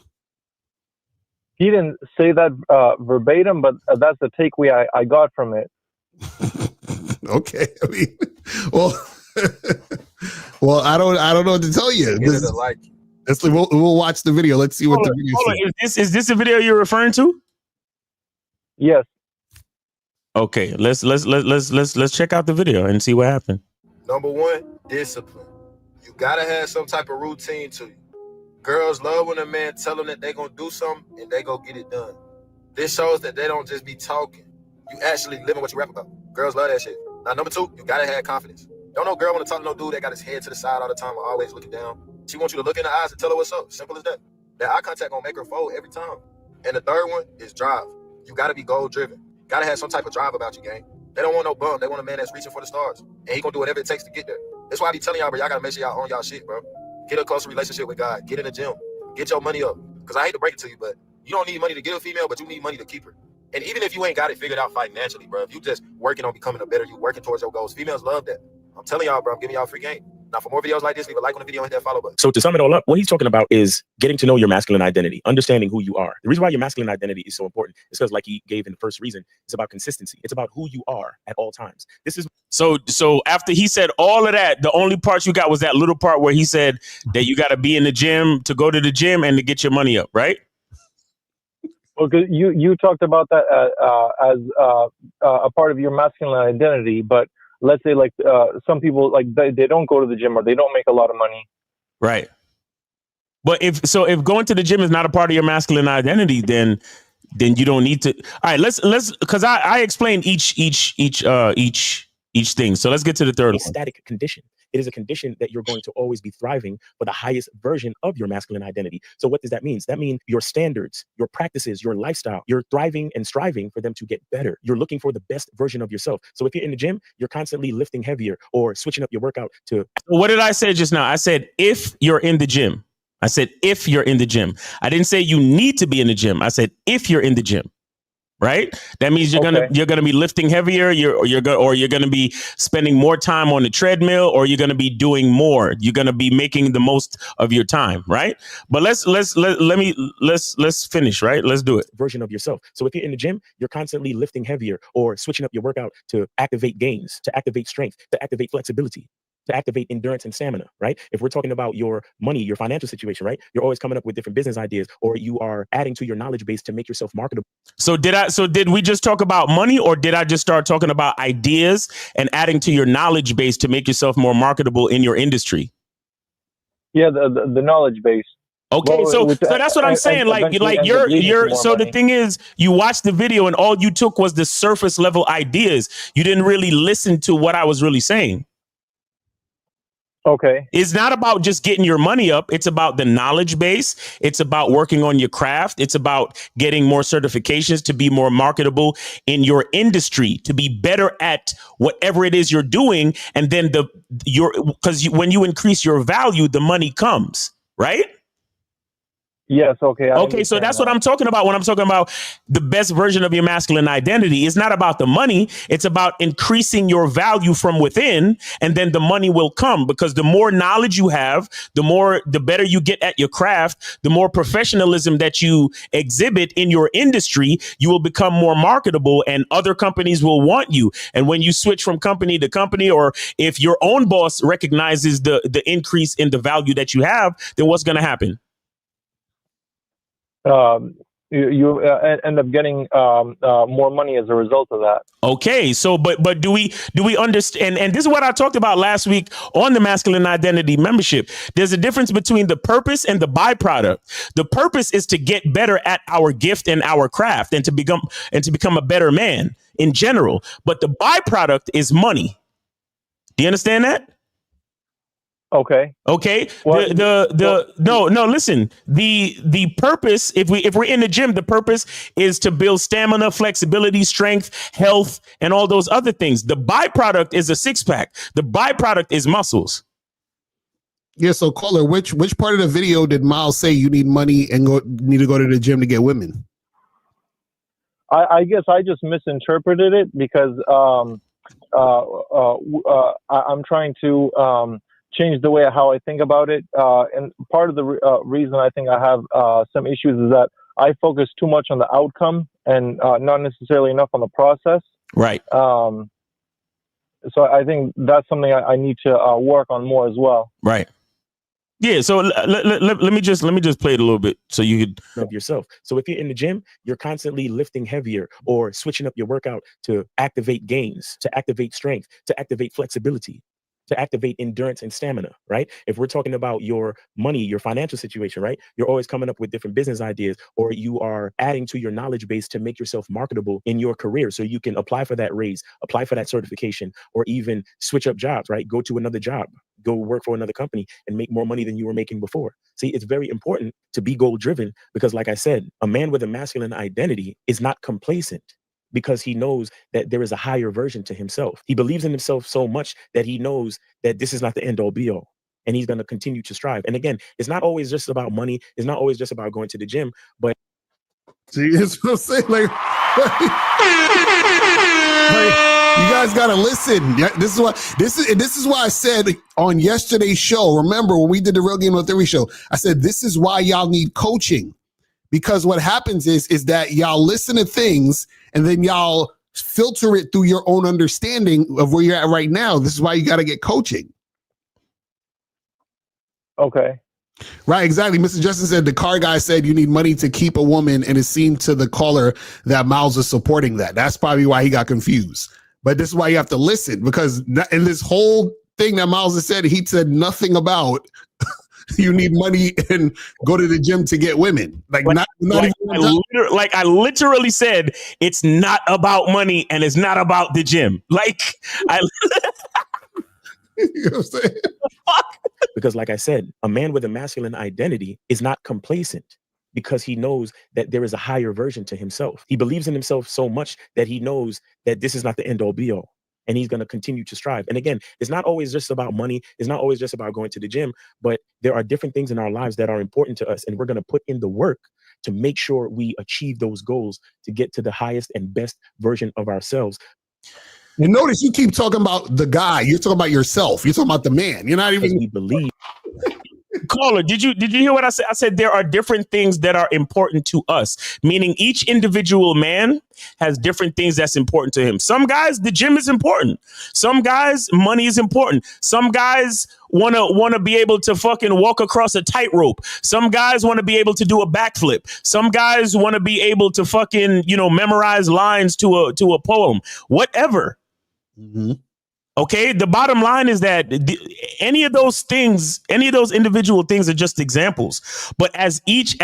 He didn't say that verbatim, but that's the takeaway I got from it. Okay, I mean, well, I don't know what to tell you. We'll watch the video. Let's see what the video says. Is this the video you're referring to? Yes. Okay, let's check out the video and see what happened. Number one, discipline. You gotta have some type of routine to you. Girls love when a man tell them that they gonna do something and they go get it done. This shows that they don't just be talking. You actually living what you rap about. Girls love that shit. Now, number two, you gotta have confidence. Don't no girl want to talk to no dude that got his head to the side all the time or always looking down. She wants you to look in the eyes and tell her what's up. Simple as that. That eye contact gonna make her fold every time. And the third one is drive. You gotta be goal driven. Gotta have some type of drive about you, gang. They don't want no bum. They want a man that's reaching for the stars. And he gonna do whatever it takes to get there. That's why I be telling y'all, bro, y'all gotta make sure y'all own y'all shit, bro. Get a closer relationship with God. Get in the gym. Get your money up. Because I hate to break it to you, but you don't need money to get a female, but you need money to keep her. And even if you ain't got it figured out financially, bro, if you just working on becoming a better you, working towards your goals, females love that. I'm telling y'all, bro, I'm giving y'all free game. Now, for more videos like this, leave a like on the video and hit that follow button. So to sum it all up, what he's talking about is getting to know your masculine identity, understanding who you are. The reason why your masculine identity is so important is because, like he gave in the first reason, it's about consistency. It's about who you are at all times. This is so after he said all of that, the only part you got was that little part where he said that you got to be in the gym to go to the gym and to get your money up, right? Well, you talked about that as a part of your masculine identity, but let's say like some people like they don't go to the gym or they don't make a lot of money. Right. But if going to the gym is not a part of your masculine identity, then you don't need to. All right, let's because I explained each thing. So let's get to the third one. Static condition. It is a condition that you're going to always be thriving for the highest version of your masculine identity. So what does that mean? That means your standards, your practices, your lifestyle, you're thriving and striving for them to get better. You're looking for the best version of yourself. So if you're in the gym, you're constantly lifting heavier or switching up your workout to. What did I say just now? I said, if you're in the gym. I said, if you're in the gym. I didn't say you need to be in the gym. I said, if you're in the gym. Right. That means you're gonna be lifting heavier. You're gonna be spending more time on the treadmill, or you're gonna be doing more. You're gonna be making the most of your time. Right. But let's finish. Right. Let's do it. Version of yourself. So if you're in the gym, you're constantly lifting heavier or switching up your workout to activate gains, to activate strength, to activate flexibility, to activate endurance and stamina, right? If we're talking about your money, your financial situation, right? You're always coming up with different business ideas, or you are adding to your knowledge base to make yourself marketable. So did we just talk about money, or did I just start talking about ideas and adding to your knowledge base to make yourself more marketable in your industry? Yeah, the knowledge base. Okay, well, so that's what I'm saying. The thing is, you watched the video and all you took was the surface level ideas. You didn't really listen to what I was really saying. Okay. It's not about just getting your money up. It's about the knowledge base. It's about working on your craft. It's about getting more certifications to be more marketable in your industry, to be better at whatever it is you're doing. And then when you increase your value, the money comes, right? Yes. Okay. Okay, so that's what I'm talking about when I'm talking about the best version of your masculine identity. It's not about the money. It's about increasing your value from within, and then the money will come, because the more knowledge you have, the better you get at your craft, the more professionalism that you exhibit in your industry, you will become more marketable and other companies will want you. And when you switch from company to company, or if your own boss recognizes the increase in the value that you have, then what's going to happen? You end up getting more money as a result of that. Okay, so but do we understand? And this is what I talked about last week on the Masculine Identity membership. There's a difference between the purpose and the byproduct. The purpose is to get better at our gift and our craft, and to become a better man in general. But the byproduct is money. Do you understand that? Okay. Okay. Well, No, listen. The purpose, if we're in the gym, the purpose is to build stamina, flexibility, strength, health, and all those other things. The byproduct is a six pack. The byproduct is muscles. Yeah, so caller, which part of the video did Miles say you need money and need to go to the gym to get women? I guess I just misinterpreted it because I'm trying to change the way how I think about it. And part of the reason I think I have some issues is that I focus too much on the outcome and not necessarily enough on the process. Right. So I think that's something I need to work on more as well. Right. Yeah. So let me just play it a little bit so you could know yourself. So if you're in the gym, you're constantly lifting heavier or switching up your workout to activate gains, to activate strength, to activate flexibility, to activate endurance and stamina, right? If we're talking about your money, your financial situation, right? You're always coming up with different business ideas, or you are adding to your knowledge base to make yourself marketable in your career, so you can apply for that raise, apply for that certification, or even switch up jobs, right? Go to another job, go work for another company and make more money than you were making before. See, it's very important to be goal driven, because like I said, a man with a masculine identity is not complacent, because he knows that there is a higher version to himself. He believes in himself so much that he knows that this is not the end all be all, and he's going to continue to strive. And again, it's not always just about money. It's not always just about going to the gym, but see, that's what I'm saying. Like you guys gotta listen. This is why I said on yesterday's show. Remember when we did the Real Game of Theory show? I said this is why y'all need coaching, because what happens is that y'all listen to things and then y'all filter it through your own understanding of where you're at right now. This is why you got to get coaching. Okay. Right, exactly. Mr. Justin said the car guy said you need money to keep a woman, and it seemed to the caller that Miles was supporting that. That's probably why he got confused. But this is why you have to listen, because in this whole thing that Miles has said, he said nothing about you need money and go to the gym to get women. Like, not like, even I literally said it's not about money and it's not about the gym. Like, you know what I'm saying? Because like I said, a man with a masculine identity is not complacent, because he knows that there is a higher version to himself. He believes in himself so much that he knows that this is not the end all be all, and he's going to continue to strive. And again, it's not always just about money. It's not always just about going to the gym, but there are different things in our lives that are important to us, and we're going to put in the work to make sure we achieve those goals to get to the highest and best version of ourselves. You notice you keep talking about the guy. You're talking about yourself. You're talking about the man. You're not even. We believe. Caller, did you hear what I said? I said there are different things that are important to us, meaning each individual man has different things that's important to him. Some guys, the gym is important. Some guys, money is important. Some guys want to be able to fucking walk across a tightrope. Some guys want to be able to do a backflip. Some guys want to be able to fucking, memorize lines to a poem. Whatever. Mm-hmm. Okay, the bottom line is that any of those individual things are just examples. But as each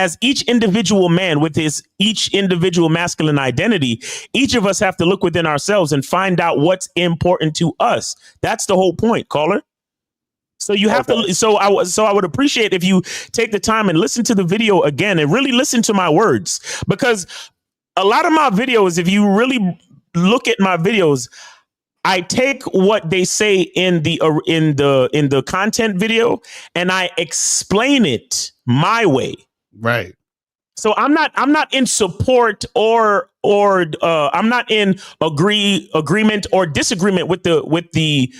individual man with each individual masculine identity, each of us have to look within ourselves and find out what's important to us. That's the whole point, caller. So you have to. So I would appreciate if you take the time and listen to the video again and really listen to my words, because a lot of my videos, if you really look at my videos, I take what they say in the content video and I explain it my way. Right. So I'm not in support or I'm not in agreement or disagreement with the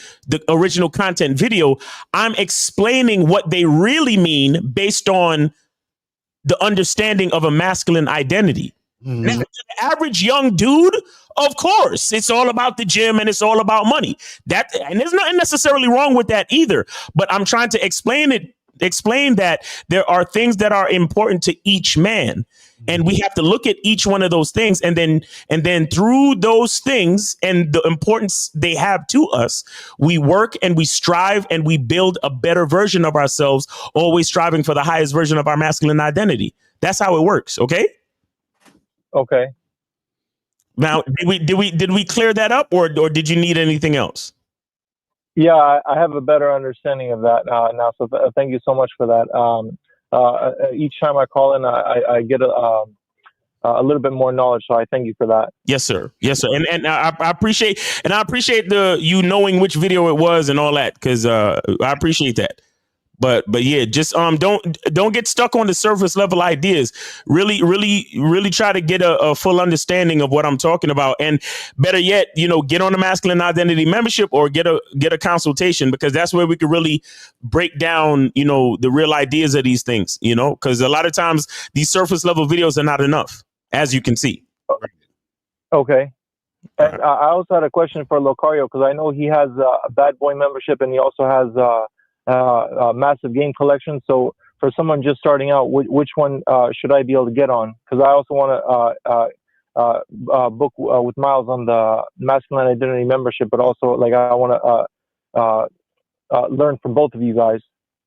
original content video. I'm explaining what they really mean based on the understanding of a masculine identity. Now, to the average young dude, of course, it's all about the gym and it's all about money. And there's nothing necessarily wrong with that either. But I'm trying to explain that there are things that are important to each man. And we have to look at each one of those things. And then through those things and the importance they have to us, we work and we strive and we build a better version of ourselves, always striving for the highest version of our masculine identity. That's how it works. OK. Okay. Now, did we clear that up or did you need anything else? Yeah, I have a better understanding of that now. So thank you so much for that. Each time I call in, I get a little bit more knowledge. So I thank you for that. Yes, sir. Yes, sir. And I appreciate you knowing which video it was and all that, because I appreciate that. But yeah, just don't get stuck on the surface level ideas. Really try to get a full understanding of what I'm talking about. And better yet, get on the masculine identity membership or get a consultation, because that's where we could really break down, the real ideas of these things, because a lot of times these surface level videos are not enough, as you can see. Okay. And I also had a question for Locario, because I know he has a Bad Boy membership and he also has a massive game collection. So for someone just starting out, which one should I be able to get on? Because I also want to book with Miles on the masculine identity membership, but also I want to learn from both of you guys.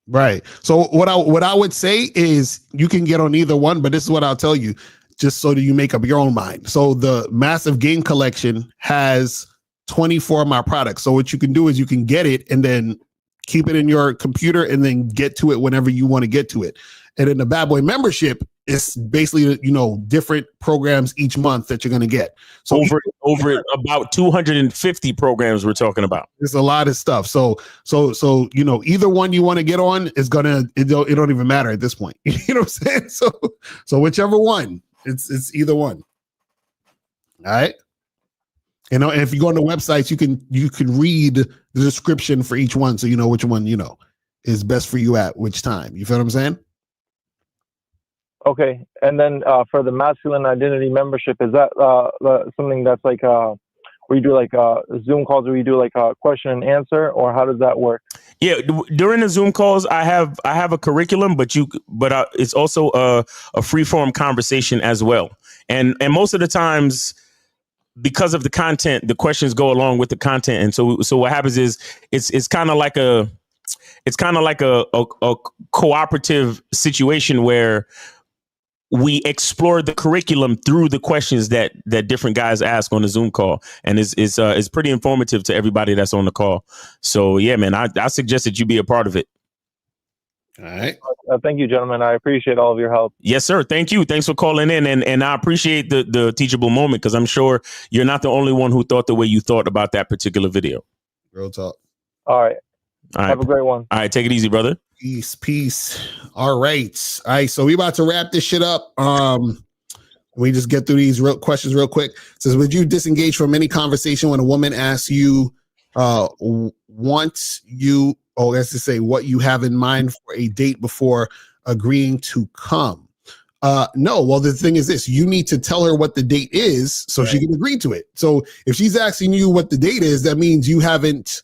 Right. So what I would say is you can get on either one, but this is what I'll tell you, just so that you make up your own mind. So the massive game collection has 24 of my products. So what you can do is you can get it and then keep it in your computer and then get to it whenever you want to get to it. And in the Bad Boy membership, it's basically, different programs each month that you're going to get. So over about 250 programs we're talking about. There's a lot of stuff. So either one you want to get on is it don't even matter at this point. You know what I'm saying? So whichever one, it's either one. All right. And if you go on the websites, you can read the description for each one, so you know which one is best for you at which time. You feel what I'm saying? Okay. And then for the masculine identity membership, is that something that's where you do Zoom calls, where you do a question and answer, or how does that work? Yeah, during the Zoom calls, I have a curriculum, but it's also a free form conversation as well. And most of the times, because of the content, the questions go along with the content. And so what happens is it's kind of like a cooperative situation where we explore the curriculum through the questions that different guys ask on the Zoom call. And it's pretty informative to everybody that's on the call. So yeah, man, I suggest that you be a part of it. All right. Thank you, gentlemen. I appreciate all of your help. Yes, sir. Thank you. Thanks for calling in. And I appreciate the teachable moment, because I'm sure you're not the only one who thought the way you thought about that particular video. Real talk. All right. Have a great one. All right. Take it easy, brother. Peace. All right. All right. So we about to wrap this shit up. We just get through these questions real quick. It says, would you disengage from any conversation when a woman asks you, what you have in mind for a date before agreeing to come? No. Well, the thing is this, you need to tell her what the date is so she can agree to it. So if she's asking you what the date is, that means you haven't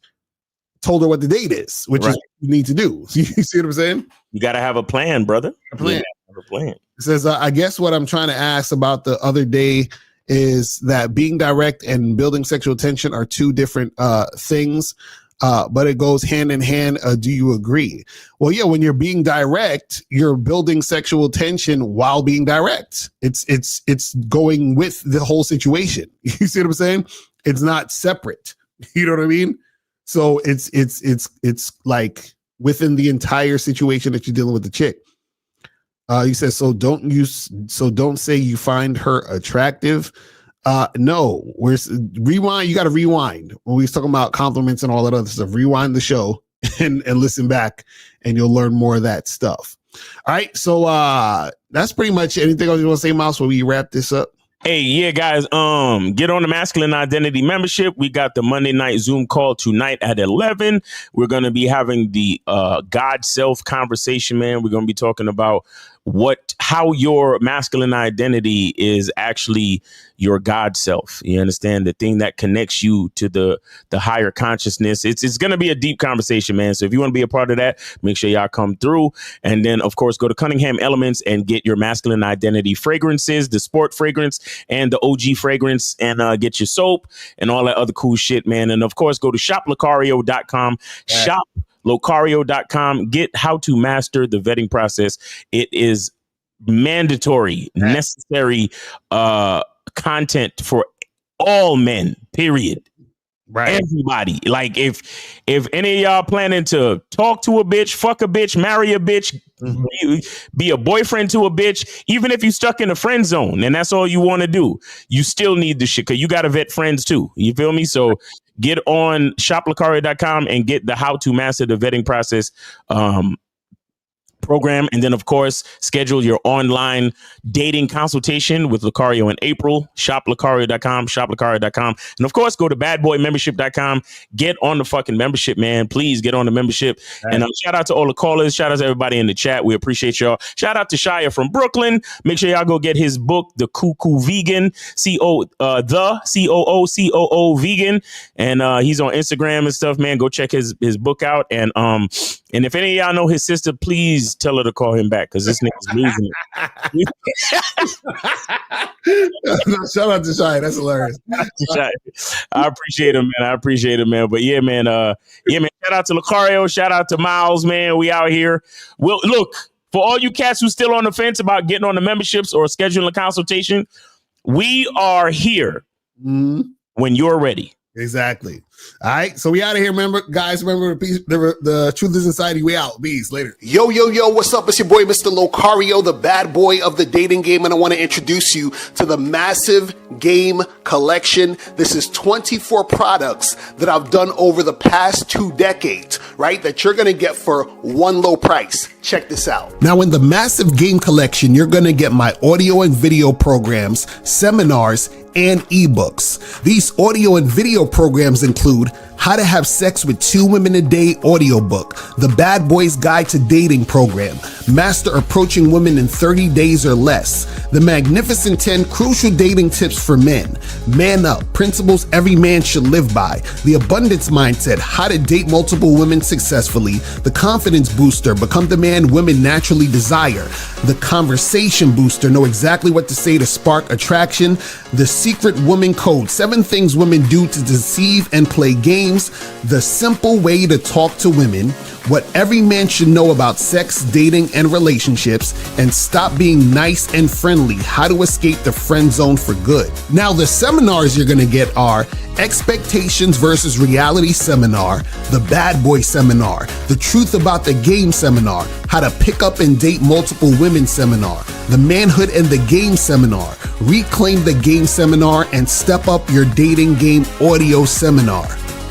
told her what the date is, which is what you need to do. You see what I'm saying? You got to have a plan, brother. A plan. Have a plan. It says, I guess what I'm trying to ask about the other day is that being direct and building sexual tension are two different things. But it goes hand in hand. Do you agree? Well, yeah, when you're being direct, you're building sexual tension while being direct. It's going with the whole situation. You see what I'm saying? It's not separate. You know what I mean? So it's like within the entire situation that you're dealing with the chick. He says, so don't say you find her attractive. No, rewind. You got to rewind when we was talking about compliments and all that other stuff. Rewind the show and listen back, and you'll learn more of that stuff. All right. So that's pretty much anything else you want to say, Miles, before we wrap this up? Hey, yeah, guys, get on the Masculine Identity membership. We got the Monday night Zoom call tonight at 11. We're going to be having the God self conversation, man. We're going to be talking about how your masculine identity is actually your God self. You understand? The thing that connects you to the higher consciousness. It's going to be a deep conversation, man. So if you want to be a part of that, make sure y'all come through. And then, of course, go to Cunningham Elements and get your masculine identity fragrances, the sport fragrance and the OG fragrance, and get your soap and all that other cool shit, man. And of course, go to shoplocario.com. Shop Locario.com. Get how to master the vetting process. It is mandatory, necessary content for all men, period. Right. Everybody. Like if any of y'all planning to talk to a bitch, fuck a bitch, marry a bitch, be a boyfriend to a bitch, even if you stuck in a friend zone and that's all you want to do, you still need the shit because you got to vet friends too. You feel me? So get on shoplocario.com and get the how to master the vetting process program. And then, of course, schedule your online dating consultation with Locario in April. Shoplocario.com, shoplocario.com. And of course, go to badboymembership.com. Get on the fucking membership, man. Please get on the membership. Right. And shout out to all the callers. Shout out to everybody in the chat. We appreciate y'all. Shout out to Shia from Brooklyn. Make sure y'all go get his book, The Cuckoo Vegan, the COO Vegan. And he's on Instagram and stuff, man. Go check his book out. And if any of y'all know his sister, please tell her to call him back because this nigga's losing it. Shout out to Shai. That's hilarious. I appreciate him, man. But yeah, man. Shout out to Locario. Shout out to Miles, man. We out here. Well, look, for all you cats who still on the fence about getting on the memberships or scheduling a consultation, we are here when you're ready. Exactly. All right, so we out of here. Remember, guys, the truth is inside you. We out. Bees later. Yo, what's up? It's your boy, Mr. Locario, the bad boy of the dating game, and I want to introduce you to the massive game collection. This is 24 products that I've done over the past 2 decades, right? That you're going to get for one low price. Check this out. Now, in the massive game collection, you're going to get my audio and video programs, seminars, and ebooks. These audio and video programs include How to Have Sex with 2 Women a Day audiobook, The Bad Boys Guide to Dating program, Master Approaching Women in 30 Days or Less, The Magnificent 10 Crucial Dating Tips for Men, Man Up, Principles Every Man Should Live By, The Abundance Mindset, How to Date Multiple Women Successfully, The Confidence Booster, Become the Man Women Naturally Desire, The Conversation Booster, Know Exactly What to Say to Spark Attraction, The Secret Woman Code, 7 Things Women Do to Deceive and Play Games, The Simple Way to Talk to Women, What Every Man Should Know About Sex, Dating, and Relationships, and Stop Being Nice and Friendly, How to Escape the Friend Zone for Good. Now, the seminars you're going to get are Expectations versus Reality Seminar, The Bad Boy Seminar, The Truth About the Game Seminar, How to Pick Up and Date Multiple Women Seminar, The Manhood and the Game Seminar, Reclaim the Game Seminar, and Step Up Your Dating Game Audio Seminar.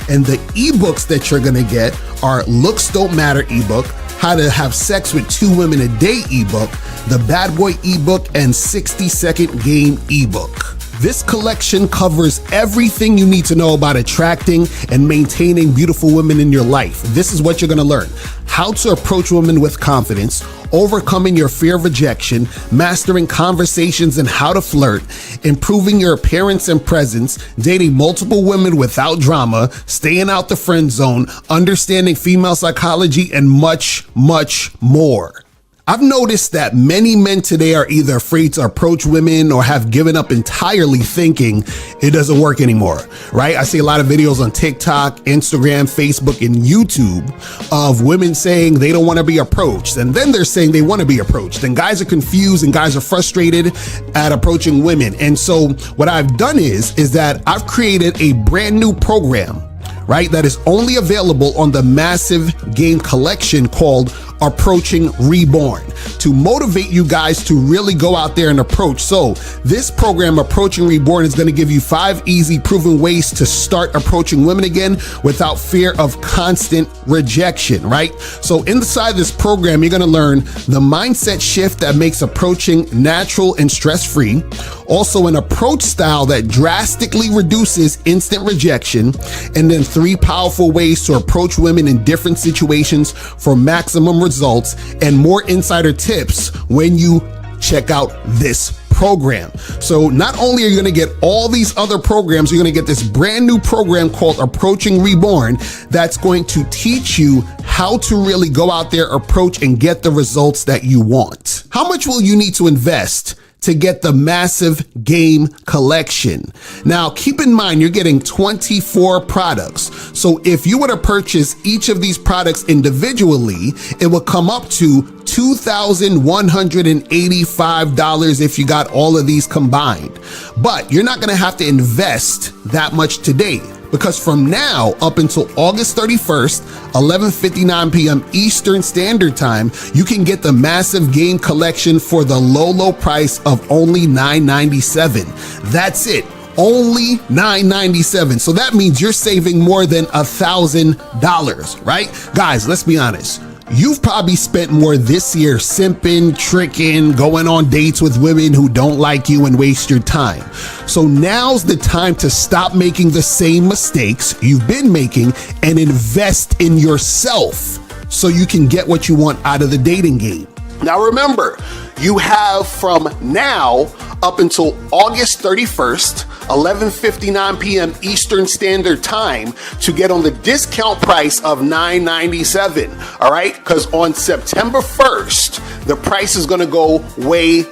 And the ebooks that you're going to get are Looks Don't Matter ebook, How to Have Sex with 2 Women a Day ebook, The Bad Boy ebook, and 60-Second Game ebook. This collection covers everything you need to know about attracting and maintaining beautiful women in your life. This is what you're going to learn. How to approach women with confidence, overcoming your fear of rejection, mastering conversations and how to flirt, improving your appearance and presence, dating multiple women without drama, staying out the friend zone, understanding female psychology, and much, much more. I've noticed that many men today are either afraid to approach women or have given up entirely thinking it doesn't work anymore, right? I see a lot of videos on TikTok, Instagram, Facebook, and YouTube of women saying they don't want to be approached. And then they're saying they want to be approached. And guys are confused and guys are frustrated at approaching women. And so what I've done is that I've created a brand new program, right, that is only available on the massive game collection called Approaching Reborn, to motivate you guys to really go out there and approach. So this program, Approaching Reborn, is going to give you 5 easy proven ways to start approaching women again without fear of constant rejection, right? So inside this program, you're going to learn the mindset shift that makes approaching natural and stress-free. Also, an approach style that drastically reduces instant rejection. And then 3 powerful ways to approach women in different situations for maximum results, and more insider tips when you check out this program. So not only are you going to get all these other programs, you're going to get this brand new program called Approaching Reborn that's going to teach you how to really go out there, approach, and get the results that you want. How much will you need to invest to get the massive game collection? Now, keep in mind, you're getting 24 products. So if you were to purchase each of these products individually, it will come up to $2,185 if you got all of these combined. But you're not going to have to invest that much today, because from now up until August 31st, 11:59 p.m. Eastern Standard Time, you can get the massive game collection for the low price of only $997. That's it. Only $997. So that means you're saving more than $1,000, right? Guys, let's be honest. You've probably spent more this year simping, tricking, going on dates with women who don't like you and waste your time. So now's the time to stop making the same mistakes you've been making and invest in yourself so you can get what you want out of the dating game. Now remember, you have from now up until August 31st, 11:59 p.m. Eastern Standard Time to get on the discount price of $997. All right, because on September 1st, the price is going to go way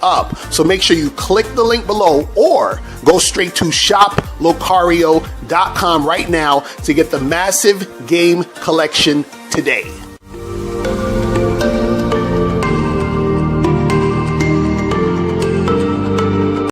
up. So make sure you click the link below or go straight to shoplocario.com right now to get the massive game collection today.